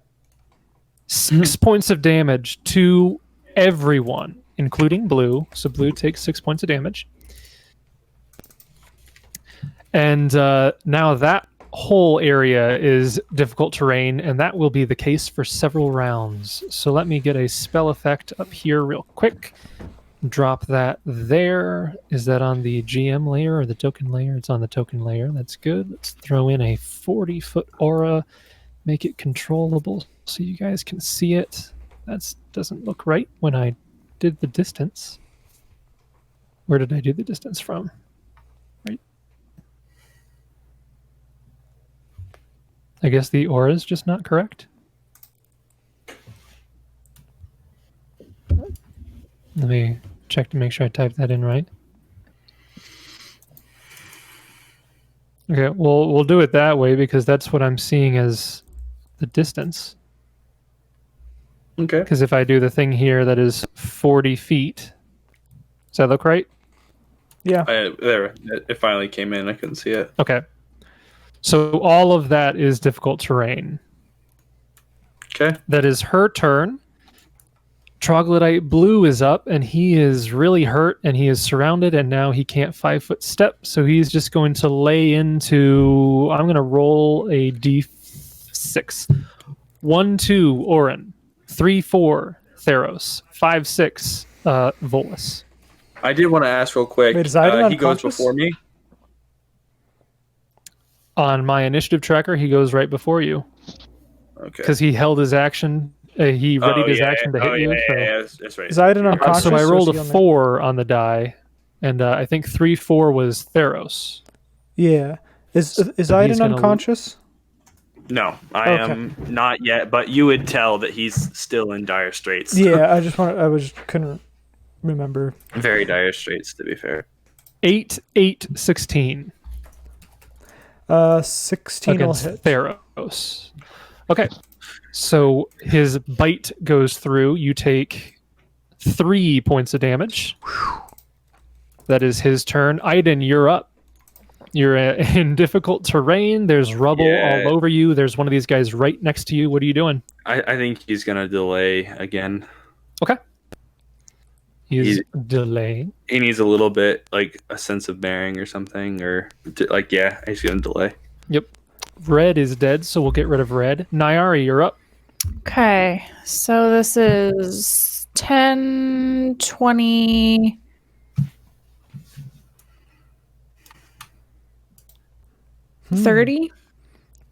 6 points of damage to everyone, including Blue. So Blue takes 6 points of damage. And now that whole area is difficult terrain, and that will be the case for several rounds. So let me get a spell effect up here real quick. Drop that there. Is that on the GM layer or the token layer? It's on the token layer. That's good. Let's throw in a 40-foot aura. Make it controllable so you guys can see it. That doesn't look right when I did the distance. Where did I do the distance from? Right. I guess the aura is just not correct. Let me check to make sure I typed that in right. Okay, well, we'll do it that way because that's what I'm seeing as the distance. Okay. Because if I do the thing here that is 40 feet, does that look right? Yeah. There, it finally came in. I couldn't see it. Okay. So all of that is difficult terrain. Okay. That is her turn. Troglodyte Blue is up, and he is really hurt, and he is surrounded, and now he can't 5-foot step, so he's just going to lay into... I'm going to roll a d6. 1, 2, Orin. 3, 4, Theros. 5, 6, Volus. I did want to ask real quick. Wait, is Item he goes unconscious? before me. On my initiative tracker, he goes right before you Okay. because he held his action. He readied his action to hit you. Yeah, that's right. Is Aiden unconscious? So I or is rolled he a on the- 4 on the die, and I think 3-4 was Theros. Yeah. Is he's Aiden gonna unconscious? No, I am not yet, but you would tell that he's still in dire straits. Yeah, couldn't remember. Very dire straits, to be fair. 8, 8, 16 16 will against hit. Theros. Okay, so his bite goes through. You take 3 points of damage. That is his turn. Aiden, you're up. You're in difficult terrain. There's rubble all over you. There's one of these guys right next to you. What are you doing? I think he's going to delay again. Okay. He's delaying. He needs a little bit, like, a sense of bearing or something. Or, like, yeah, he's going to delay. Yep. Red is dead, so we'll get rid of Red. Nyari, you're up. Okay, so this is 10, 20. Hmm. 30?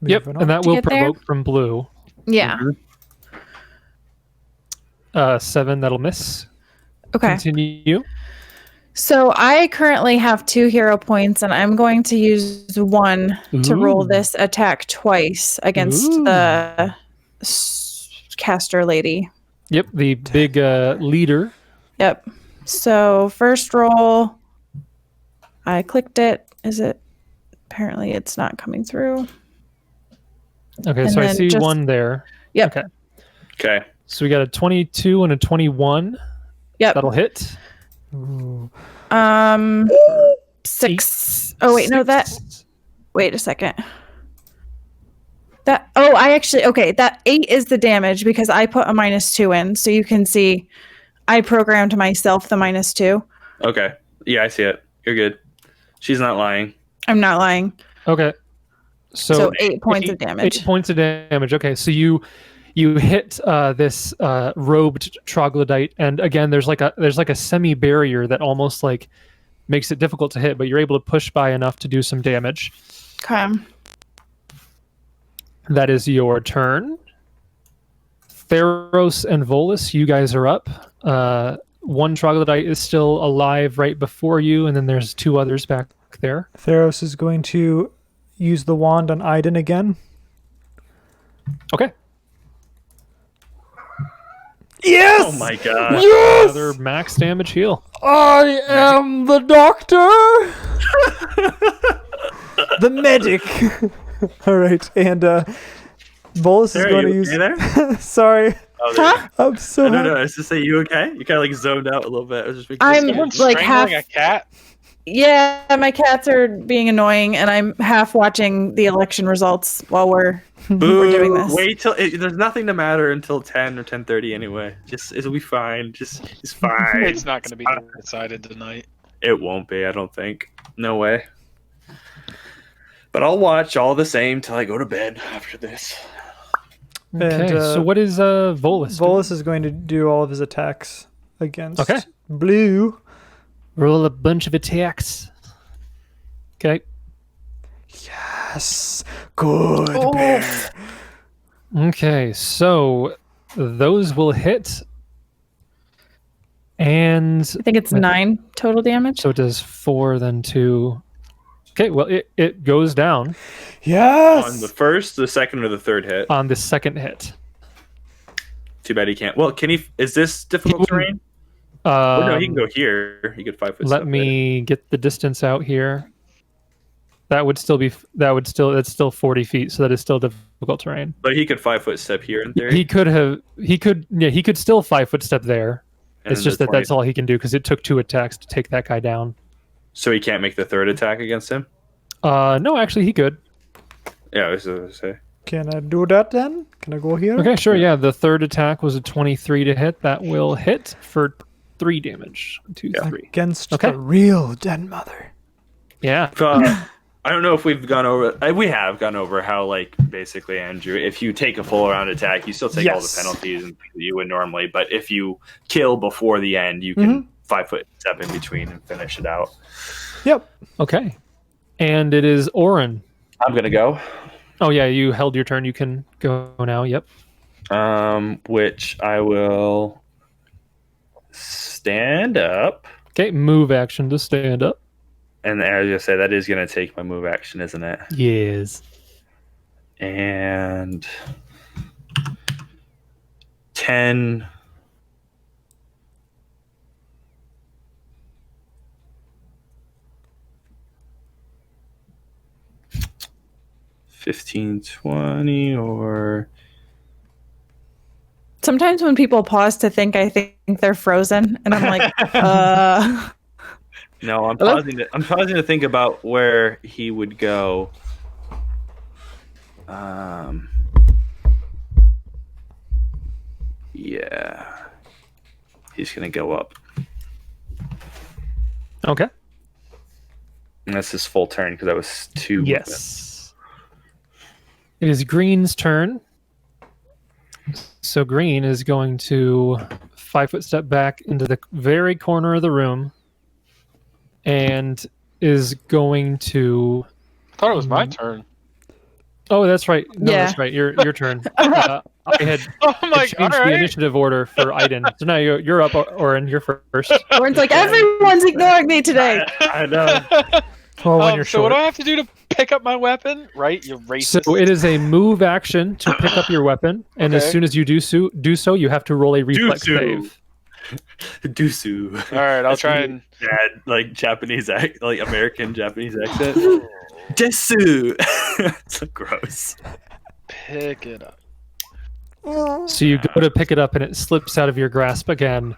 Yep, Moving on. and that To will get there? provoke from blue. Yeah. 7, that'll miss. Okay. Continue. So I currently have 2 hero points, and I'm going to use 1 to roll Ooh. this attack twice against Ooh. the caster lady. Yep, the big leader. Yep. So first roll, I clicked it. Is it? Apparently it's not coming through. Okay, And so I then see just- 1 there. Yep. Okay, Okay. so we got a 22 and a 21. Yep. That'll hit. Ooh. 6. Oh wait, no, that. Wait a second. That that 8 is the damage because I put a -2 in, so you can see I programmed myself the -2. Okay. Yeah, I see it. You're good. She's not lying. I'm not lying. Okay. So 8 points of damage. 8 points of damage. Okay, so you hit this robed troglodyte, and again, there's like a semi barrier that almost like makes it difficult to hit, but you're able to push by enough to do some damage. Okay. That is your turn. Theros and Volus, you guys are up. 1 troglodyte is still alive right before you, and then there's 2 others back there. Theros is going to use the wand on Aiden again. Okay. Yes! Oh my god. Yes! Another max damage heal. I am the doctor! The medic! Alright, and Bolus is Sarah, going to you use... okay there? Sorry. Oh, there. Huh? I'm so No, I was just saying, you okay? You kind of like zoned out a little bit. I was just making I'm- Someone's like strangling half- a cat. Yeah, my cats are being annoying, and I'm half watching the election results while we're doing this. Wait till there's nothing to matter until 10 or 10:30 anyway. Just it'll be fine. It's fine. It's not going to be decided tonight. It won't be. I don't think. No way. But I'll watch all the same till I go to bed after this. Okay, And, so what is Volus? doing? Volus is going to do all of his attacks against Okay. Blue. Roll a bunch of attacks. Okay. Yes. Good Oh. bear. Okay, so those will hit. And I think it's 9 total damage. so it does 4, then 2. Okay, well, it goes down Yes. On the first, the second, or the third hit. on the second hit. Too bad he can't. Well, can he? Is this difficult terrain? Oh, no, he can go here. He could 5 foot. Let step me get the distance out here. That's still 40 feet, so that is still difficult terrain. But he could 5 foot step here in theory. He could still 5 foot step there. and It's then just the that 20 that's all he can do because it took 2 attacks to take that guy down. So he can't make the third attack against him. No, actually he could. Yeah, I was gonna say. Can I do that then? Can I go here? Okay, sure, yeah. The third attack was a 23 to hit. That will hit for 3 damage. 2, 3. Against Okay. the real den mother. Yeah. I don't know if we've gone over. We have gone over how, like, basically, Andrew, if you take a full round attack, you still take all the Yes. penalties and things that you would normally. But if you kill before the end, you can 5 foot step in between and finish it out. Yep. Okay. And it is Orin. I'm gonna go. Oh yeah, you held your turn. You can go now. Yep. Which I will stand up. Okay, move action to stand up. And as I say, that is gonna take my move action, isn't it? Yes. And 10. 15, 20, or Sometimes when people pause to think, I think they're frozen, and I'm like, no, I'm Hello? pausing to think about where he would go. Yeah, he's gonna go up, Okay. and that's his full turn because that was 2. Yes. It is Green's turn. So Green is going to 5-foot step back into the very corner of the room and is going to. I thought it was my turn. Oh, that's right. No, Yeah. that's right. Your turn. I had I'm like, changed all the right. initiative order for Aiden. So now you're up, Oren. You're first. Orin's like, everyone's ignoring me today. I know. Well, when you're So what short. do I have to do to pick up my weapon? Right, you racist. So it is a move action to pick up your weapon, and as Okay. soon as you do so, you have to roll a reflex Do-so. save. Dusu. All right, I'll try and. Bad, like Japanese, like American Japanese accent. Desu. So gross. Pick it up. So you go to pick it up, and it slips out of your grasp again.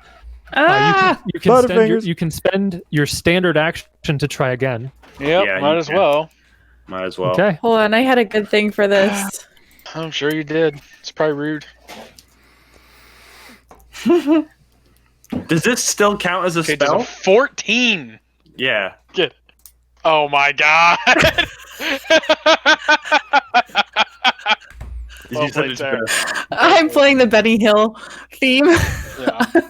You can Butterfingers. you can spend your standard action to try again. Yep, Yeah, might you as can. well. Might as well. Okay. Hold on, I had a good thing for this. I'm sure you did. It's probably rude. Does this still count as a Okay, does spell? a 14. Yeah. Get. Oh my god. Did Well you send played, it Sarah. to I'm playing the Benny Hill theme. Yeah.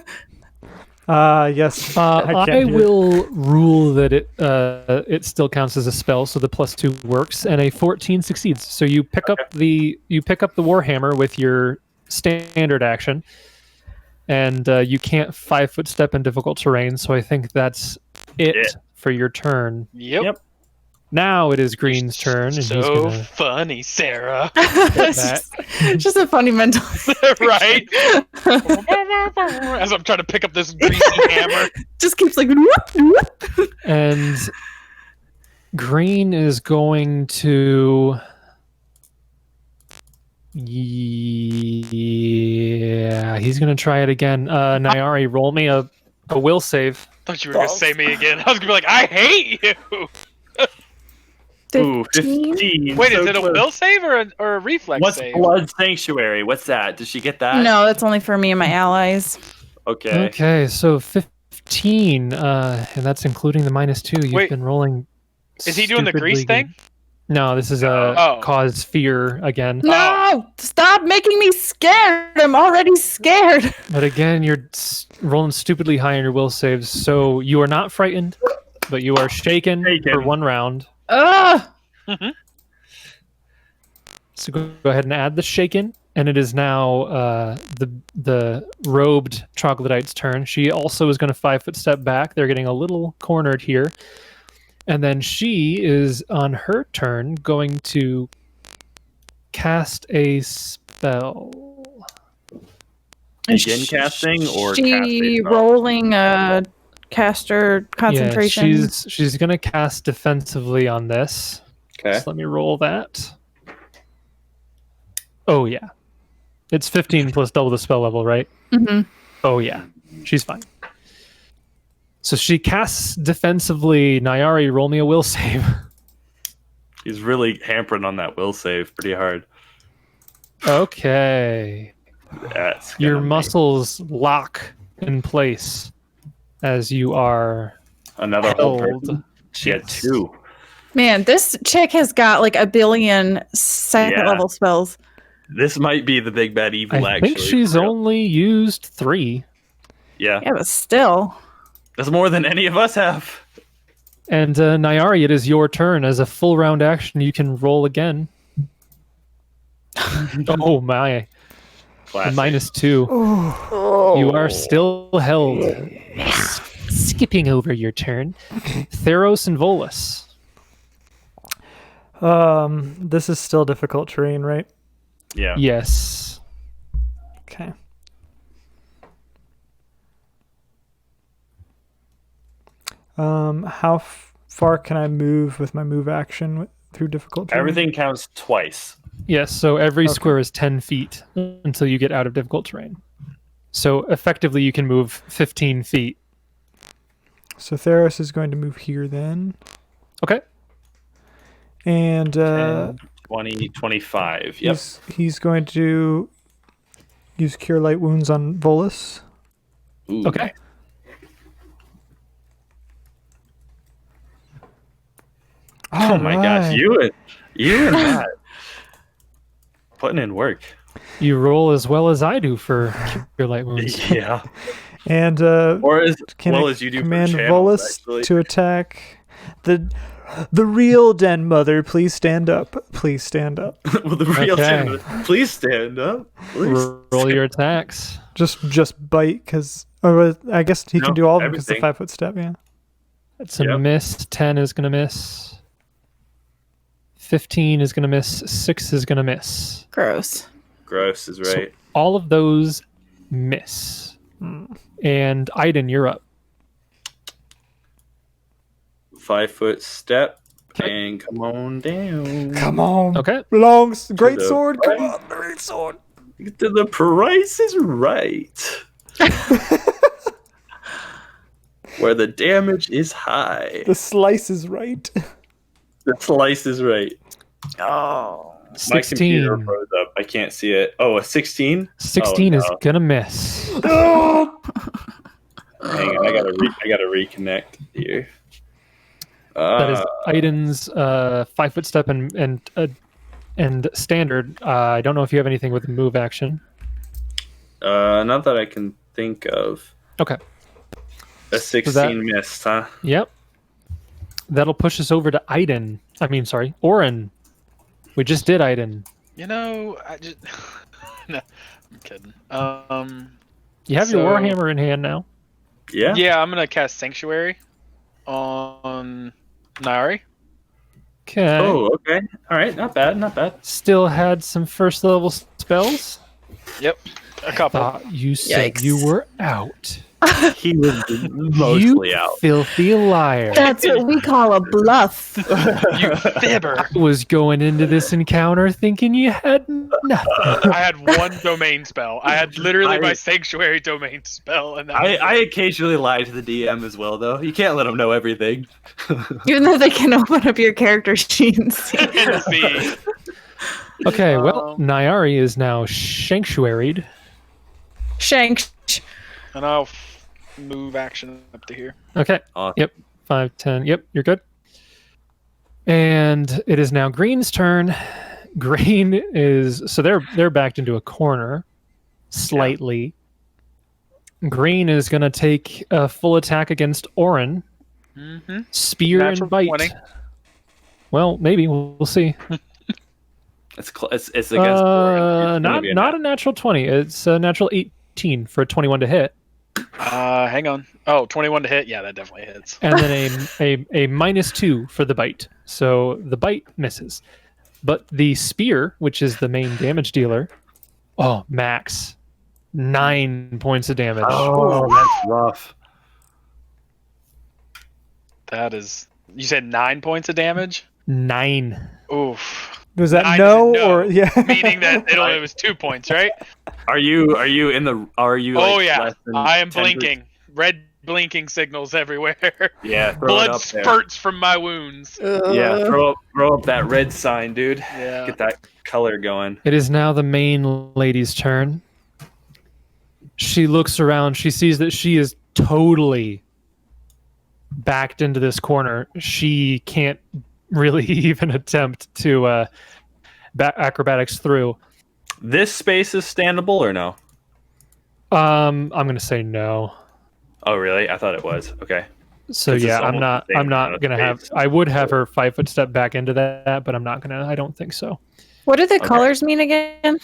Yes. I can't do it. will rule that it still counts as a spell, so the +2 works, and a 14 succeeds. So you pick up the warhammer with your standard action, and you can't 5-foot step in difficult terrain. So I think that's it Yeah. for your turn. Yep. Now it is Green's turn, and he's So gonna funny, Sarah. It's just a funny mental. Right? As I'm trying to pick up this greasy hammer. Just keeps like. Whoop, whoop. and Green is going to. Yeah, he's gonna try it again. Nyari, roll me a will save. Thought you were gonna say me again. I was gonna be like, I hate you. Ooh, 15? 15. Wait, so is it a close. will save or a reflex What's save? Blood Sanctuary? What's that? Does she get that? No, that's only for me and my allies. Okay. Okay, so 15, and that's including the -2. You've Wait, been rolling. Is he doing the stupidly grease thing? good. No, this is Oh. cause fear again. No! Stop making me scared! I'm already scared! But again, you're rolling stupidly high on your will saves, so you are not frightened, but you are shaken Shaken. for 1 round. Ugh! So go ahead and add the shaken, and it is now the robed troglodyte's turn. She also is going to 5-foot step back. They're getting a little cornered here. And then she is, on her turn, going to cast a spell. Begin casting or She cast a spell? rolling a caster concentration. Yeah, she's going to cast defensively on this. Okay. So let me roll that. Oh, yeah. It's 15 plus double the spell level, right? Mm-hmm. Oh, yeah. She's fine. So she casts defensively. Nyari, roll me a will save. He's really hampering on that will save pretty hard. Okay. That's Your gonna be muscles lock in place as you are another whole held. person. She had 2. Man, this chick has got like a billion second Yeah. level spells. This might be the big bad evil. I actually, think she's for real. only used 3. Yeah, Yeah, but still. that's more than any of us have. And Nyari, it is your turn. As a full round action, you can roll again. Oh my. Classic. -2. You are still held. Skipping over your turn. Theros and Volus. This is still difficult terrain, right? Yeah. Yes. Okay. How far can I move with my move action through difficult terrain? Everything counts twice. Yes, so every square is 10 feet until you get out of difficult terrain. So effectively, you can move 15 feet. So Theros is going to move here then. Okay. And 10, 20, 25. Yep. he's going to use Cure Light Wounds on Volus. Ooh, Okay. Oh my gosh, you and that. Putting in work. You roll as well as I do for Cure Light Wounds. Yeah. And Or as can well I as you do command for channels, Volus actually. to attack the real Den Mother. Please stand up. Please stand up. Well, the real Okay. Please stand up. Please. Roll your attacks. Just bite, because I guess he can No, do all of them because the everything. 5-foot step. Yeah. That's a Yep. miss. 10 is going to miss. 15 is going to miss. 6 is going to miss. Gross. Gross is So right. all of those miss. And Aiden, you're up. 5-foot step. Okay. And come on down. Come on. Okay. Great the sword. Come right. on, great sword. The price is right. Where the damage is high. The slice is right. The slice is right. Oh. My computer 16. froze up. I can't see it. Oh, a 16? 16 Oh, is no. going to miss. Hang on, I gotta reconnect here. That is Aiden's 5-foot step and standard. I don't know if you have anything with move action. Not that I can think of. Okay. A 16 missed, huh? Yep. That'll push us over to Aiden. I mean, sorry, Oren. We just did Aiden. You know, I just no, I'm kidding. You have your Warhammer in hand now. Yeah. Yeah, I'm gonna cast Sanctuary on Nari. Okay. Oh, okay. All right. Not bad. Not bad. Still had some first level spells. Yep, a couple. Thought you said Yikes. you were out. He was mostly you out. filthy liar. That's what we call a bluff. You fibber. I was going into this encounter thinking you had nothing. I had one domain spell. I had literally my Sanctuary domain spell, and that was I occasionally lie to the DM as well, though. You can't let him know everything. Even though they can open up your character sheet and see. it. See. Okay, well, Nyari is now sanctuaried. Shank. And I'll move action up to here. Okay. Awesome. Yep. 5, 10. Yep, you're good. And it is now Green's turn. Green is so they're backed into a corner slightly. Green is going to take a full attack against Oren. Mm-hmm. Spear Natural and bite. 20. Well, maybe we'll see. It's against Oren. It's gonna be Not a natural 20. It's a natural 18 for a 21 to hit. Hang on. Oh, 21 to hit. Yeah, that definitely hits. And then a -2 for the bite. So the bite misses. But the spear, which is the main damage dealer, max 9 points of damage. Oh, that's rough. That is. You said 9 points of damage. 9. Oof. Was that 9 no, is a no, or yeah? Meaning that it only was 2 points, right? Are you in the? Are you? Oh like, yeah, less than I am 10%? blinking. Red blinking signals everywhere. Yeah, throw it Blood up there. spurts from my wounds. Yeah, throw up that red sign, dude. Yeah. Get that color going. It is now the main lady's turn. She looks around. She sees that she is totally backed into this corner. She can't really even attempt to acrobatics through. This space is standable or no? I'm going to say no. Oh, really? I thought it was. Okay. So 'Cause it's yeah, I'm almost not. the same I'm amount not of gonna have. space. I would have her 5-foot step back into that, but I'm not gonna. I don't think so. What do the Okay. colors mean again?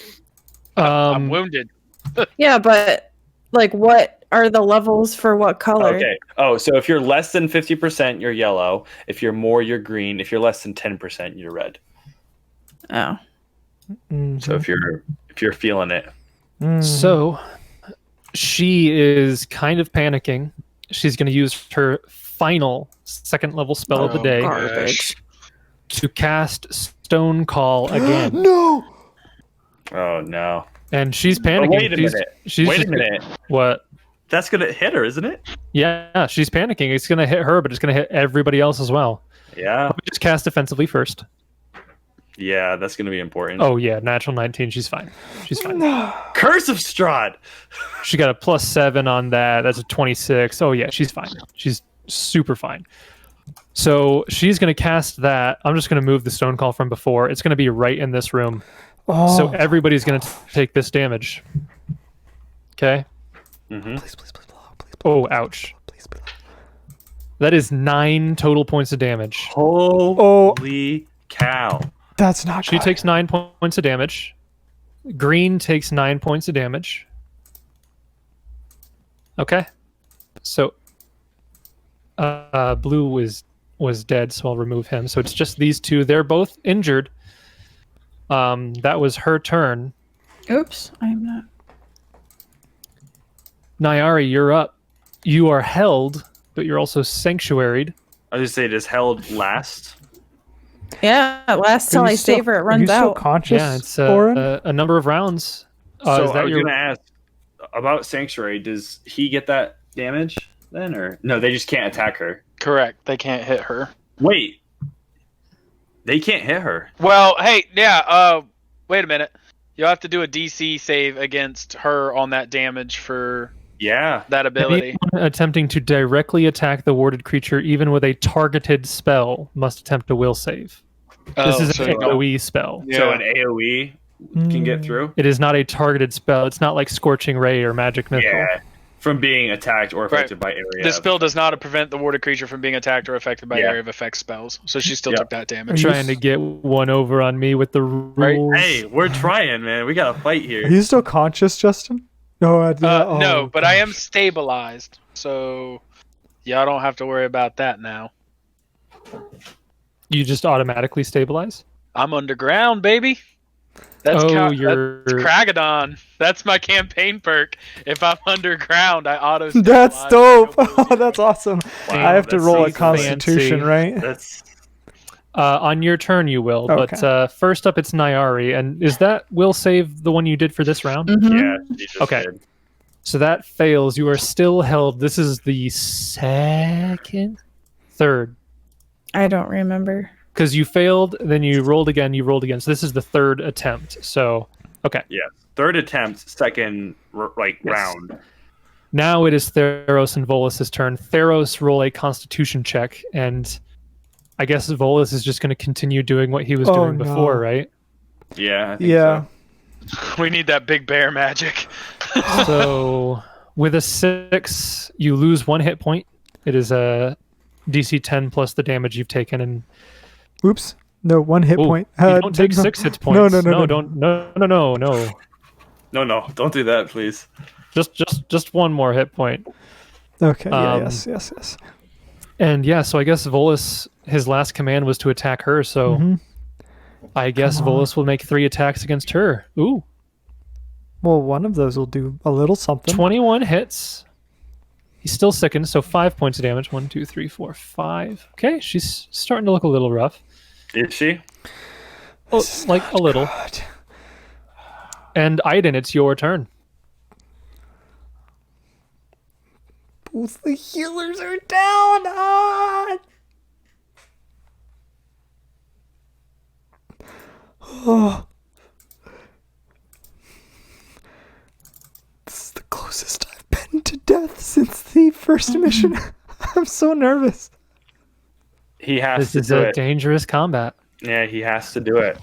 I'm wounded. Yeah, but like, what are the levels for what color? Okay. Oh, so if you're less than 50%, you're yellow. If you're more, you're green. If you're less than 10%, you're red. Oh. So if you're feeling it, So she is kind of panicking. She's going to use her final second level spell of the day Garbage. to cast Stone Call again. No! oh no. And she's panicking. But wait a minute. She's Wait a just- minute. What? That's gonna hit her, isn't it? Yeah, she's panicking. It's going to hit her, but it's going to hit everybody else as well. Yeah. Let me just cast defensively first. Yeah, that's gonna be important. Oh yeah, natural 19. She's fine. She's fine. Curse of Strahd! She got a +7 on that. That's a 26. Oh yeah, she's fine. She's super fine. So she's going to cast that. I'm just going to move the Stone Call from before. It's going to be right in this room. Oh. So everybody's going to take this damage. Okay. Mm-hmm. Oh, ouch. That is 9 total points of damage. Holy cow. That's not She good. takes 9 points of damage. Green takes 9 points of damage. Okay. So blue was dead, so I'll remove him. So it's just these two. They're both injured. That was her turn. Oops, I'm not. Nyari, you're up. You are held, but you're also sanctuaried. I was just say, does held last? Yeah, last till Are you I still- save her, it Are runs you still out. conscious, Yeah, it's Oren? a number of rounds. So Is I that was your? gonna ask about Sanctuary. Does he get that damage then, or no? They just can't attack her. Correct. They can't hit her. Wait, they can't hit her. Well, hey, yeah. Wait a minute. You'll have to do a DC save against her on that damage for Yeah. that ability. Anyone attempting to directly attack the warded creature, even with a targeted spell, must attempt a will save. This is so an AOE spell. So Yeah. an AOE can get through. It is not a targeted spell. It's not like Scorching Ray or Magic Missile. Yeah. From being attacked or affected by area. This spell does not prevent the warded creature from being attacked or affected by Yeah. area of effect spells. So she still Yeah. took that I'm damage. trying to get one over on me with the rules. Hey, we're trying, man. We got to fight Are here. you still conscious, Justin? No, No, but I am stabilized. So y'all don't have to worry about that now. You just automatically stabilize? I'm underground, baby. That's you're... that's Kragadon. That's my campaign perk. If I'm underground, I auto. That's dope. Oh, that's awesome. Wow, I have to that's roll a so Constitution, fancy. right? That's on your turn, you will. Okay. But first up, it's Nyari. And is that will save the one you did for this round? Mhm. yeah. You just Okay. did. So that fails. You are still held. This is the third. I don't remember. Because you failed, then you rolled again, So this is the third attempt. So, okay. Yeah. Third attempt, second Yes. round. Now it is Theros and Volus' turn. Theros, roll a Constitution check, and I guess Volus is just going to continue doing what he was Oh, doing no. before, right? Yeah. I think Yeah. so. We need that big bear magic. So with a 6, you lose 1 hit point. It is a DC 10 plus the damage you've taken, and Oops. No, 1 hit Ooh, point. you don't take no. 6 hit points. No. Don't. No. No, don't do that, please. Just 1 more hit point. Okay. Yeah, Um, yes. And yeah, so I guess Volus, his last command was to attack her. So Mhm. I guess Come on. Volus will make 3 attacks against her. Ooh, Well, one of those will do a little something. 21 hits. He's still sickened, so 5 points of damage. 1, 2, 3, 4, 5. Okay, she's starting to look a little rough. Is she? Oh, like a little. God. And Aiden, it's your turn. Both the healers are down. Oh. This is the closest I've been to death since the first mission. I'm so nervous. He has This to is do a it. dangerous combat. Yeah, he has to do it.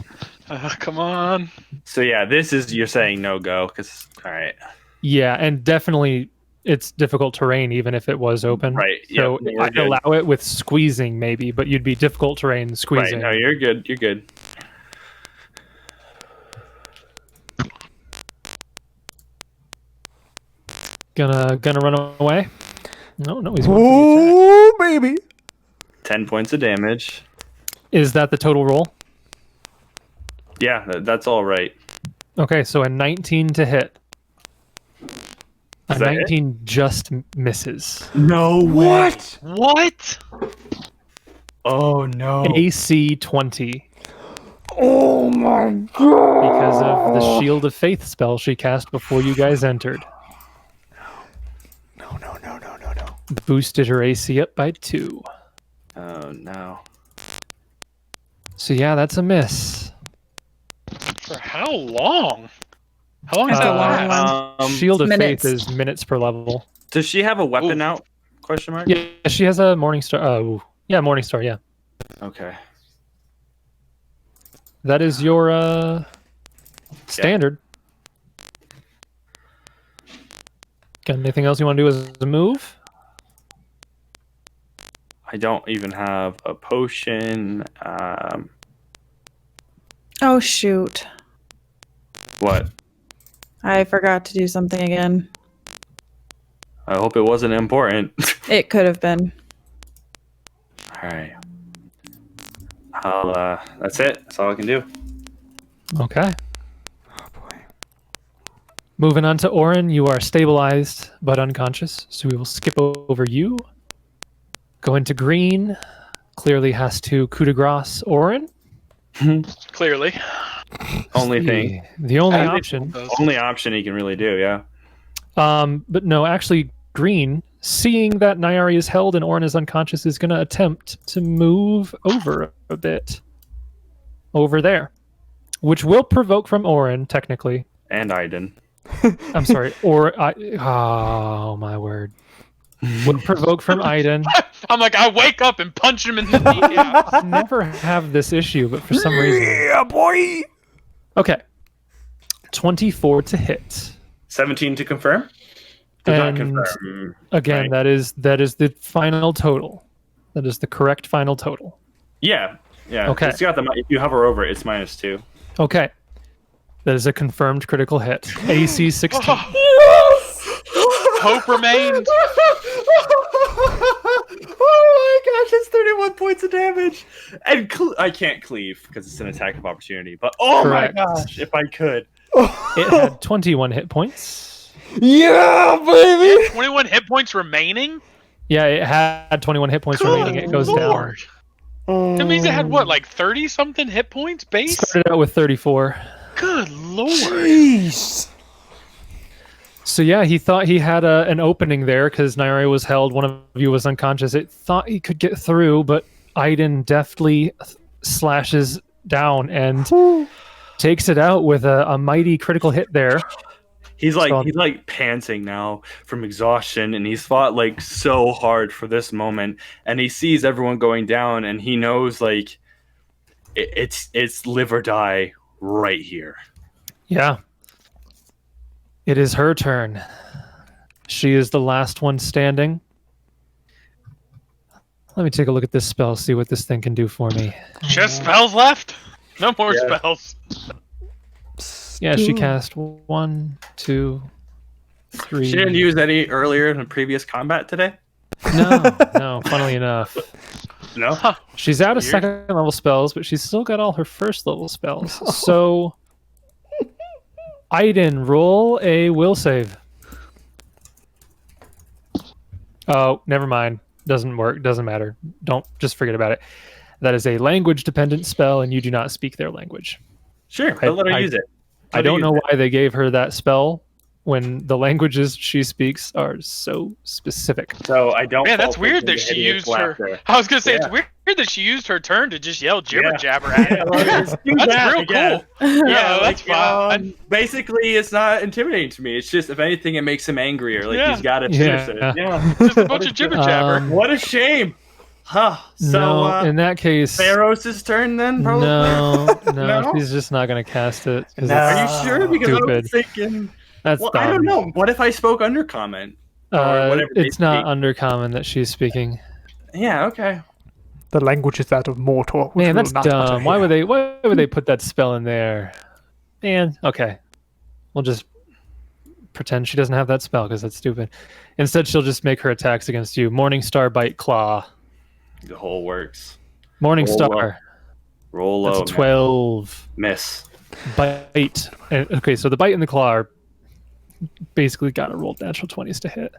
Come on. So yeah, this is you're saying no go because all right. Yeah, and definitely it's difficult terrain even if it was open. Right. So Yeah, we're I'd good. allow it with squeezing maybe, but you'd be difficult terrain squeezing. Right. No, you're good. You're good. Gonna run away? No, he's going for the Oh, baby. 10 points of damage. attack. Is that the total roll? Yeah, that's all right. Okay, so a 19 to hit. A Is that it? 19 just misses. No way. What? Oh no. AC 20 Oh my god. because of the Shield of Faith spell she cast before you guys entered. No. Boosted her AC up by 2. Oh no. So yeah, that's a miss. For how long? How long does that long last? one. Shield of minutes. Faith is minutes per level. Does she have a weapon Ooh. out? Question mark. Yeah, she has a Morning Star. Oh, yeah, Morning Star. Yeah, Okay. that is your standard. Got anything else you want to do as a move? I don't even have a potion. Oh shoot. What? I forgot to do something again. I hope it wasn't important. It could have been. All right. That's it. That's all I can do. Okay. Oh boy. Moving on to Orin, you are stabilized but unconscious, so we will skip over you. Go into green. Clearly has to coup de grace Orin. Clearly. Only thing. The only option. Only option he can really do. Yeah. But no, actually, green, seeing that Nyari is held and Orin is unconscious, is going to attempt to move over a bit. Over there. Which will provoke from Orin, technically. And Aiden. I'm sorry. Oh, my word. Would provoke from Aiden. I'm like, I wake up and punch him in the knee. Never have this issue, but for some reason. Yeah, boy. Okay. 24 to hit. 17 to confirm. Did not And confirm. again, Right. that is the final total. That is the correct final total. Yeah. Yeah. Okay. It's got the. If you hover over it, it's -2. Okay. That is a confirmed critical hit. AC 16. Hope remains. Oh my gosh, it's 31 points of damage. And I can't cleave because it's an attack of opportunity. But oh Correct. my gosh, if I could. It had 21 hit points. Yeah, baby. 21 hit points remaining? Yeah, it had 21 hit points remaining. It goes Lord. down. That means it had what, like 30 something hit points base? Started out with 34. Good lord. Jeez. So yeah, he thought he had an opening there because Nairi was held. One of you was unconscious. It thought he could get through, but Aiden deftly slashes down and takes it out with a mighty critical hit there. He's like panting now from exhaustion, and he's fought like so hard for this moment, and he sees everyone going down, and he knows like it's live or die right here. Yeah. It is her turn. She is the last one standing. Let me take a look at this spell, see what this thing can do for me. Just spells left? No more spells. Yeah, she cast 1, 2, 3. She didn't use any earlier in the previous combat today. No, funnily enough. No. She's out of Weird. second level spells, but she's still got all her first level spells. So, Aiden, roll a will save. Oh, never mind. Doesn't work. Doesn't matter. Don't just forget about it. That is a language dependent spell, and you do not speak their language. Sure, but let her use it. I don't know why they gave her that spell when the languages she speaks are so specific. So I don't. Man, that's fall weird victim that to she hideous used her. laughter. I was gonna say it's Yeah. weird that she used her turn to just yell jibber Yeah. jabber at him. That's That's real cool. Yeah, that's fine. Basically, it's not intimidating to me. It's just, if anything, it makes him angrier. Like he's got to finish it. Yeah. Yeah. Just a bunch of jibber jabber. What a shame. Huh. So, no, in that case, Pharaoh's turn then, probably? no, No? she's just not going to cast it. 'Cause Are it's you sure? Because I stupid. was thinking... That's Well, dumb. I don't know. What if I spoke undercommon? whatever they It's not speak. undercommon that she's speaking. Yeah, okay. The language is that of mortal. Which Man, we that's will not utter dumb. Why here. would they put that spell in there? Man, okay. We'll just pretend she doesn't have that spell because that's stupid. Instead, she'll just make her attacks against you. Morningstar, Bite, Claw. The whole works. Morningstar. Roll low. That's a 12. Miss. Bite. Okay, so the Bite and the Claw are basically got to roll natural 20s to hit.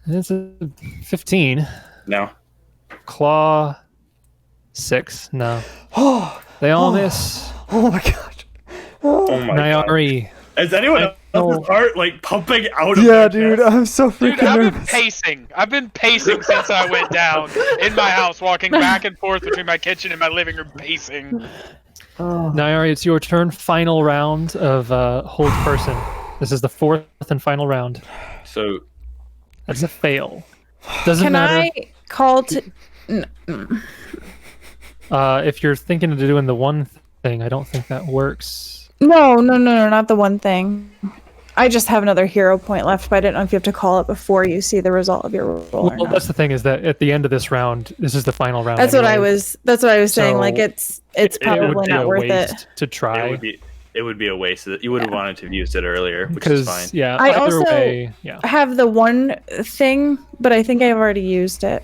And it's a 15. No. Claw 6. No. They all miss. Oh my gosh. Oh my god. Nyari. Is anyone else's heart like pumping out of Yeah, their dude, chest? I'm so freaking Dude, I've been nervous. pacing. I've been pacing since I went down in my house, walking back and forth between my kitchen and my living room, pacing. Nyari, it's your turn. Final round of hold person. This is the 4th and final round. So That's a fail. Doesn't Can matter. I call to? If you're thinking of doing the one thing, I don't think that works. No, not the one thing. I just have another hero point left, but I didn't know if you have to call it before you see the result of your roll or Well, not. that's the thing is that at the end of this round, this is the final round. That's what I anyway. was. That's what I was saying. So, Like it's It would probably be not a worth it. waste to try. it would be a waste. You would have wanted to have used it earlier, which is Because fine. yeah, I either also- way, yeah. I have the one thing, but I think I've already used it.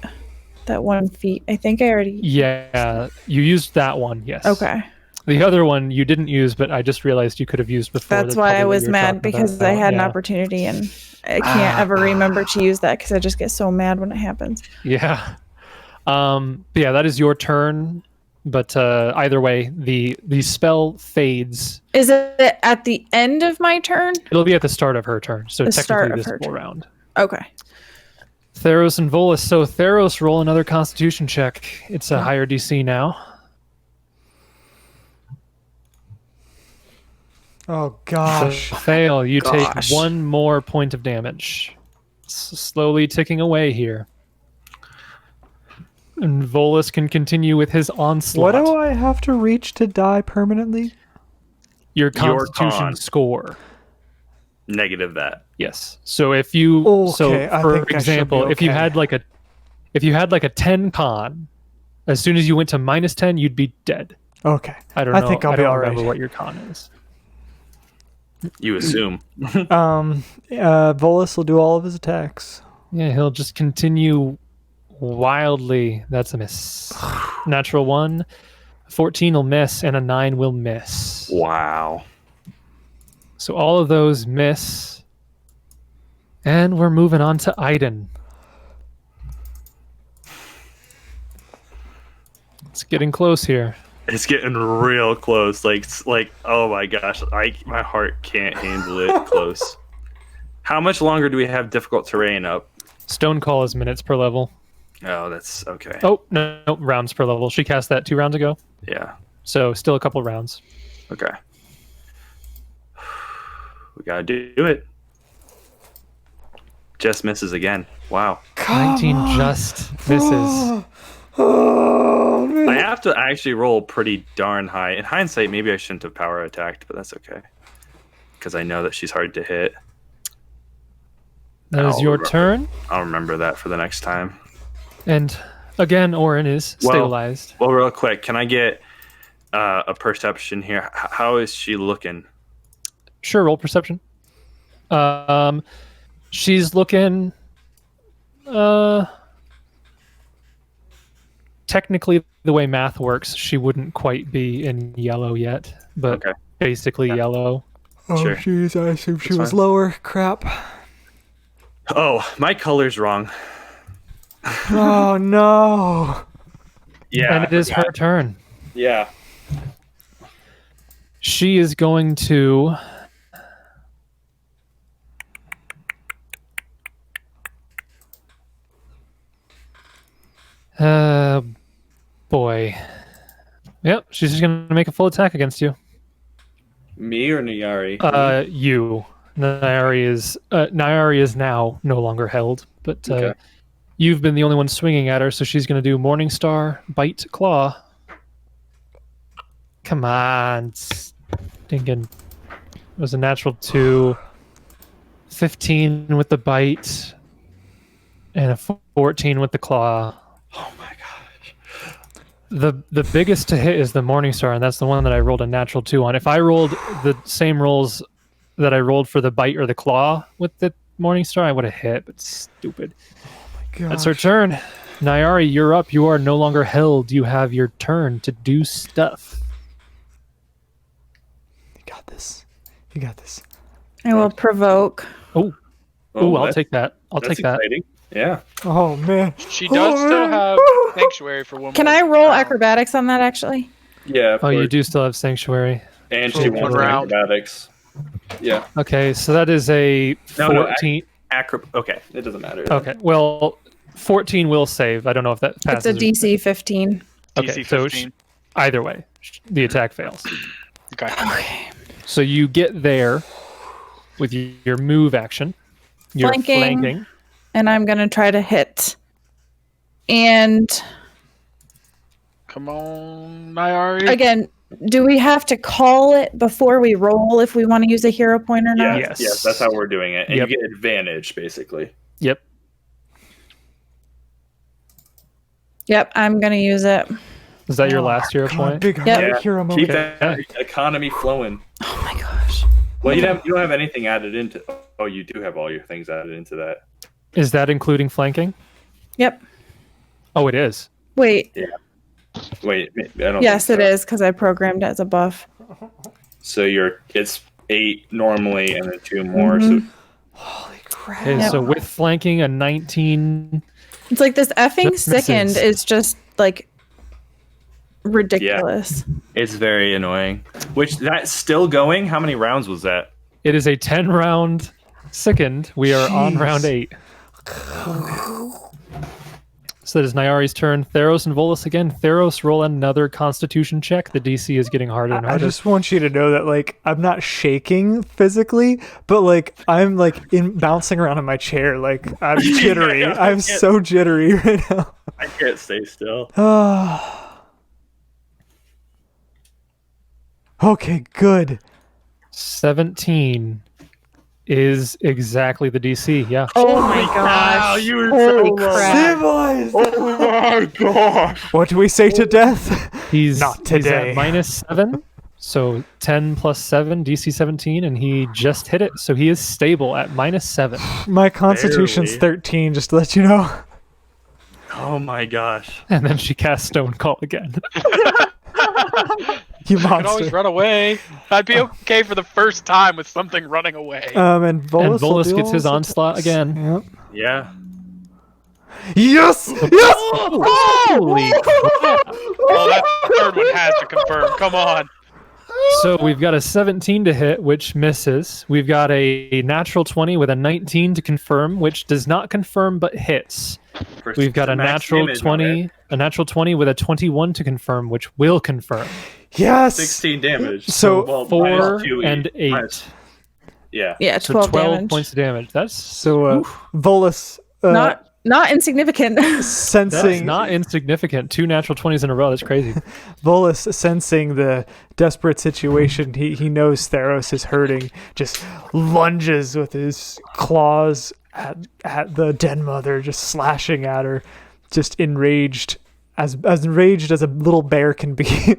That 1 feet. I think I already. Yeah, you used that one, yes. Okay. The other one you didn't use, but I just realized you could have used before. That's That's why probably I what was you were mad talking because about, I had an yeah. opportunity and I can't ever remember to use that because I just get so mad when it happens. Yeah. But yeah, that is your turn. But either way, the spell fades. Is it at the end of my turn? It'll be at the start of her turn. So The start technically of this her full turn. round. Okay. Theros and Volus. So Theros, roll another Constitution check. It's a higher DC now. Oh gosh. So fail. You Gosh. take 1 more point of damage. It's slowly ticking away here. And Volus can continue with his onslaught. What do I have to reach to die permanently? Your Your Constitution con. score. Negative that. Yes. So if you Okay, I for think I should example, be if you okay. had like a 10 con, as soon as you went to -10, you'd be dead. Okay. I don't I know. think I'll I be don't all remember right. what your con is. You assume. Volus will do all of his attacks. Yeah, he'll just continue wildly. That's a miss. Natural 1. 14 will miss, and a 9 will miss. Wow. So all of those miss. And we're moving on to Aiden. It's getting close here. It's getting real close. Like oh my gosh, my heart can't handle it close. How much longer do we have difficult terrain up? Stone Call is minutes per level. Oh, that's okay. Oh, no, rounds per level. She cast that 2 rounds ago. Yeah. So still a couple rounds. Okay. We gotta do it. Just misses again. Wow. 19 just misses. Oh, man. I have to actually roll pretty darn high. In hindsight, maybe I shouldn't have power attacked, but that's okay. Because I know that she's hard to hit. That is I'll your remember. turn. I'll remember that for the next time. And again, Orin is Well- stabilized. Well, real quick, can I get a perception here? How is she looking? Sure, roll perception. She's looking. Technically, the way math works, she wouldn't quite be in yellow yet, but Okay. basically yellow. Oh, Sure. jeez, I assumed she That's was fine. lower. Crap. Oh, my color's wrong. Oh, no. Yeah. And it is her turn. Yeah. She is going to. Boy. Yep, she's just going to make a full attack against you. Me or Nayari? You. Nyari is now no longer held, but Okay. you've been the only one swinging at her, so she's going to do Morningstar, Bite, Claw. Come on. Stinking. It was a natural 2. 15 with the bite, and a 14 with the claw. Oh my gosh. The biggest to hit is the Morningstar, and that's the one that I rolled a natural 2 on. If I rolled the same rolls that I rolled for the bite or the claw with the Morningstar, I would have hit, but stupid. That's her turn. Nyari, you're up. You are no longer held. You have your turn to do stuff. You got this. You got this. I will provoke. Oh, I'll take that. I'll That's take that. exciting. Yeah. Oh, man. She does still have Sanctuary for one Can more I roll round. acrobatics on that, actually? Yeah. Oh, you do still have Sanctuary. And For she one wants round. acrobatics. Yeah. Okay, so that is a 14. Okay, it doesn't matter. Okay, well, 14 will save. I don't know if that It's passes. a DC 15. Okay, DC so 15. either way, the attack fails. Okay. So you get there with your move action. You're flanking. And I'm going to try to hit. And Come on, Nyari. again, do we have to call it before we roll if we want to use a hero point or not? Yes, that's how we're doing it. And Yep. you get advantage, basically. Yep. Yep, I'm going to use it. Is that your last hero Come on, point? big Yep. hero moment. Keep that economy flowing. Oh my gosh. Well, you don't have anything added into... Oh, you do have all your things added into that. Is that including flanking? Yep. Oh, it is. Wait. Wait, I don't Yes, think it so. is because I programmed it as a buff. So it's 8 normally and then 2 more. Mm-hmm. Holy crap. Okay, Yep. so with flanking, a 19. It's like this effing Just misses. sickened is just like ridiculous. It's very annoying. Which, that's still going? How many rounds was that? It is a 10-round sickened. We are on Jeez. round 8. So that is Nyari's turn. Theros and Volus again. Theros, roll another Constitution check. The DC is getting harder and I harder. just want you to know that, like, I'm not shaking physically, but, like, I'm, like, bouncing around in my chair. Like, I'm jittery. Yeah, I'm so jittery right now. I can't stay still. Okay, good. 17 is exactly the DC. Yeah. Oh my gosh. you were Holy so crap. Civilized! Oh my gosh! What do we say to death? He's Not He's today. at -7. So 10 plus 7, DC 17, and he just hit it. So he is stable at -7. My constitution's Barely. 13, just to let you know. Oh my gosh. And then she casts Stone Call again. You You can always monster. run away. I'd be okay for the first time with something running away. And Volus, And Volus gets his onslaught again. Yep. Yeah. Yes! Yes! Holy crap. Oh, that third one has to confirm. Come on. So we've got a 17 to hit, which misses. We've got a natural 20 with a 19 to confirm, which does not confirm but hits. We've got a Max natural damage, 20 with a 21 to confirm, which will confirm. Yes! 16 damage. So, well, 4 minus 2 and 8. Yeah. Yeah, So 12 12 damage. points of damage. That's So, Volus Not insignificant. sensing not insignificant. 2 natural 20s in a row. That's crazy. Volus sensing the desperate situation, he knows Theros is hurting, just lunges with his claws at the den mother, just slashing at her, just enraged, as enraged as a little bear can be.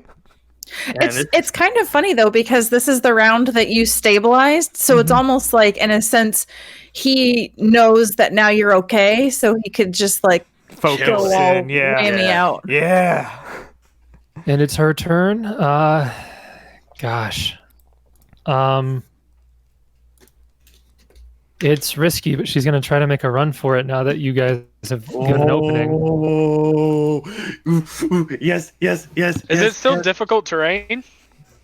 It's kind of funny though because this is the round that you stabilized, so it's almost like in a sense he knows that now you're okay, so he could just like Focus go all in, yeah. whammy out. Yeah. And it's her turn. Gosh. It's risky, but she's going to try to make a run for it now that you guys have given an opening. Oh, yes. Is it still difficult terrain?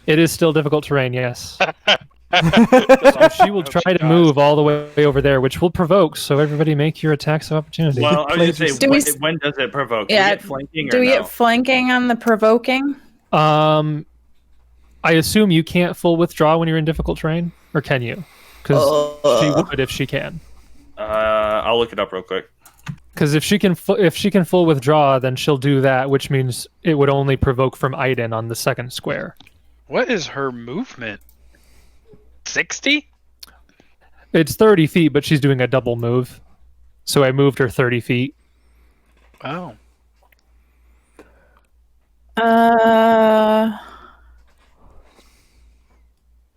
It is still difficult terrain, yes. So she will try to move all the way over there, which will provoke. So everybody make your attacks of opportunity. Well, I was going to Do we say, when does it provoke? Yeah, Do we get flanking Do or we no? get flanking on the provoking? I assume you can't full withdraw when you're in difficult terrain, or can you? Because she would if she can. I'll look it up real quick. Because if she can full withdraw, then she'll do that, which means it would only provoke from Iden on the second square. What is her movement? 60? It's 30 feet, but she's doing a double move. So I moved her 30 feet. Oh.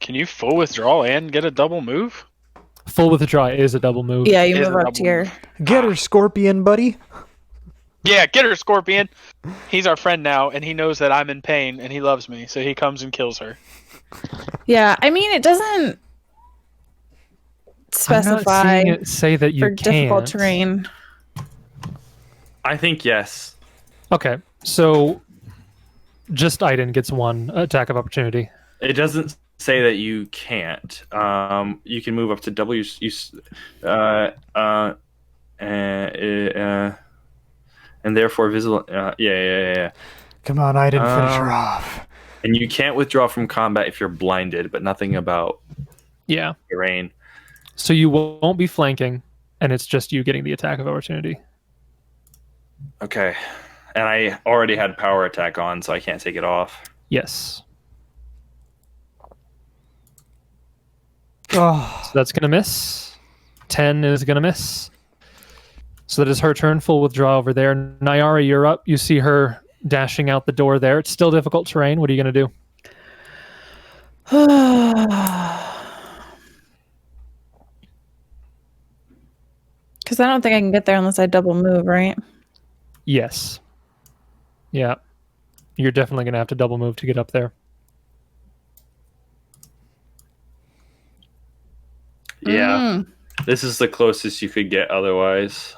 Can you full withdraw and get a double move? Full withdraw is a double move. Yeah, you Is move a up double to your. Get her, Scorpion, buddy. Yeah, get her, Scorpion. He's our friend now, and he knows that I'm in pain, and he loves me, so he comes and kills her. Yeah, I mean, it doesn't I'm not specify seeing it say that you for can't. difficult terrain. I think yes. Okay, so just Aiden gets one attack of opportunity. It doesn't say that you can't. You can move up to double. And therefore visible. Yeah. Come on, I didn't finish her off. And you can't withdraw from combat if you're blinded, but nothing about Yeah. terrain. So you won't be flanking, and it's just you getting the attack of opportunity. Okay. And I already had power attack on, so I can't take it off. Yes. Oh, So that's going to miss. 10 is going to miss. So that is her turn. Full withdraw over there. Nyara, you're up. You see her dashing out the door there. It's still difficult terrain. What are you going to do? Because I don't think I can get there unless I double move, right? Yes. Yeah. You're definitely going to have to double move to get up there. Yeah. This is the closest you could get otherwise.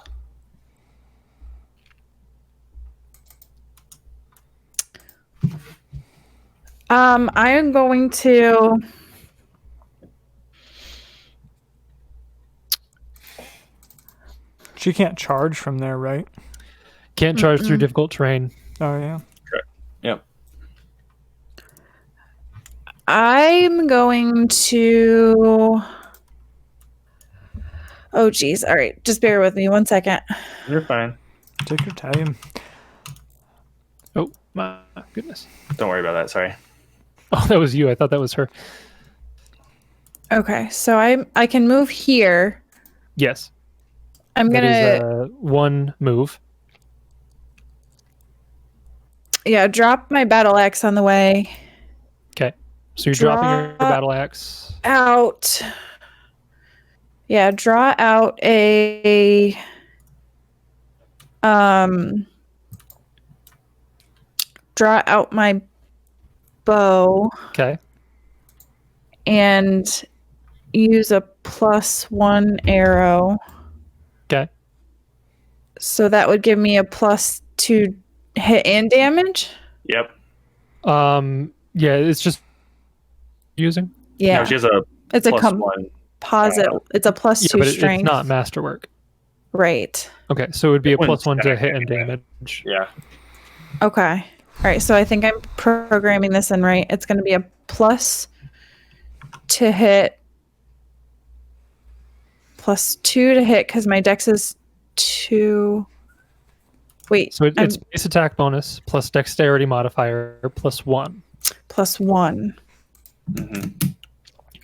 I am going to. She can't charge from there, right? Can't charge through difficult terrain. Oh, yeah. Yep. I'm going to. Oh, geez. All right. Just bear with me 1 second. You're fine. Take your time. Oh, my goodness. Don't worry about that. Sorry. Oh, that was you. I thought that was her. Okay. So I can move here. Yes. I'm That going is one move. Yeah, drop my battle axe on the way. Okay. So you're dropping your battle axe. Out. Yeah, draw out a draw out my bow Okay. and use a +1 arrow. Okay. So that would give me a +2 hit and damage. Yep. Yeah, it's just using. Yeah, No, she has a it's a +1. composite. It's a +2 but strength. it's not masterwork. Right. Okay, so it would be a It wouldn't +1 to stack hit and anyway. damage. Yeah. Okay. All right. So I think I'm programming this in right. It's going to be a +2 to hit, +2 to hit because my dex is 2. Wait. So it's base attack bonus plus dexterity modifier +1. +1. Mm-hmm.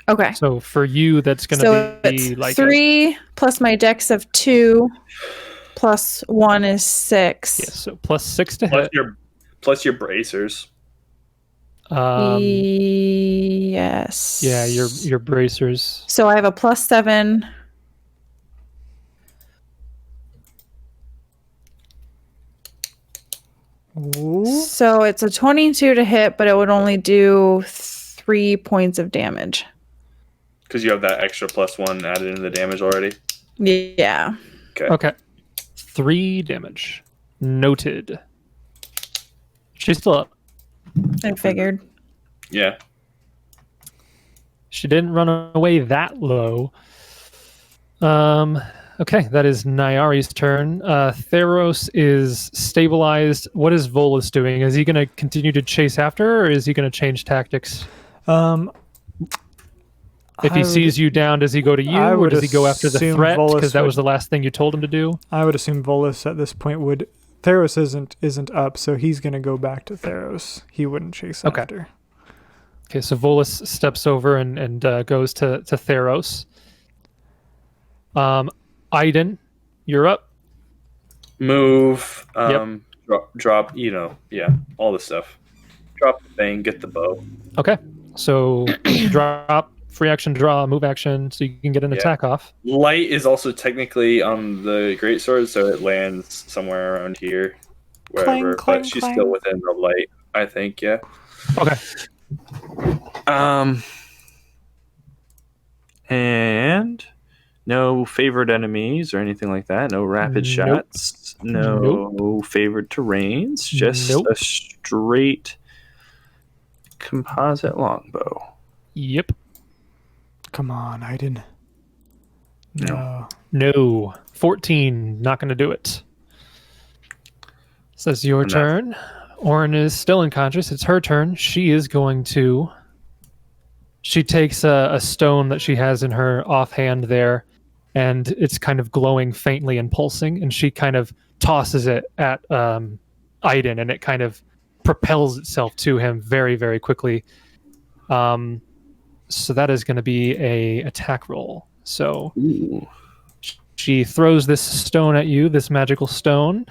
Okay. So for you, that's going So to be it's like 3 plus my dex of 2 +1 is 6. yes, so +6 to Plus hit. your bracers. Yes. Yeah, your bracers. So I have a +7. Ooh. So it's a 22 to hit, but it would only do 3 points of damage. Because you have that extra +1 added into the damage already. Yeah. Okay. 3 damage. Noted. She's still up. I figured. Yeah. She didn't run away that low. Okay, that is Nyari's turn. Theros is stabilized. What is Volus doing? Is he going to continue to chase after her, or is he going to change tactics? If he sees you down, does he go to you, I or would does he go after the assume threat? Volus Because that would- was the last thing you told him to do. I would assume Volus at this point would. Theros isn't up, so he's gonna go back to Theros. He wouldn't chase Okay. after. Okay, so Volus steps over and goes to Theros. Aiden, you're up. Move. Yep. Drop. All the stuff. Drop the thing. Get the bow. Okay. So drop, free action, draw, move action, so you can get an attack off. Light is also technically on the greatsword, so it lands somewhere around here, wherever. Clang, but she's clang. still within the light, I think. Yeah. Okay. And no favored enemies or anything like that. No rapid Nope. shots. No favored terrains. Just a straight composite longbow. Yep. Come on, Aiden. No. No. 14. Not going to do it. So it's your Enough. turn. Orin is still unconscious. It's her turn. She is going to... She takes a stone that she has in her offhand there, and it's kind of glowing faintly and pulsing, and she kind of tosses it at Aiden, and it kind of propels itself to him very, very quickly. So that is going to be a attack roll. So Ooh. she throws this stone at you, this magical stone.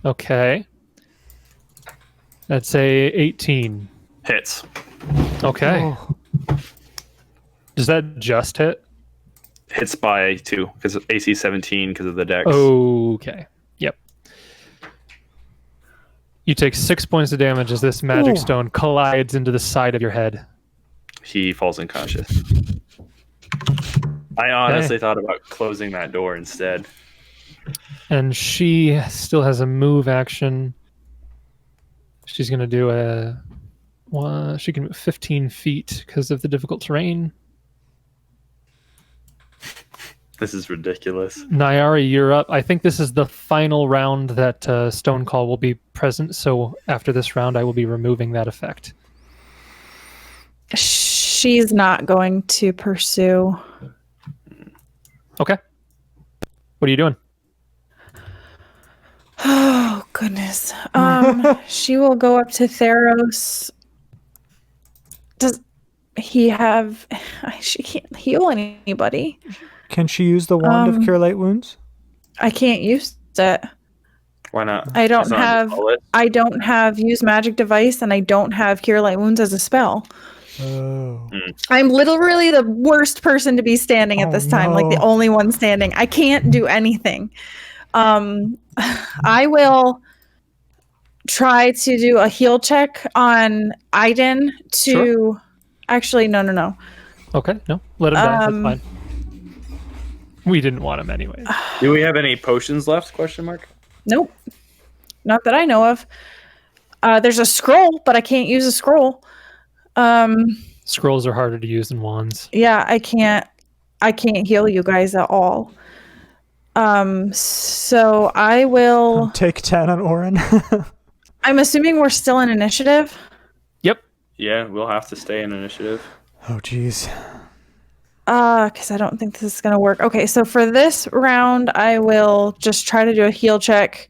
Okay. That's a 18. Hits. Okay. Oh, Does that just hit? Hits by 2 because of AC 17 because of the dex. Okay. Yep. You take 6 points of damage as this magic Ooh. stone collides into the side of your head. He falls unconscious. I honestly thought about closing that door instead. And she still has a move action. She's going to do she can move 15 feet because of the difficult terrain. This is ridiculous. Nyari, you're up. I think this is the final round that Stone Call will be present. So after this round, I will be removing that effect. She's not going to pursue. Okay. What are you doing? Oh, goodness. She will go up to Theros. Does he have... She can't heal anybody. can she use the wand of Cure Light Wounds? I can't use it. Why not? I don't It's not on the list. I don't have Use Magic Device, and I don't have Cure Light Wounds as a spell. Oh. I'm literally the worst person to be standing at Oh, this time, like the no. only one standing. I can't do anything. I will try to do a heal check on Aiden to... Sure. Actually, no. Okay, no. Let him die. That's fine. We didn't want him anyway. Do we have any potions left? Question mark. Nope. Not that I know of. There's a scroll, but I can't use a scroll. Scrolls are harder to use than wands. Yeah, I can't heal you guys at all. So I will... Take 10 on Orin. I'm assuming we're still in initiative. Yep. Yeah, we'll have to stay in initiative. Oh, jeez. Because I don't think this is going to work. Okay, so for this round, I will just try to do a heal check.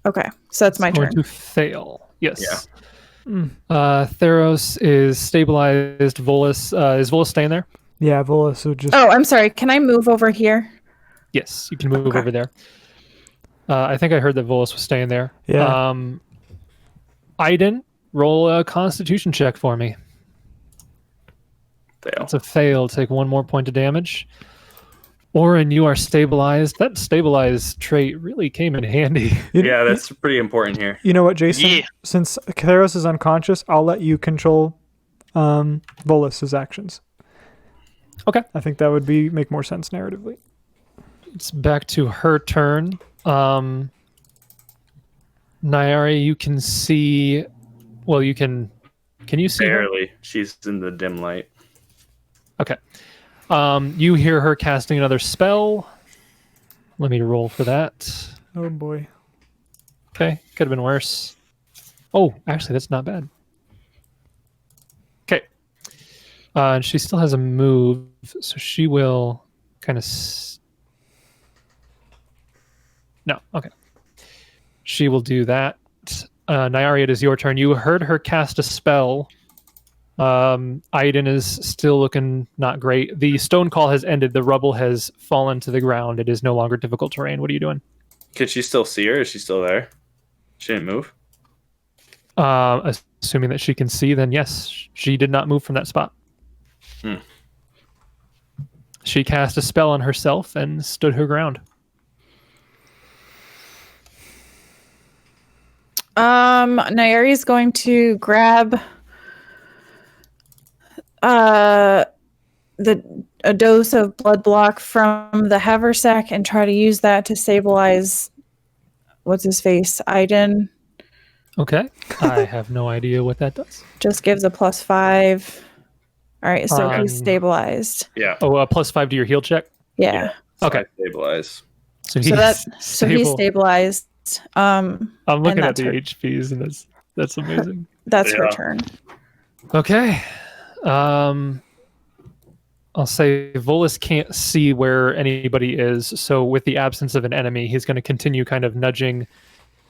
Okay, so that's my Going turn. to fail. Yes. Yeah. Theros is stabilized. Volus is Volus staying there? Yeah, Volus would just... Oh, I'm sorry. Can I move over here? Yes, you can move Okay. over there. I think I heard that Volus was staying there. Yeah. Aiden, roll a Constitution check for me. Fail. It's a fail. Take 1 more point of damage. Orin, you are stabilized. That stabilized trait really came in handy. Yeah, that's pretty important here. You know what, Jason? Yeah. Since Theros is unconscious, I'll let you control Volus's actions. Okay. I think that would make more sense narratively. It's back to her turn. Nyari, you can see... Well, you can... Can you see her? Barely. She's in the dim light. Okay. You hear her casting another spell. Let me roll for that. Oh, boy. Okay. Could have been worse. Oh, actually, that's not bad. Okay. And she still has a move, so she will kind of... No, okay. She will do that. Nyari, it is your turn. You heard her cast a spell. Aiden is still looking not great. The stone call has ended. The rubble has fallen to the ground. It is no longer difficult terrain. What are you doing? Can she still see her? Is she still there? She didn't move? Assuming that she can see, then yes, she did not move from that spot. She cast a spell on herself and stood her ground. Nairi's going to grab a dose of blood block from the haversack and try to use that to stabilize what's his face, Aiden. Okay. I have no idea what that does. Just gives a +5. All right, so he's stabilized. Yeah. Oh, +5 to your heal check? Yeah. Okay. Stabilize. So So he's stabilized. I'm looking at the her. HPs, and that's amazing. That's her turn. Okay. I'll say Volus can't see where anybody is, so with the absence of an enemy, he's going to continue kind of nudging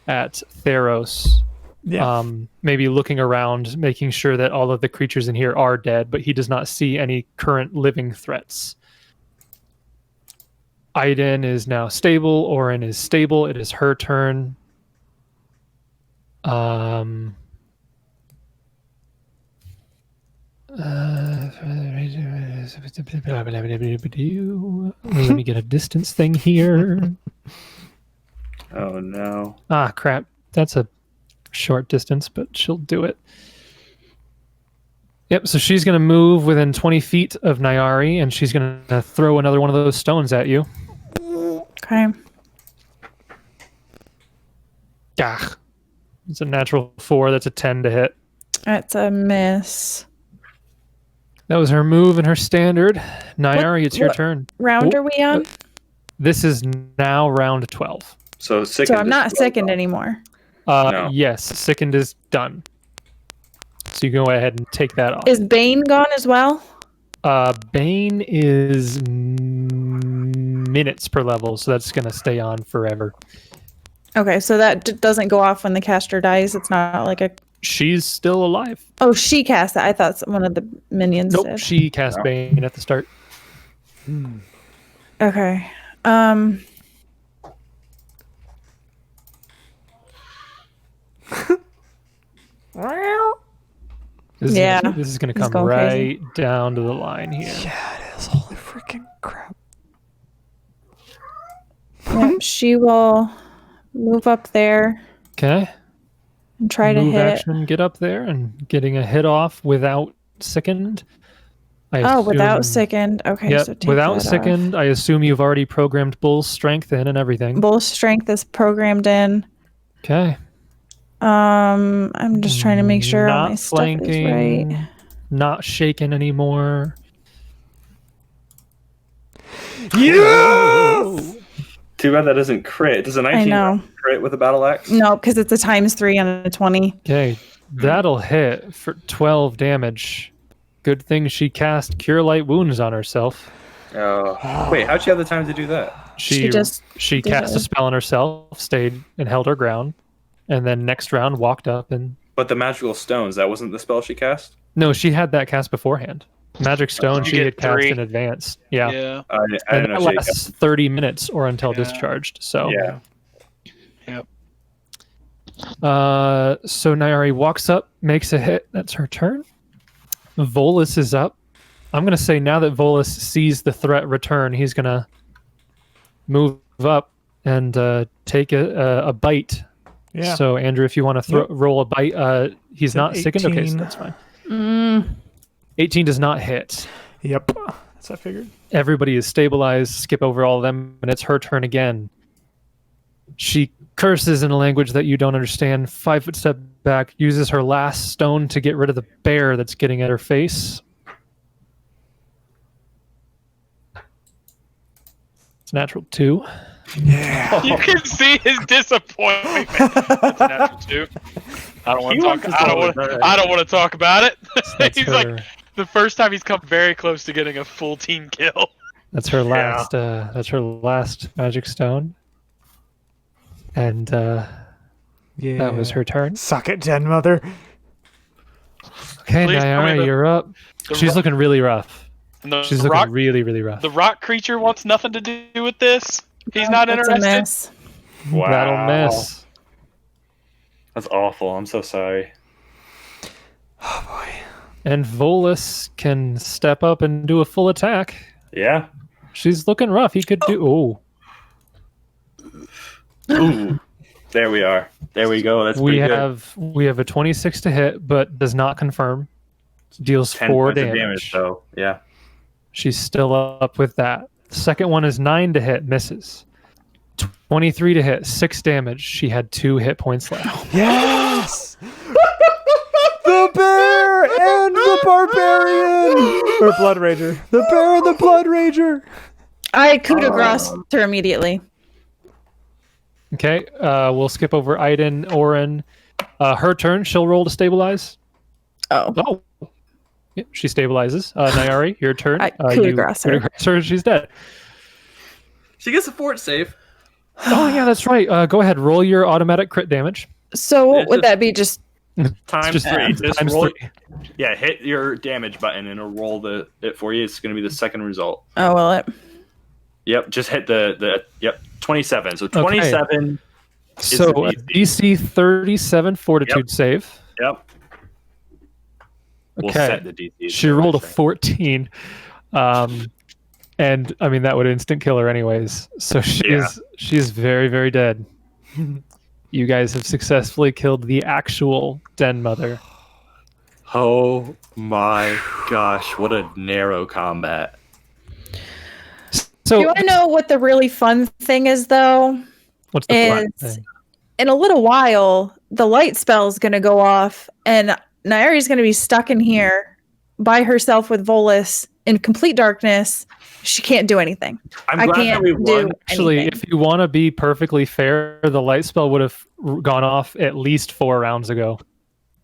at Theros. Yeah. Maybe looking around, making sure that all of the creatures in here are dead, but he does not see any current living threats. Aiden is now stable. Orin is stable. It is her turn. Let me get a distance thing here. Oh no. Ah, crap. That's a short distance, but she'll do it. Yep, so she's going to move within 20 feet of Nyari, and she's going to throw another one of those stones at you. Okay. Gah. It's a natural 4. That's a 10 to hit. That's a miss. That was her move and her standard. Nyari, it's your turn. Round are we on? This is now round 12. So So I'm not sickened anymore. No. Yes, sickened is done. So you can go ahead and take that off. Is Bane gone as well? Bane is minutes per level, so that's going to stay on forever. Okay, so that doesn't go off when the caster dies. It's not like a... She's still alive. Oh, she cast it. I thought one of the minions Nope, did. she cast Bane at the start. Okay. This is going to come going right crazy. down to the line here. Yeah, it is. Holy freaking crap. Yep, she will move up there Okay. and try to Move hit. action, get up there, and getting a hit off without sickened. I Without assume- sickened. Okay, Yep, so take without that sickened, I assume you've already programmed Bull's strength in and everything. off. Bull strength is programmed in. Okay. I'm just trying to make sure all my Not stuff flanking, is right. not shaken anymore. Yes! Too bad that doesn't crit. Does a 19 know. crit with a battle axe? No, because it's a ×3 on a 20. Okay, that'll hit for 12 damage. Good thing she cast Cure Light Wounds on herself. Wait, how'd she have the time to do that? She just she did cast a it. spell on herself, stayed and held her ground, and then next round walked up and... But the magical stones, that wasn't the spell she cast? No, she had that cast beforehand. Magic Stone You she get had cast 3. in advance. Yeah. Yeah. I And didn't that know she lasts 30 minutes or until Yeah. discharged. So Yeah. Yep. So Nyari walks up, makes a hit. That's her turn. Volus is up. I'm going to say now that Volus sees the threat return, he's going to move up and take a bite. Yeah. So Andrew, if you want to roll a bite, he's It's an not sickened. Okay, so 18. that's fine. 18 does not hit. Yep. That's what I figured. Everybody is stabilized. Skip over all of them, and it's her turn again. She curses in a language that you don't understand. 5 foot step back, uses her last stone to get rid of the bear that's getting at her face. It's a natural 2. Yeah. You can see his disappointment. That's a natural 2. I don't want to talk. I don't want to talk about it. That's He's her, like the first time he's come very close to getting a full team kill. that's her last. That's her last magic stone. And Yeah. that was her turn. Suck it, Jen Mother. Okay, Please tell me Nyara, you're up. She's looking really rough. And She's the rock, looking really, really rough. the rock creature wants nothing to do with this. He's not That's interested. a mess. Wow. That'll miss. That's awful. I'm so sorry. And Volus can step up and do a full attack. Yeah. She's looking rough. He could do. Oh, Ooh. There we are. There we go. That's we pretty good. have a 26 to hit, but does not confirm. Deals 10 4 points of damage. So yeah. She's still up with that. The second one is 9 to hit, misses. 23 to hit, 6 damage. She had 2 hit points left. Yes! The bear and the barbarian! Or Blood Rager. The bear and the Blood Rager! I coup de grace her immediately. Okay, we'll skip over Aiden, Orin. Her turn. She'll roll to stabilize. Oh. Oh. Yeah, she stabilizes. Nyari, your turn. I coup de grace her. coup de grace her. She's dead. She gets a fort save. Oh, yeah, that's right. Go ahead. Roll your automatic crit damage. So what would that be? Just Times Just 3. Just times roll, 3. Yeah, hit your damage button and it'll roll it for you. It's going to be the second result. oh well. Yep, just hit the 27. So 27. So the a DC 37 fortitude save. Yep. We'll Okay. set the DC. She rolled a 14. And I mean that would instant kill her anyways. So she's very, very dead. You guys have successfully killed the actual Den Mother. Oh my gosh, what a narrow combat. So You want to know what the really fun thing is, though? what's the plan Is thing? in a little while, the light spell is going to go off, and Nyari's going to be stuck in here by herself with Volus in complete darkness. She can't do anything. I'm I glad that can't we do won. Actually, anything. if you want to be perfectly fair, the light spell would have gone off at least 4 rounds ago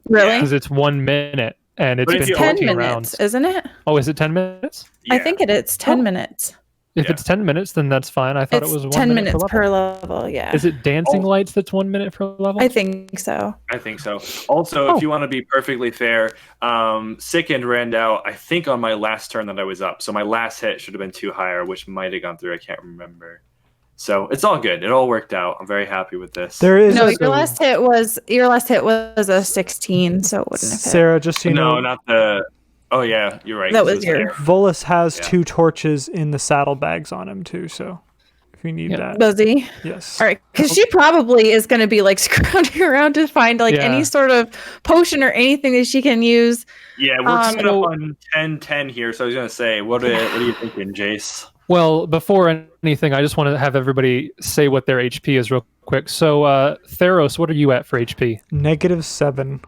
Really? because it's 1 minute and it's But if been you- 10 14 minutes, rounds. isn't it? Oh, is it 10 minutes? I Yeah. think it's 10 minutes. If Yeah. it's 10 minutes, then that's fine. I thought It's it was 1 10 minute minutes per level. per level, yeah. Is it dancing Oh. lights that's 1 minute per level? I think so. I think so. Also, Oh. if you want to be perfectly fair, Sickened ran out, I think, on my last turn that I was up. So my last hit should have been 2 higher, which might have gone through. I can't remember. So it's all good. It all worked out. I'm very happy with this. There is No, also- your last hit was a 16, so it wouldn't have hit. Sarah, just so you No, know, not the. Oh, yeah, you're right. That 'cause it was your- there. Volus has Yeah. 2 torches in the saddlebags on him too, so if you need Yeah. that. Buzzy. Yes. All right, because she probably is going to be like scrounging around to find like Yeah. any sort of potion or anything that she can use. Yeah, we're set so- up on 10-10 here. So I was going to say, what are you thinking, Jace? Well, before anything, I just want to have everybody say what their HP is real quick. So, Theros, what are you at for HP? -7.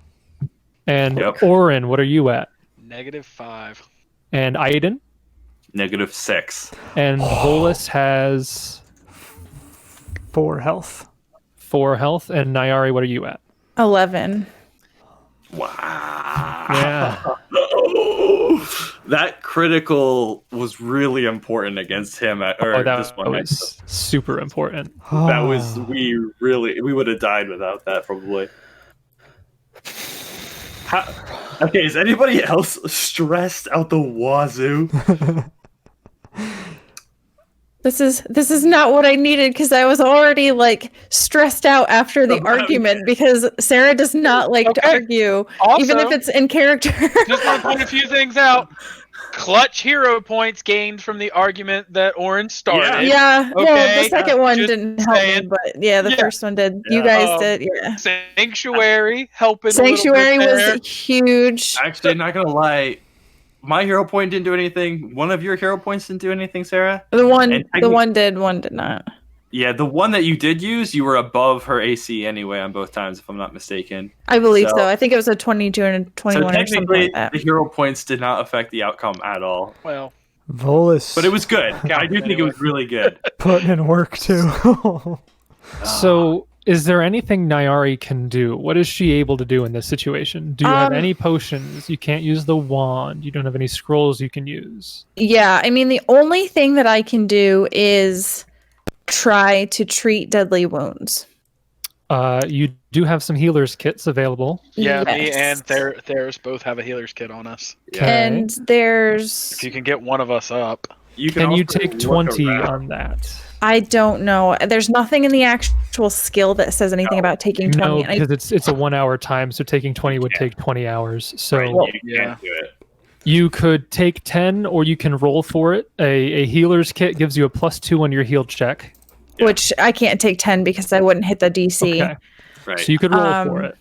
And Yep. Orin, what are you at? -5. And Aiden? -6. And Volus has 4 health. 4 health. And Nyari, what are you at? 11. Wow. Yeah. That critical was really important against him. Or that this one. was super important. That was we would have died without that probably. Okay, is anybody else stressed out the wazoo? This is not what I needed because I was already like stressed out after the argument because Sarah does not like to Okay. argue, Also, even if it's in character. just want to point a few things out. Clutch hero points gained from the argument that Orin started. Yeah, well, Okay, the second one just didn't help me, saying. but yeah, the Yeah. first one did. You Yeah. guys did, yeah. Sanctuary helping. Sanctuary a little bit there. was huge. Actually, not gonna lie, my hero point didn't do anything. One of your hero points didn't do anything, Sarah. The one And one did, one did not. Yeah, the one that you did use, you were above her AC anyway on both times, if I'm not mistaken. I believe So- so. I think it was a 22 and a So 21 or something technically, like that. the hero points did not affect the outcome at all. Well, Volus. But it was good. I do think it was really good. putting in work too. So, is there anything Nyari can do? What is she able to do in this situation? Do you have any potions? You can't use the wand. You don't have any scrolls you can use. Yeah, I mean, the only thing that I can do is try to treat deadly wounds. You do have some healers kits available. Yeah, me Yes. and Theros both have a healer's kit on us. And there's If you can get one of us up. Can you also take look 20 around. on that? I don't know. There's nothing in the actual skill that says anything about taking 20. No, and I- because it's a 1 hour time, so taking 20 would take 20 hours. So Right, Well, you can't do it. you could take 10 or you can roll for it. A healer's kit gives you a +2 on your heal check. which I can't take 10 because I wouldn't hit the DC. Okay. Right. So you could roll for it.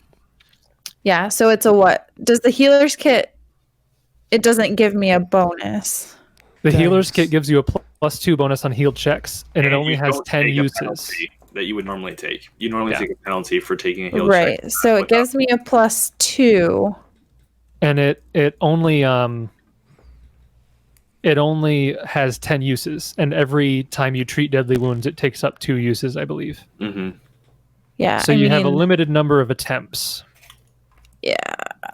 Yeah, so it's a what? Does the healer's kit, it doesn't give me a bonus. The healer's kit gives you a +2 bonus on heal checks, and it only you has don't 10 take a uses. penalty that you would normally take. You normally Yeah. take a penalty for taking a heal Right. check. So it gives me a +2. And it only has 10 uses, and every time you treat deadly wounds, it takes up 2 uses, I believe. Mm-hmm. Yeah. So you have a limited number of attempts. Yeah.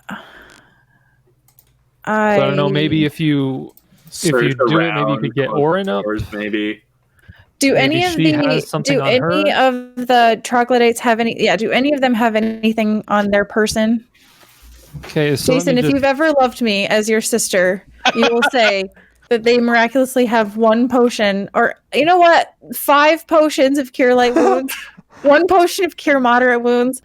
So I don't know. Maybe if you do it, maybe you could get Orin up. Maybe. Do maybe any of she has the something do on any her. of the troglodytes have any? Yeah. Do any of them have anything on their person? Okay, so Jason, if you've ever loved me as your sister, you will say that they miraculously have 1 potion, or you know what, 5 potions of cure light wounds, 1 potion of cure moderate wounds.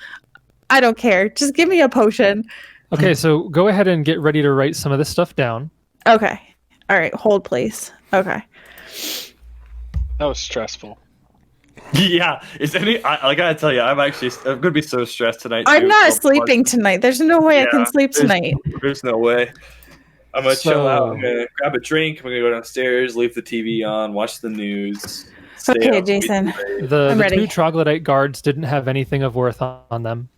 I don't care. Just give me a potion. Okay, so go ahead and get ready to write some of this stuff down. Okay. All right. Hold, please. Okay. That was stressful. Yeah. I gotta tell you, I'm gonna be so stressed tonight. I'm too. not sleeping tonight. There's no way I can sleep tonight. There's no way. I'm gonna chill out. So- I'm gonna grab a drink. I'm gonna go downstairs, leave the TV on, watch the news. stay Okay, up, Jason. wait till The I'm ready. 2 troglodyte guards didn't have anything of worth on them.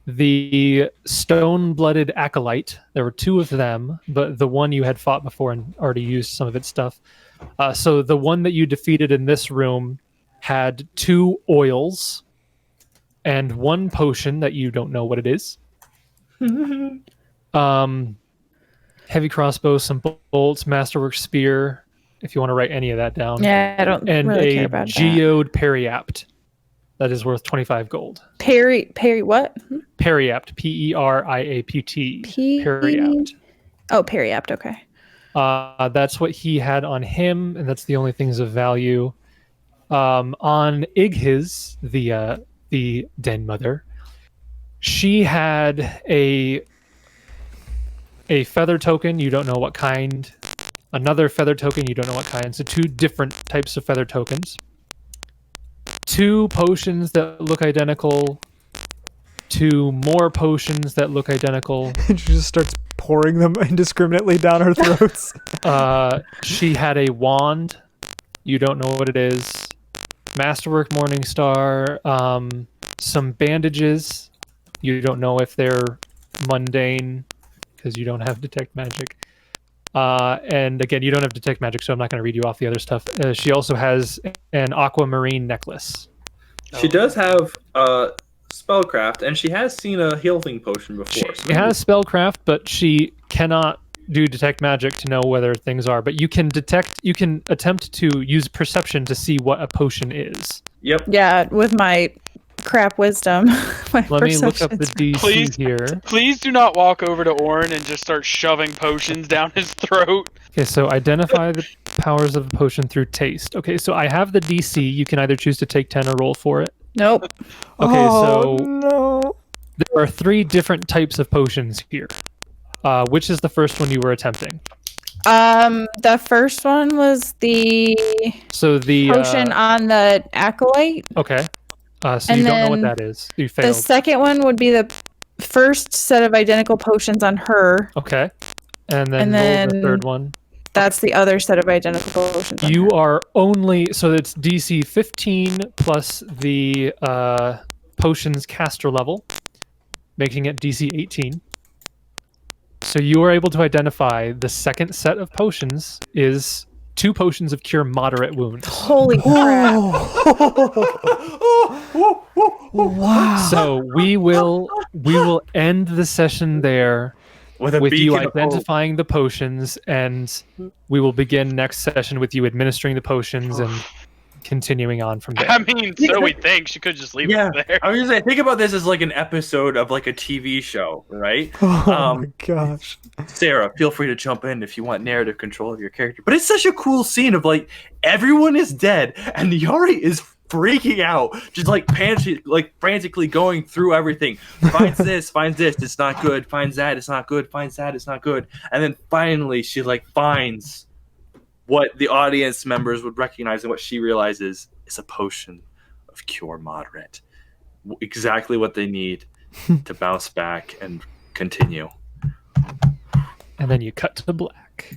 The stone-blooded acolyte, there were 2 of them, but the one you had fought before and already used some of its stuff. So the one that you defeated in this room had 2 oils and 1 potion that you don't know what it is. Heavy crossbow, some bolts, masterwork spear, if you want to write any of that down. Yeah, I don't And really care a about that. geode periapt that is worth 25 gold. Perry what? Periapt, Periapt. P- Periapt. Oh, Perryapt. Okay. That's what he had on him, and that's the only things of value. On Ighiz, the den mother, she had a feather token. You don't know what kind. Another feather token. You don't know what kind. So 2 different types of feather tokens. 2 potions that look identical. 2 more potions that look identical. And she just starts pouring them indiscriminately down our throats. She had a wand. You don't know what it is. Masterwork Morningstar. Some bandages. You don't know if they're mundane because you don't have detect magic. And again, you don't have detect magic, so I'm not going to read you off the other stuff. She also has an aquamarine necklace. She does have spellcraft, and she has seen a healing potion before. She has spellcraft, but she cannot do detect magic to know whether things are. But you can attempt to use perception to see what a potion is. Yep. Yeah, with my crap wisdom. Let me look up the DC Please. here. Please do not walk over to Orin and just start shoving potions down his throat. Okay, so identify the powers of a potion through taste. Okay, so I have the DC. You can either choose to take 10 or roll for it. Nope. Okay, Oh, so no. there are 3 different types of potions here. Which is the first one you were attempting? The first one was the So the potion on the acolyte. okay. So And you don't know what then that is. You The failed. second one would be the first set of identical potions on her. Okay. And then, And roll the then- third one. That's the other set of identical potions. on You her. are only so it's DC 15 plus the potions caster level, making it DC 18. So you are able to identify the second set of potions is 2 potions of cure moderate wounds. Holy crap. Wow. So we will end the session there With a with you beacon of hope. identifying the potions, and we will begin next session with you administering the potions and continuing on from there. I mean, so we think she could just leave Yeah, it there. I was gonna say, think about this as like an episode of like a TV show, right? Oh my gosh. Sarah, feel free to jump in if you want narrative control of your character. But it's such a cool scene of like everyone is dead and Yari is freaking out, just like frantically going through everything. Finds this, it's not good. Finds that, it's not good. Finds that, it's not good. And then finally, she like finds what the audience members would recognize, and what she realizes is a potion of cure moderate. Exactly what they need to bounce back and continue. And then you cut to black.